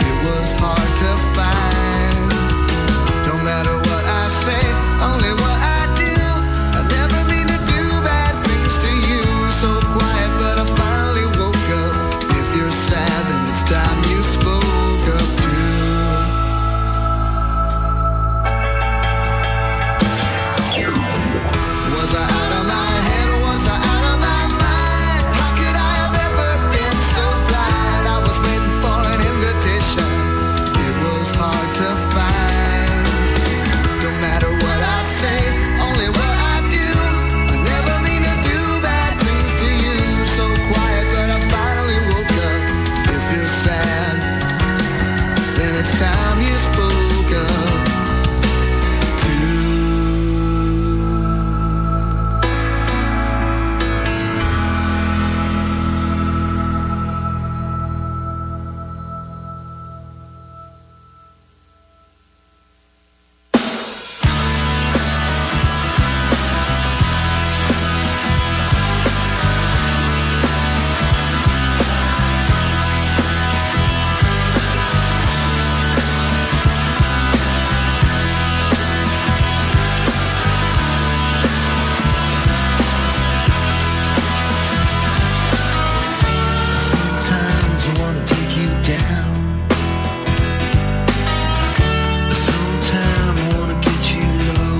It was hard to find. Don't matter what I say, only what I do. I never mean to do bad things to you. So quiet, but I finally woke up. If you're sad, then it's time you spoke up too. Was I out of my head or was I out of my mind? How could I have ever been so blind? I was waiting for an invitation. It was hard to find. Don't matter what I say, only what I do. I never mean to do bad things to you. So quiet, but I finally woke up. If you're sad, then it's time you spoke up too. Sometimes I wanna take you down. Sometimes I wanna get you low.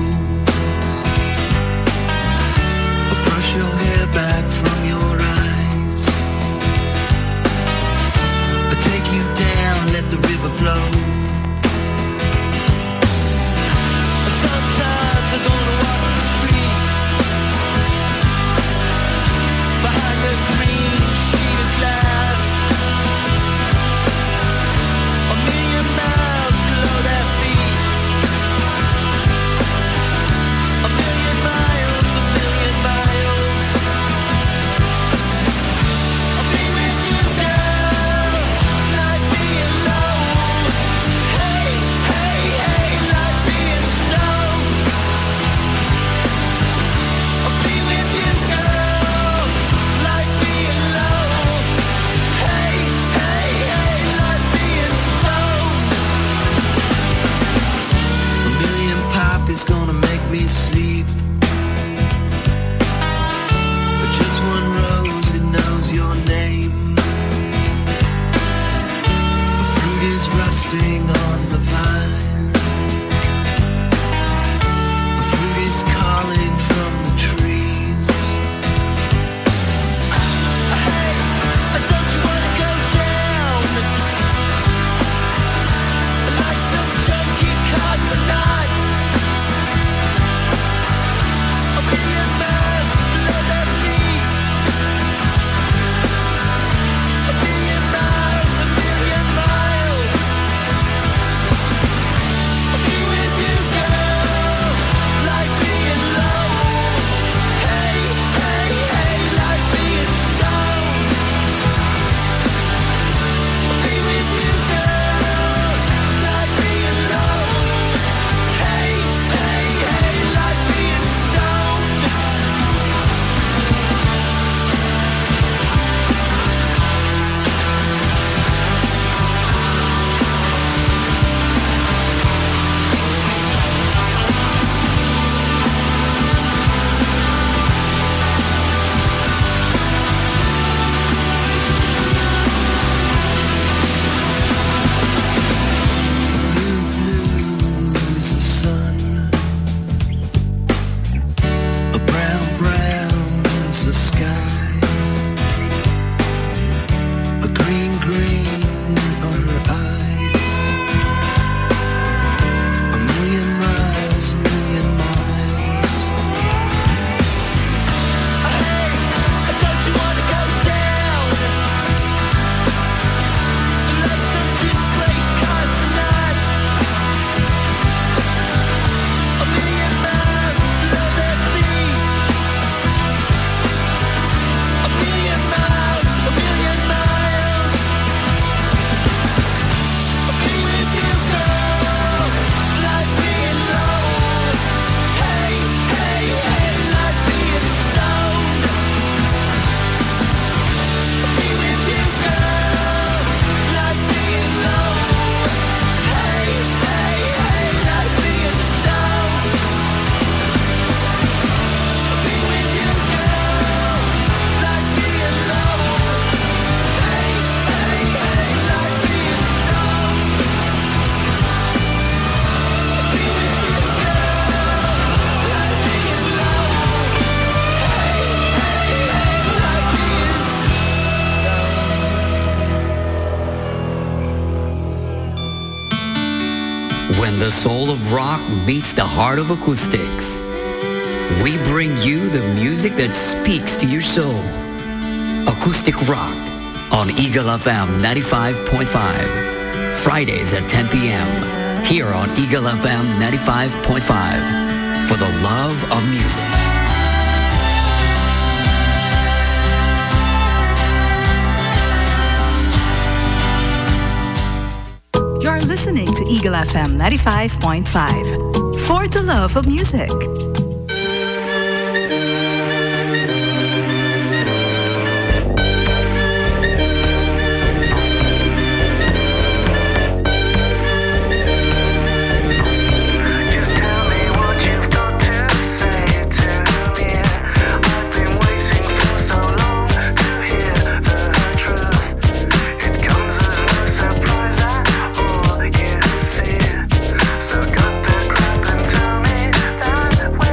Or brush your hair back from your eyes. Or take you down, let the river flow. Sometimes I'm gonna walk the street behind the green sheet of glass. A million miles below their feet. A million miles, a million miles. I'll be with you, girl, like being low. Hey, hey, hey, like being slow. I'll be with you, girl, like being low. Hey, hey, hey, like being slow. A million pop is gonna make me sleep. But just one rose, it knows your name. The fruit is rusting on the vine. The fruit is calling from the trees. Hey, don't you wanna go down like some junkie cosmonaut? A million miles below their feet. A million miles, a million miles. When the soul of rock meets the heart of acoustics, we bring you the music that speaks to your soul. Acoustic Rock on Eagle FM 95.5. Fridays at 10 p.m. here on Eagle FM 95.5 for the love of music. You're listening to Eagle FM 95.5 for the love of music. Just tell me what you've got to say to me. I've been waiting for so long to hear the truth. It comes as no surprise at all, you see. So cut the crap and tell me that we're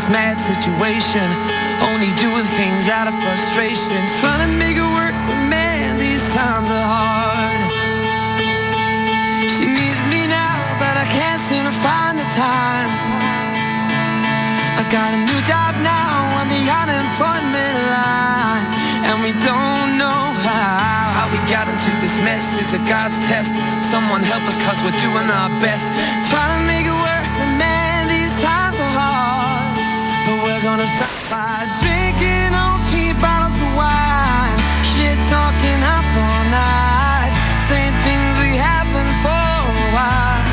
this mad situation. Only doing things out of frustration. Trying to make it work, but man, these times are hard. She needs me now, but I can't seem to find the time. I got a new job now on the unemployment line, and we don't know how we got into this mess. Is it God's test? Someone help us, cause we're doing our best. Trying to make it work, but man, these times are hard. But we're gonna stop by drinking on cheap bottles of wine, shit talking up all night, saying things we haven't for a while,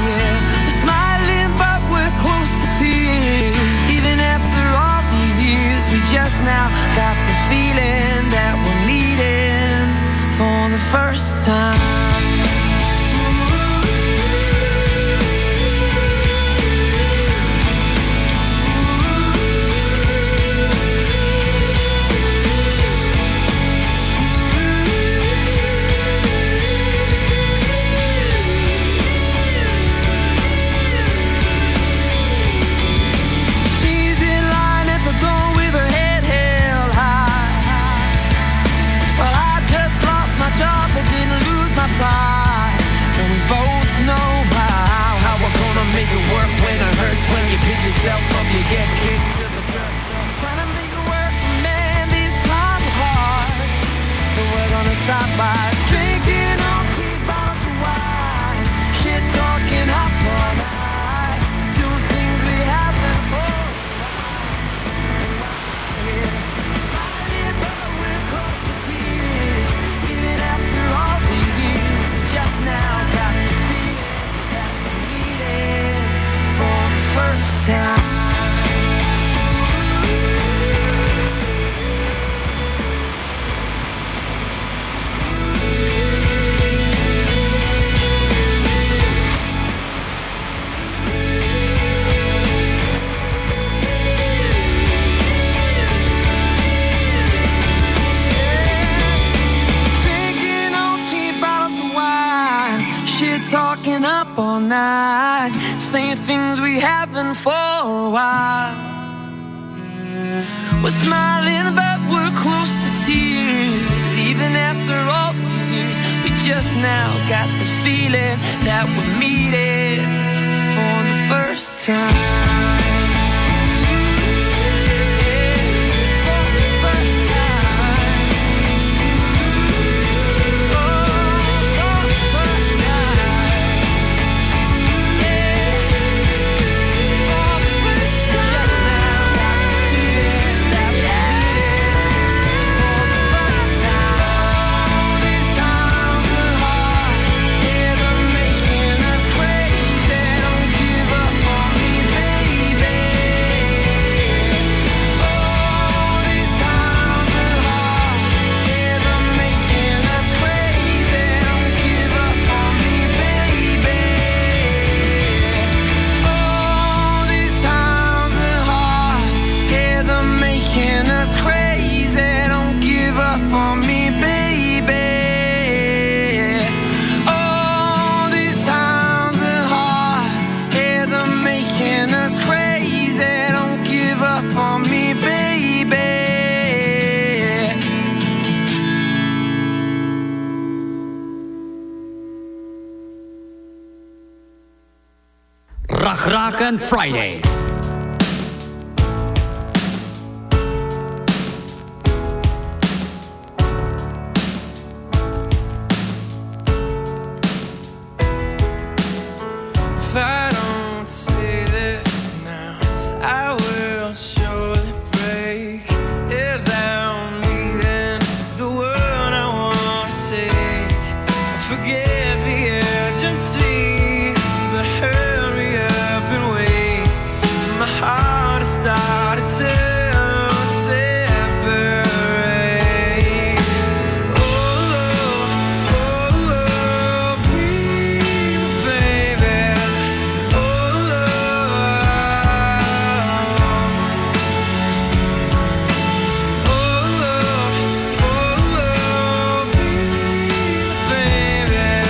yeah. We're smiling but we're close to tears. Even after all these years, we just now got the feeling that we're meeting for the first time. Make it work when it hurts. When you pick yourself up, you get kicked to the dirt. Trying to make it work, man, these times are hard. But we're gonna stop by drinking on cheap bottles of wine, shit talking up all night, doing things we haven't for. Smiling, but we're close to tears. Even after all these years, we just now got to feel that we need it for the first time. Drinking on cheap bottles of wine, shit talking up all night, saying things we haven't for a while. We're smiling but we're close to tears. Even after all these years, we just now got the feeling that we're meeting for the first time. Rakrakan Friday. If I don't say this now, I will surely break. As I'm leaving the world I want to take. Forget the urgency, but hurry up and wait. My heart has started to separate. Oh Lord, please, baby. Oh Lord, please, baby.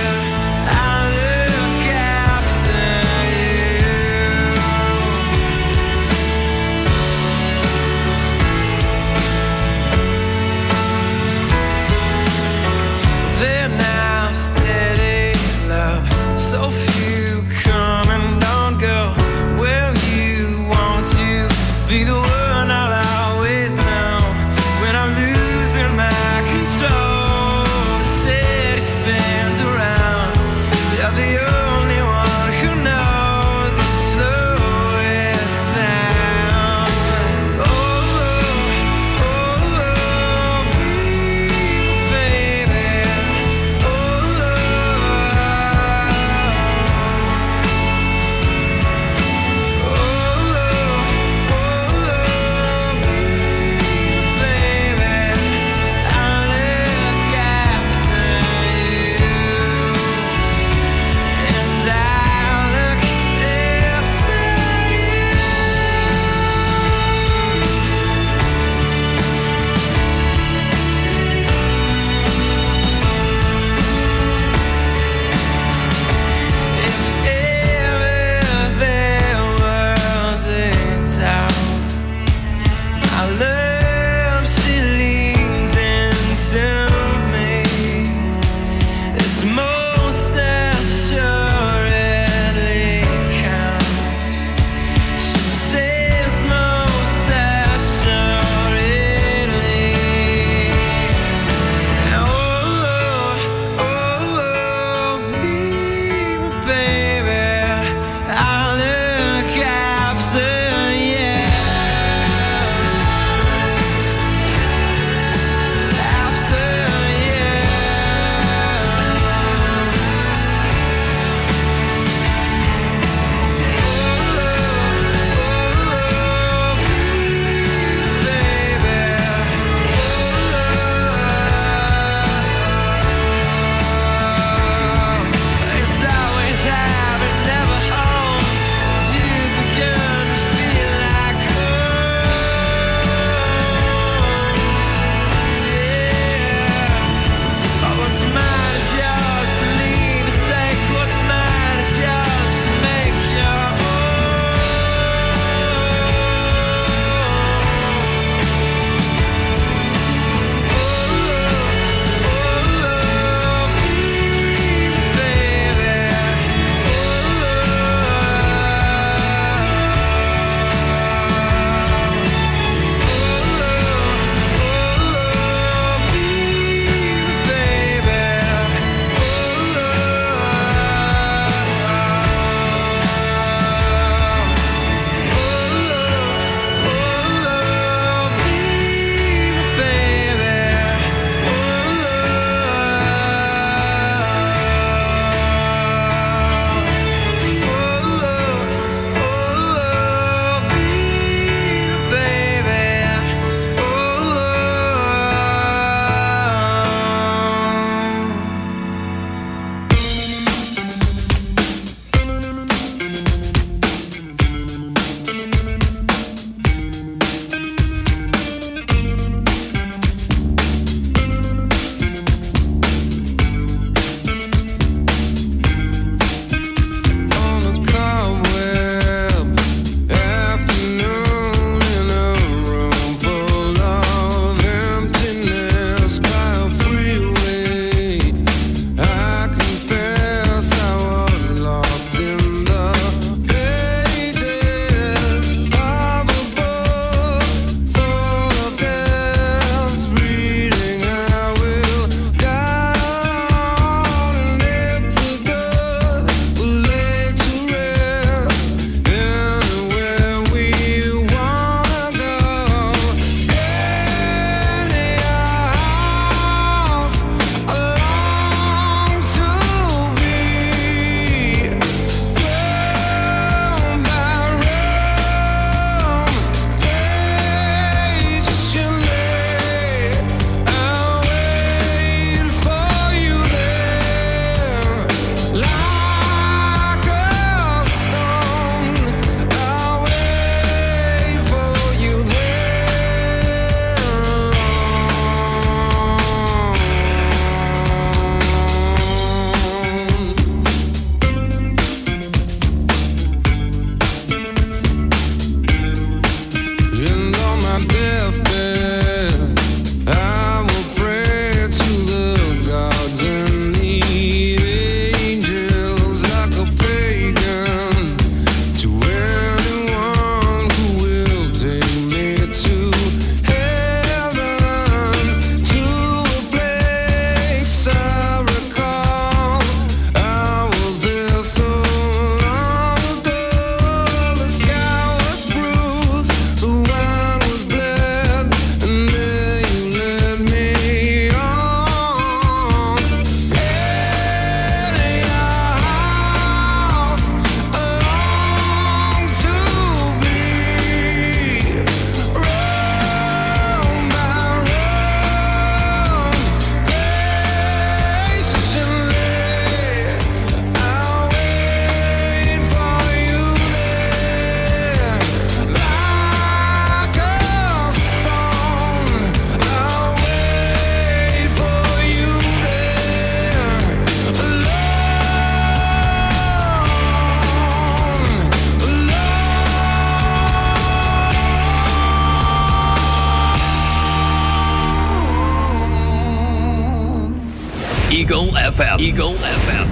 Eagle FM. Eagle FM.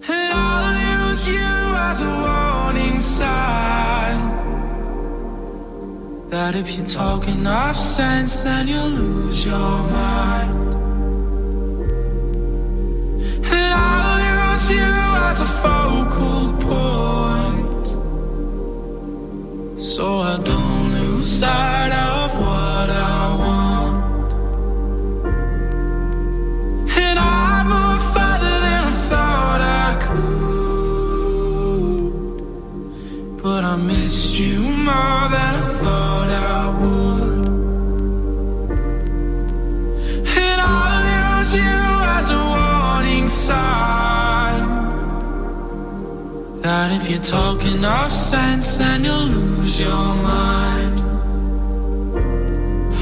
And I'll use you as a warning sign that if you talk enough sense, then you'll lose your mind. And I'll use you as a focal point, so I don't lose sight of what I want. And I move further than I thought I could, but I missed you more than I thought I would. And I'll use you as a warning sign that if you talk enough sense, then you'll lose your mind.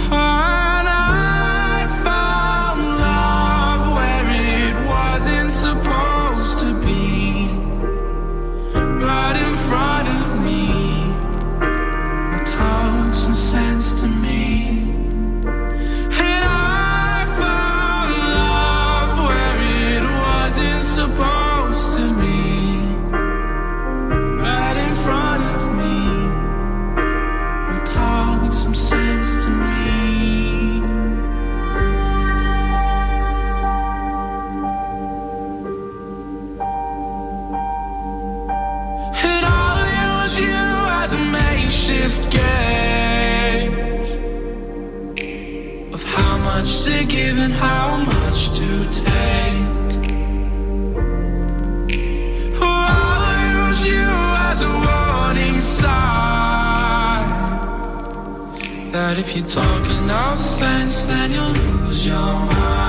And I found love where it wasn't supposed to be, right in front of me. Talk some sense to me. And I found love where it wasn't supposed to be, right in front of me. Talk some sense to me. And I'll use you as a makeshift gauge of how much to give and how much to take. Or I'll use you as a warning sign that if you talk enough sense, then you'll lose your mind.